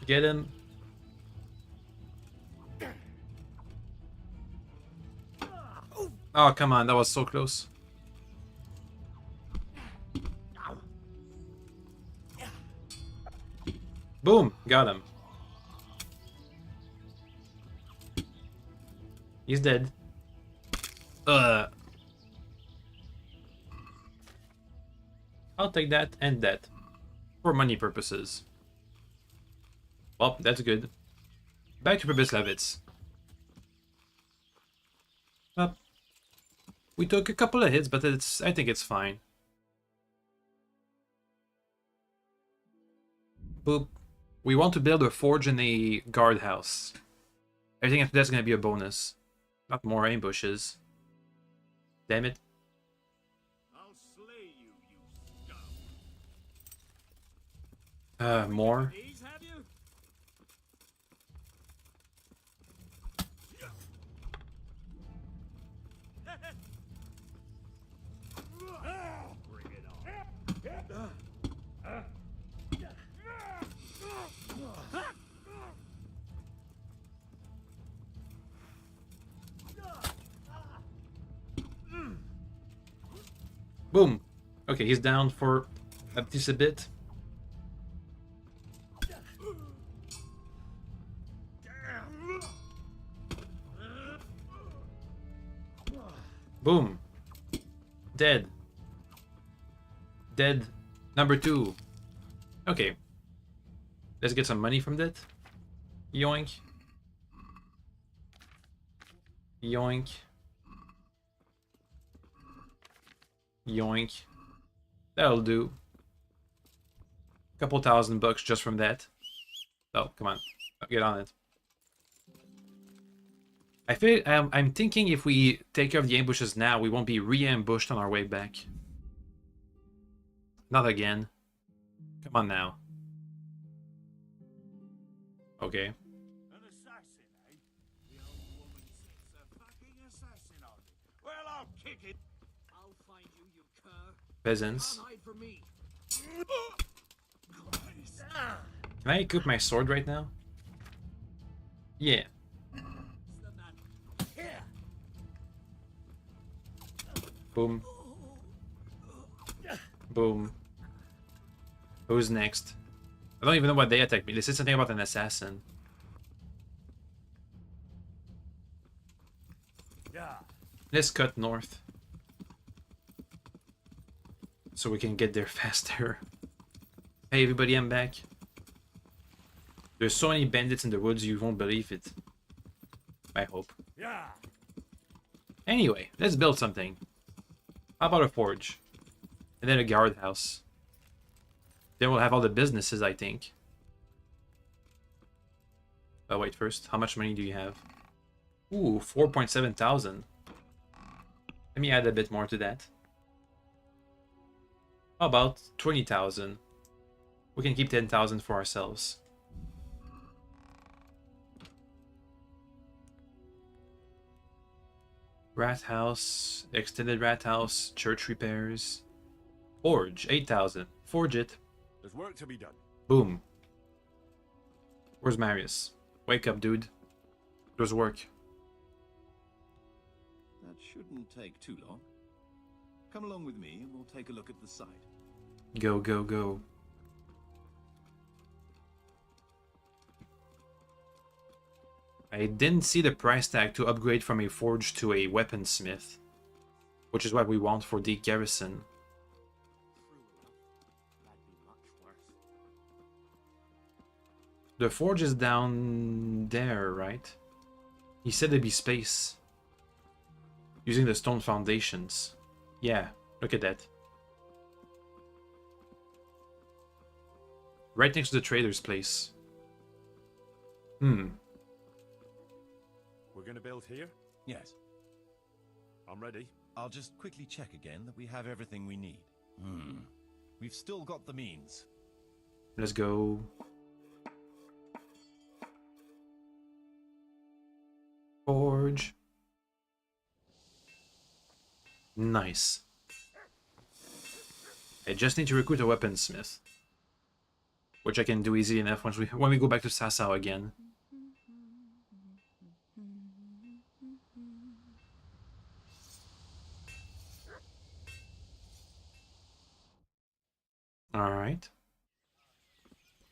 Get him. Oh, come on, that was so close. Boom, got him. He's dead. I'll take that and that. For money purposes. Well, that's good. Back to Pribyslavitz. We took a couple of hits, but I think it's fine. Boop. We want to build a forge and a guardhouse. Everything after that's gonna be a bonus. Not more ambushes. Damn it. I'll slay you, you scum. More? Boom. Okay, he's down for at least a bit. Boom. Dead. Dead. Number 2. Okay. Let's get some money from that. Yoink. Yoink. Yoink. That'll do. Couple $1,000 just from that. Oh, come on. Get on it. I feel I'm thinking if we take care of the ambushes now, we won't be re-ambushed on our way back. Not again. Come on now. Okay. An assassin, eh? The old woman sets a fucking assassin on me. Well, I'll kick it. I'll find you, you cur. Peasants. Can't hide from me. Can I equip my sword right now? Yeah. Boom. Boom. Who's next? I don't even know what they attacked me. They said something about an assassin. Let's cut north. So we can get there faster. Hey everybody, I'm back. There's so many bandits in the woods, you won't believe it. I hope. Yeah. Anyway, let's build something. How about a forge? And then a guardhouse. Then we'll have all the businesses, I think. Oh, wait, first, how much money do you have? Ooh, 4.7 thousand. Let me add a bit more to that. How about 20,000? We can keep 10,000 for ourselves. Rat house, extended rat house, church repairs. Forge, 8,000. Forge it. There's work to be done. Boom. Where's Marius? Wake up, dude. There's work. That shouldn't take too long. Come along with me and we'll take a look at the site. Go, go, go. I didn't see the price tag to upgrade from a forge to a weaponsmith, which is what we want for the garrison. The forge is down there, right? He said there'd be space. Using the stone foundations. Yeah, look at that. Right next to the trader's place. We're gonna build here? Yes. I'm ready. I'll just quickly check again that we have everything we need. We've still got the means. Let's go. Forge. Nice. I just need to recruit a weaponsmith, which I can do easy enough when we go back to Sasau again. All right.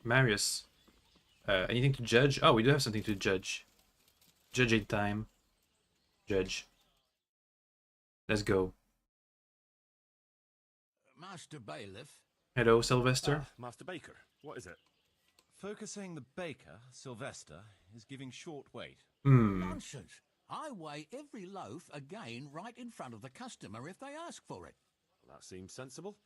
Marius. Anything to judge? Oh, we do have something to judge. Judging time. Judge. Let's go. Master Bailiff. Hello, Sylvester. Master Baker, what is it? Focusing the baker, Sylvester, is giving short weight. Nonsense. I weigh every loaf again right in front of the customer if they ask for it. Well, that seems sensible.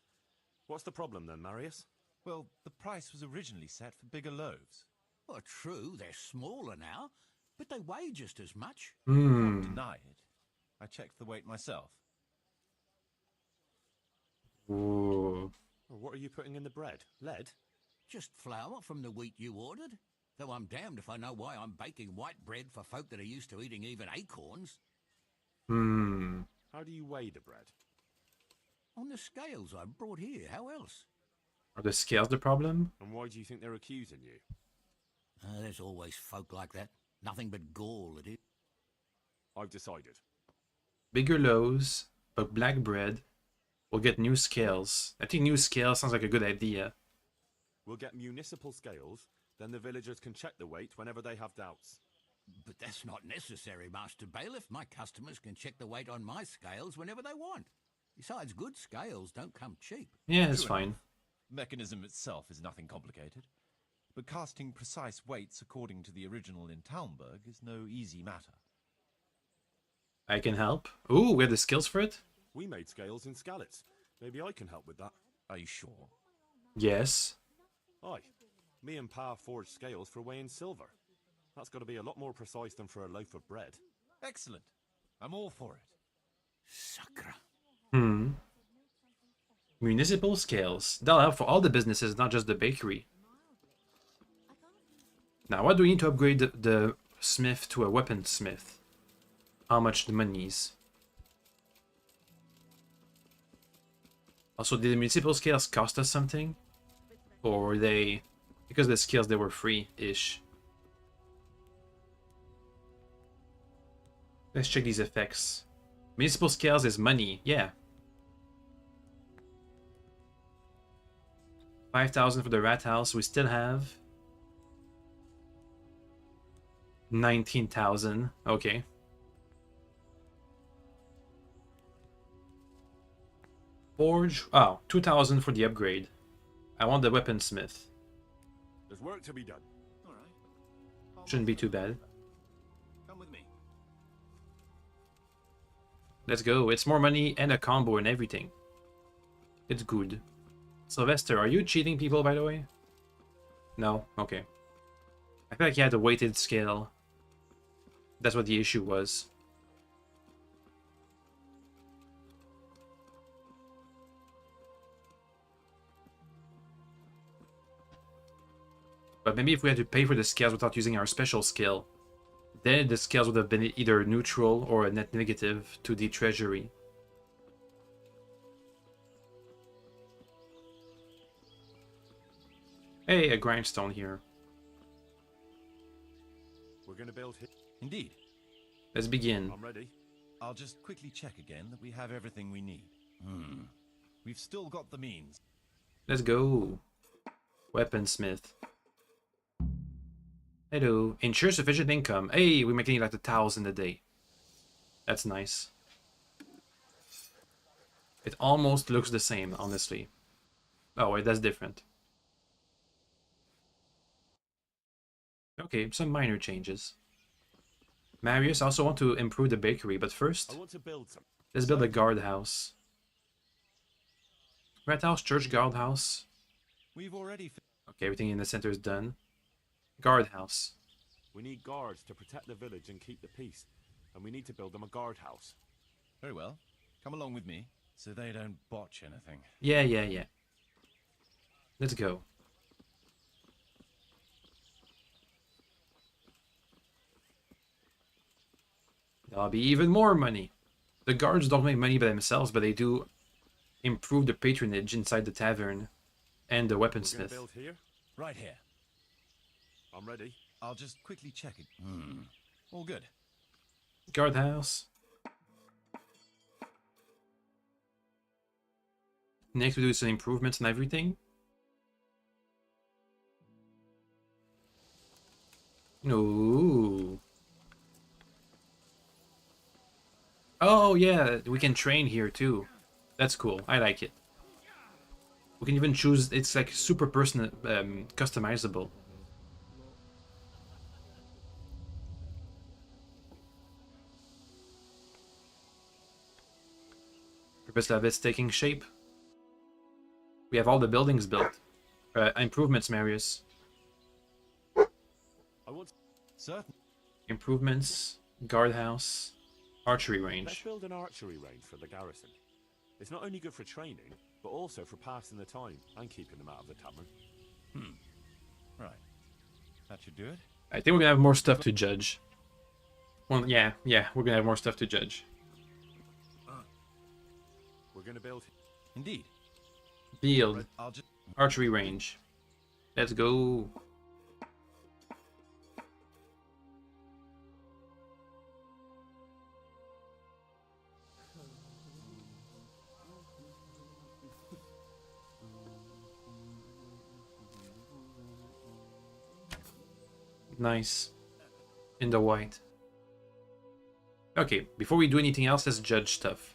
What's the problem then, Marius? Well, the price was originally set for bigger loaves. Well, true, they're smaller now, but they weigh just as much. Can't deny it. I checked the weight myself. Ooh. Well, what are you putting in the bread? Lead? Just flour from the wheat you ordered. Though I'm damned if I know why I'm baking white bread for folk that are used to eating even acorns. How do you weigh the bread? On the scales I brought here, how else? Are the scales the problem? And why do you think they're accusing you? There's always folk like that. Nothing but gall, it is. I've decided. Bigger loaves, but black bread We'll get new scales. I think new scales sounds like a good idea. We'll get municipal scales, then the villagers can check the weight whenever they have doubts. But that's not necessary, Master Bailiff. My customers can check the weight on my scales whenever they want. Besides, good scales don't come cheap. Yeah, it's True fine. enough. Mechanism itself is nothing complicated, but casting precise weights according to the original in Talmberg is no easy matter. I can help. Ooh, we have the skills for it? We made scales in Skalitz. Maybe I can help with that. Are you sure? Yes. Aye. Me and Pa forged scales for weighing silver. That's got to be a lot more precise than for a loaf of bread. Excellent. I'm all for it. Sacra. Municipal scales. That'll help for all the businesses, not just the bakery. Now, what do we need to upgrade the smith to a weaponsmith? How much the monies? Also, did the municipal scales cost us something? Or were they... Because the scales, they were free-ish. Let's check these effects. Municipal scales is money, yeah. 5,000 for the rat house. We still have 19,000. Okay. Forge. Oh, 2,000 for the upgrade. I want the weaponsmith. There's work to be done. All right. Shouldn't be too bad. Come with me. Let's go. It's more money and a combo and everything. It's good. Sylvester, are you cheating people, by the way? No? Okay. I feel like he had a weighted scale. That's what the issue was. But maybe if we had to pay for the scales without using our special skill, then the scales would have been either neutral or a net negative to the treasury. Hey, a grindstone here. We're going to build here. Indeed. Let's begin. I'm ready. I'll just quickly check again that we have everything we need. We've still got the means. Let's go. Weaponsmith. Hello. Ensure sufficient income. Hey, we're making like 1,000 a day. That's nice. It almost looks the same, honestly. Oh, wait, that's different. Okay, some minor changes. Marius, I also want to improve the bakery, but first, I want to build some. let's build a guardhouse. Rat house, church, guardhouse. We've already... Okay, everything in the center is done. Guardhouse. We need guards to protect the village and keep the peace. And we need to build them a guardhouse. Very well. Come along with me, so they don't botch anything. Yeah. Let's go. That'll be even more money. The guards don't make money by themselves, but they do improve the patronage inside the tavern and the We're going weaponsmith. to build here? Right here. I'm ready. I'll just quickly check it. All good. Guardhouse. Next we do some improvements and everything. Ooh. Oh yeah, we can train here too. That's cool. I like it. We can even choose. It's like super personal, customizable. Purpose of it's taking shape. We have all the buildings built. Improvements, Marius. I want... Certain. Improvements. Guardhouse. Archery Let's range. build an archery range for the garrison. It's not only good for training, but also for passing the time and keeping them out of the tavern. Right. That should do it. I think we're gonna have more stuff to judge. Well, yeah, we're gonna have more stuff to judge. We're going to build... Indeed. Build. I'll just... Archery range. Let's go. Nice. In the white. Okay, before we do anything else, let's judge stuff.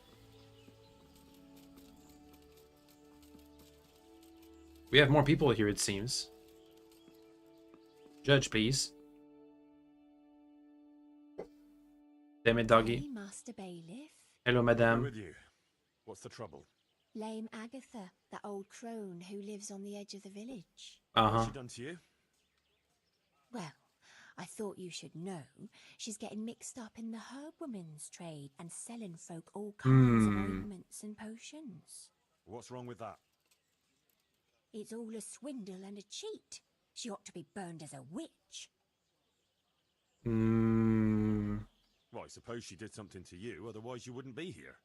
We have more people here, it seems. Judge, please. Damn it, doggy. Hey, Master Bailiff. Hello, madame. With you. What's the trouble? Lame Agatha, that old crone who lives on the edge of the village. What's she done to you? Well, I thought you should know. She's getting mixed up in the herb woman's trade and selling folk all kinds of ointments and potions. What's wrong with that? It's all a swindle and a cheat. She ought to be burned as a witch. Well, I suppose she did something to you, otherwise you wouldn't be here.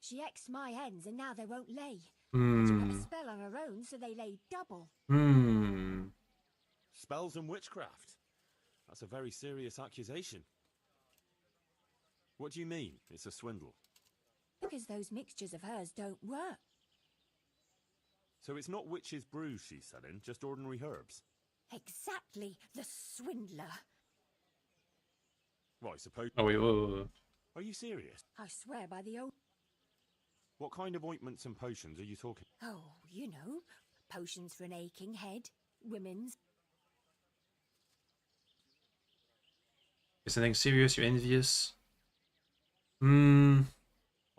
She exed my hens and now they won't lay. She put a spell on her own so they lay double. Spells and witchcraft? That's a very serious accusation. What do you mean, it's a swindle? Because those mixtures of hers don't work. So it's not witch's brews she's selling, just ordinary herbs? Exactly, the swindler. Well, I suppose... Oh, wait. Are you serious? I swear by the old... What kind of ointments and potions are you talking? Oh, you know, potions for an aching head, women's... Is something serious? You're envious? I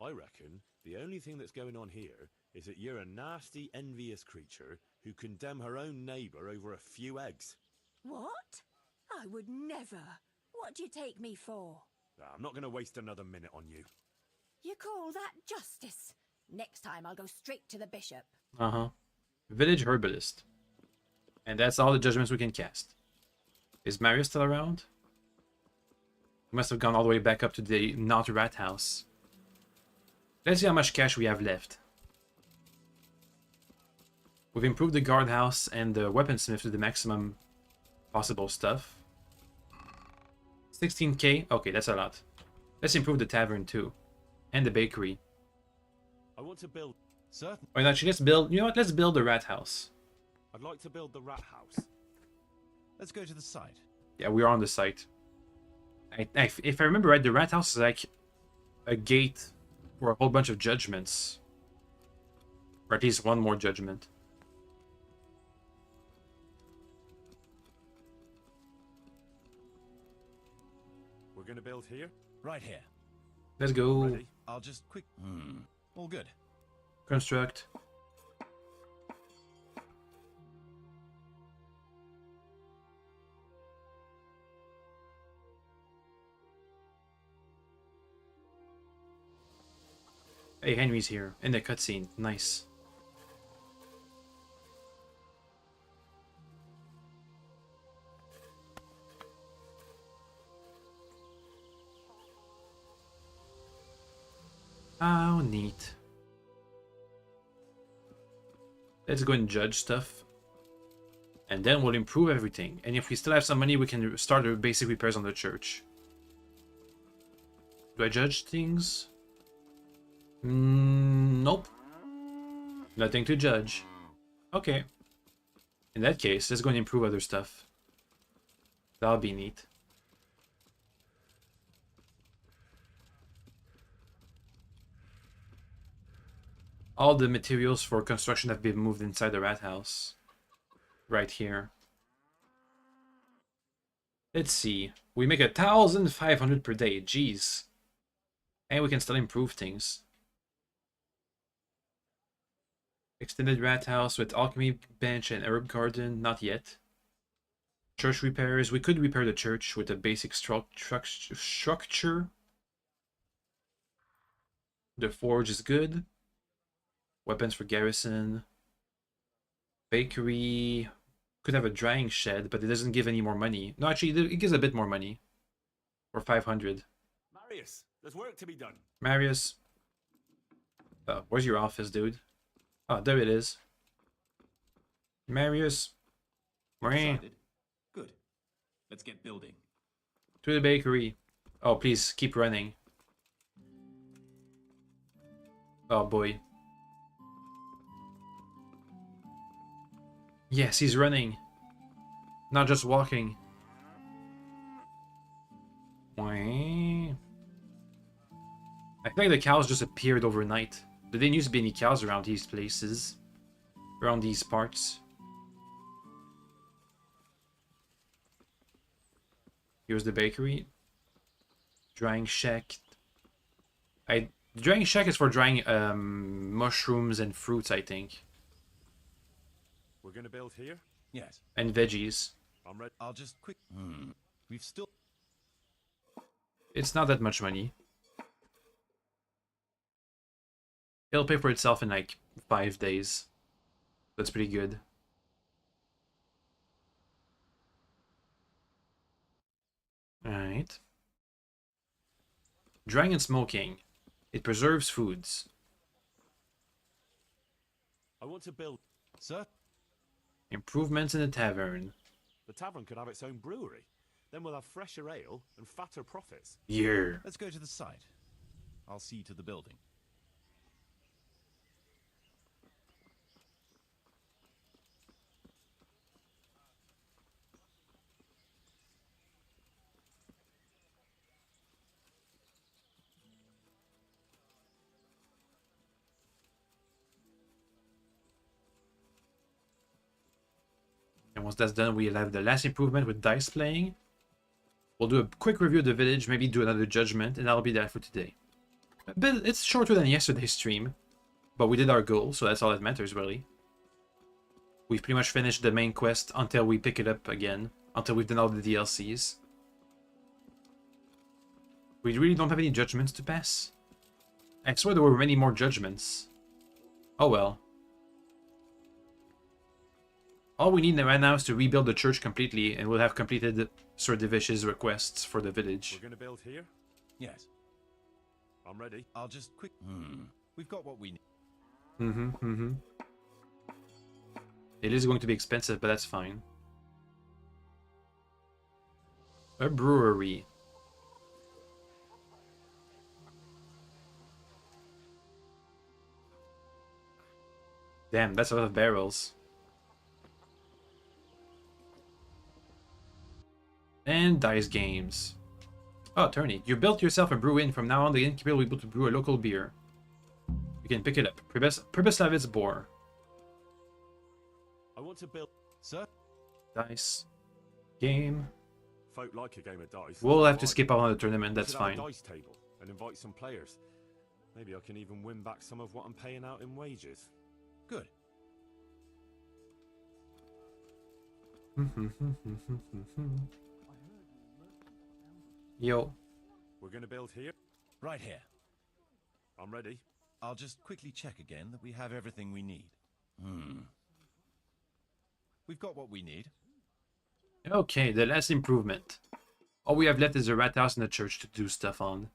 reckon the only thing that's going on here is that you're a nasty, envious creature who condemn her own neighbour over a few eggs. What? I would never. What do you take me for? I'm not going to waste another minute on you. You call that justice? Next time I'll go straight to the bishop. Village herbalist. And that's all the judgments we can cast. Is Marius still around? He must have gone all the way back up to the not rat house. Let's see how much cash we have left. We've improved the guardhouse and the weaponsmith to the maximum possible stuff. 16k? Okay, that's a lot. Let's improve the tavern too. And the bakery. I want to build... Certain. Or actually, let's build... You know what? Let's build the rat house. I'd like to build the rat house. Let's go to the site. Yeah, we are on the site. If I remember right, the rat house is like a gate for a whole bunch of judgments. Or at least one more judgment. We're going to build here? Right here. Let's go. Ready? I'll just quick... All good. Construct. Hey, Henry's here in the cutscene. Nice. How neat. Let's go and judge stuff. And then we'll improve everything. And if we still have some money, we can start the basic repairs on the church. Do I judge things? Nope. Nothing to judge. Okay. In that case, let's go and improve other stuff. That'll be neat. All the materials for construction have been moved inside the rat house. Right here. Let's see. We make 1,500 per day. Jeez. And we can still improve things. Extended rat house with alchemy bench and herb garden. Not yet. Church repairs. We could repair the church with a basic structure. The forge is good. Weapons for garrison. Bakery. Could have a drying shed, but it doesn't give any more money. No, actually, it gives a bit more money. For 500. Marius, there's work to be done. Marius. Where's your office, dude? Oh, there it is. Marius. Decided. Good. Let's get building. To the bakery. Oh, please, keep running. Oh, boy. Yes, he's running. Not just walking. I feel like the cows just appeared overnight. There didn't used to be any cows around these places. Around these parts. Here's the bakery. Drying shack. The drying shack is for drying mushrooms and fruits, I think. We're gonna build here? Yes. And veggies. I'm ready. I'll just quick. We've still. It's not that much money. It'll pay for itself in like 5 days. That's pretty good. Alright. Drying and smoking. It preserves foods. I want to build. Sir? Improvements in the tavern. The tavern could have its own brewery. Then we'll have fresher ale and fatter profits. Yeah. Let's go to the site. I'll see to the building. And once that's done, we'll have the last improvement with dice playing. We'll do a quick review of the village, maybe do another judgment, and that'll be that for today. But it's shorter than yesterday's stream. But we did our goal, so that's all that matters, really. We've pretty much finished the main quest until we pick it up again. Until we've done all the DLCs. We really don't have any judgments to pass. I swear there were many more judgments. Oh well. All we need right now is to rebuild the church completely, and we'll have completed Sir Divish's requests for the village. We're gonna build here? Yes. I'm ready. I'll just quick. We've got what we need. It is going to be expensive, but that's fine. A brewery. Damn, that's a lot of barrels. And dice games. Oh, Turney, you built yourself a brew inn. From now on, the innkeeper will be able to brew a local beer. You can pick it up. Pribyslavitz Boar. I want to build. Sir? Dice. Game. Folk like a game of dice. We'll have to skip out on the tournament, We that's should have fine. a dice table and invite some players. Maybe I can even win back some of what I'm paying out in wages. Good. Yo. We're gonna build here? Right here. I'm ready. I'll just quickly check again that we have everything we need. We've got what we need. Okay, the last improvement. All we have left is a rat house and a church to do stuff on.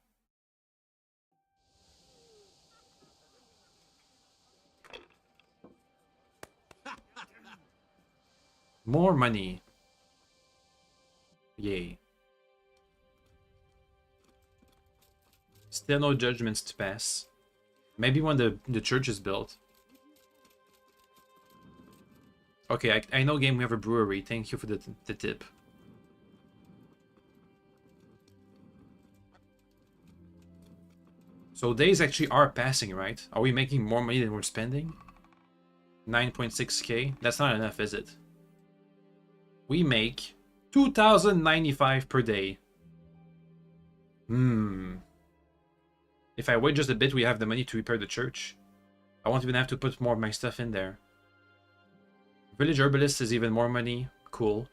More money. Yay. Still no judgments to pass. Maybe when the church is built. Okay, I know game we have a brewery. Thank you for the tip. So days actually are passing, right? Are we making more money than we're spending? 9.6k? That's not enough, is it? We make 2,095 per day. If I wait just a bit, we have the money to repair the church. I won't even have to put more of my stuff in there. Village Herbalist is even more money. Cool.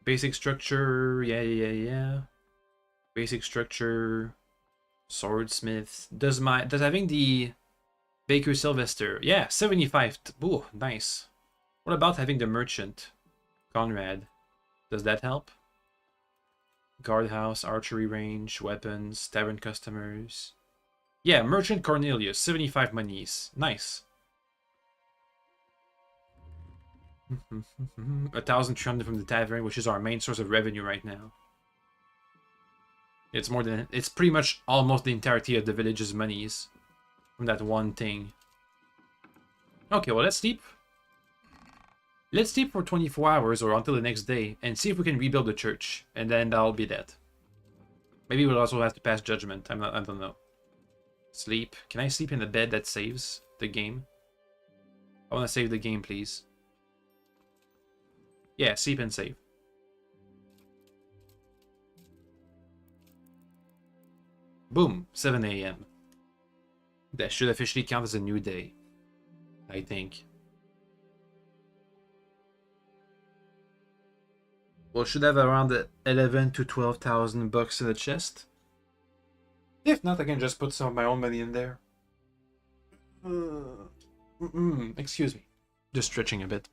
Basic structure. Yeah. Basic structure. Swordsmith. Does having the Baker Sylvester? Yeah, 75. Ooh, nice. What about having the merchant? Conrad. Does that help? Guardhouse, archery range, weapons, tavern customers. Yeah, Merchant Cornelius, 75 monies. Nice. 1,300 from the tavern, which is our main source of revenue right now. It's pretty much almost the entirety of the village's monies from that one thing. Okay, well, let's sleep. 1,000 Let's sleep for 24 hours or until the next day and see if we can rebuild the church. And then that'll be that. Maybe we'll also have to pass judgment. I don't know. Sleep. Can I sleep in the bed that saves the game? I want to save the game, please. Yeah, sleep and save. Boom, 7 a.m. That should officially count as a new day, I think. Well, should have around 11 to 12,000 bucks in the chest. If not, I can just put some of my own money in there. Excuse me. Just stretching a bit.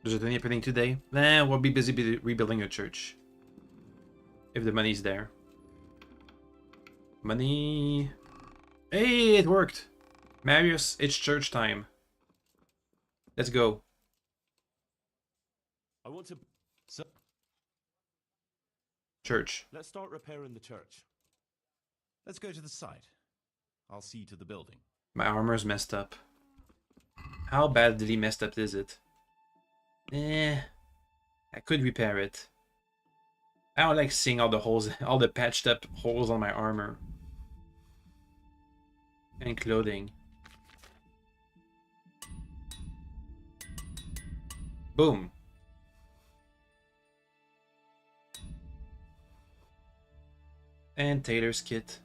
Does it do anything today? Nah, we'll be busy rebuilding a church. If the money's there. Money. Hey, it worked. Marius, it's church time. Let's go. I want to... So, church. let's start repairing the church. Let's go to the site. I'll see to the building. My armor's messed up. How badly messed up is it? I could repair it. I don't like seeing all the holes, all the patched up holes on my armor. And clothing. Boom. And Taylor's kit.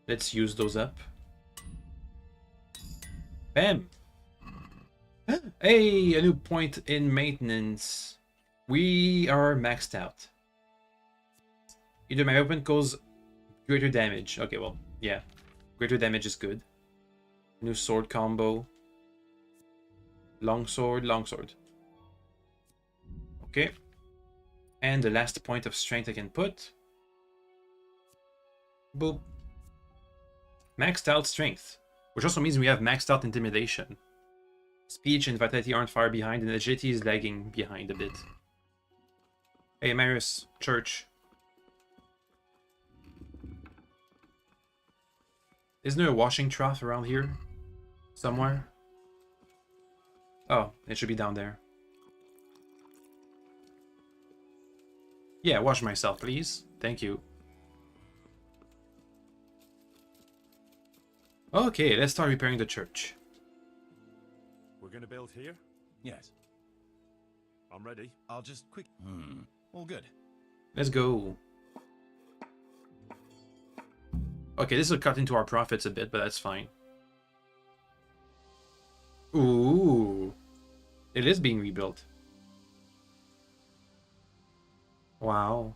Let's use those up. Bam! Hey, a new point in maintenance. We are maxed out. Either my weapon causes greater damage. Okay, well, yeah. Greater damage is good. New sword combo. Longsword, longsword. Okay. And the last point of strength I can put. Boop. Maxed out strength. Which also means we have maxed out intimidation. Speech and vitality aren't far behind, and agility is lagging behind a bit. Hey, Marius, church. Isn't there a washing trough around here? Somewhere? Oh, it should be down there. Yeah, wash myself, please. Thank you. Okay, let's start repairing the church. We're going to build here? Yes. I'm ready. I'll just quick... All good. Let's go. Okay, this will cut into our profits a bit, but that's fine. Ooh. It is being rebuilt. Wow.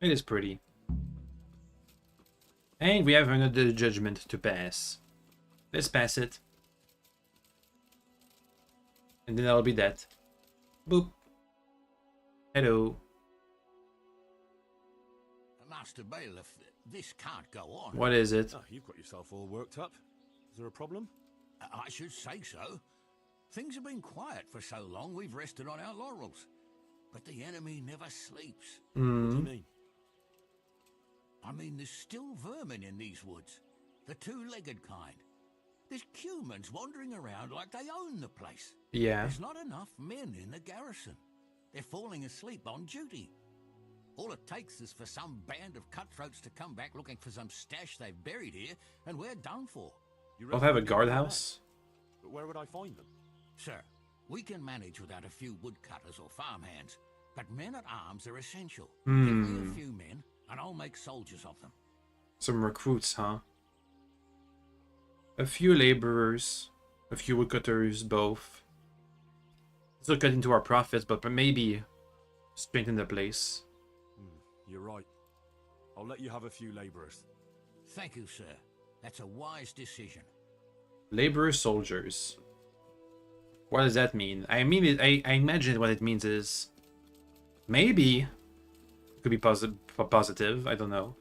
It is pretty. And we have another judgment to pass. Let's pass it. And then that'll be that. Boop. Hello. Master Bailiff, this can't go on. What is it? Oh, you've got yourself all worked up. Is there a problem? I should say so. Things have been quiet for so long, we've rested on our laurels. But the enemy never sleeps. What do you mean? I mean, there's still vermin in these woods. The two-legged kind. There's humans wandering around like they own the place. Yeah. There's not enough men in the garrison. They're falling asleep on duty. All it takes is for some band of cutthroats to come back looking for some stash they've buried here, and we're done for. I'll have a guardhouse. But where would I find them? Sir, we can manage without a few woodcutters or farmhands, but men-at-arms are essential. Give me a few men, and I'll make soldiers of them. Some recruits, huh? A few laborers, a few woodcutters, both. This will cut into our profits, but maybe strengthen the place. You're right. I'll let you have a few labourers. Thank you, sir. That's a wise decision. Laborer soldiers. What does that mean? I mean, I imagine what it means is maybe it could be positive. I don't know.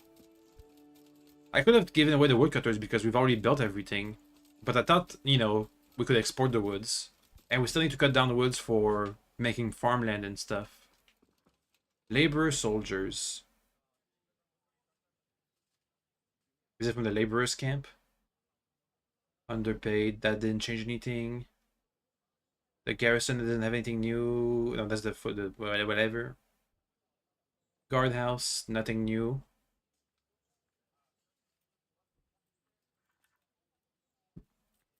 I could have given away the woodcutters because we've already built everything, but I thought, you know, we could export the woods, and we still need to cut down the woods for making farmland and stuff. Laborer soldiers. Is it from the laborers camp? Underpaid. That didn't change anything. The garrison doesn't have anything new. No, that's the whatever. Guardhouse, nothing new.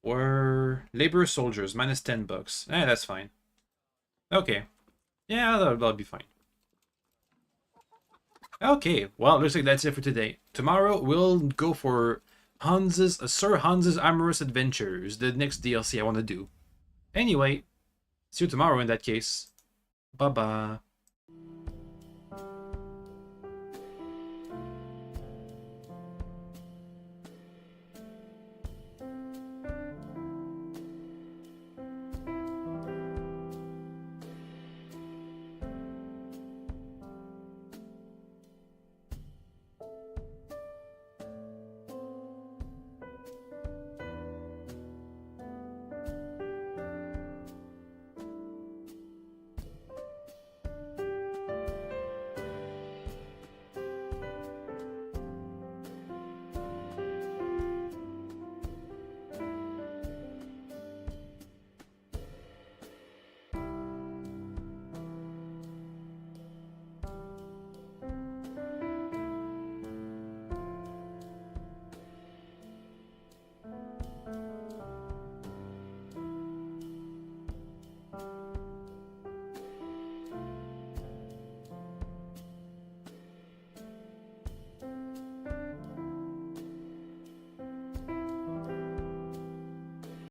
Or labor soldiers, minus 10 bucks. Eh, that's fine. Okay. Yeah, that'll be fine. Okay, well, looks like that's it for today. Tomorrow, we'll go for Sir Hans's Amorous Adventures, the next DLC I want to do. Anyway, see you tomorrow in that case. Bye-bye.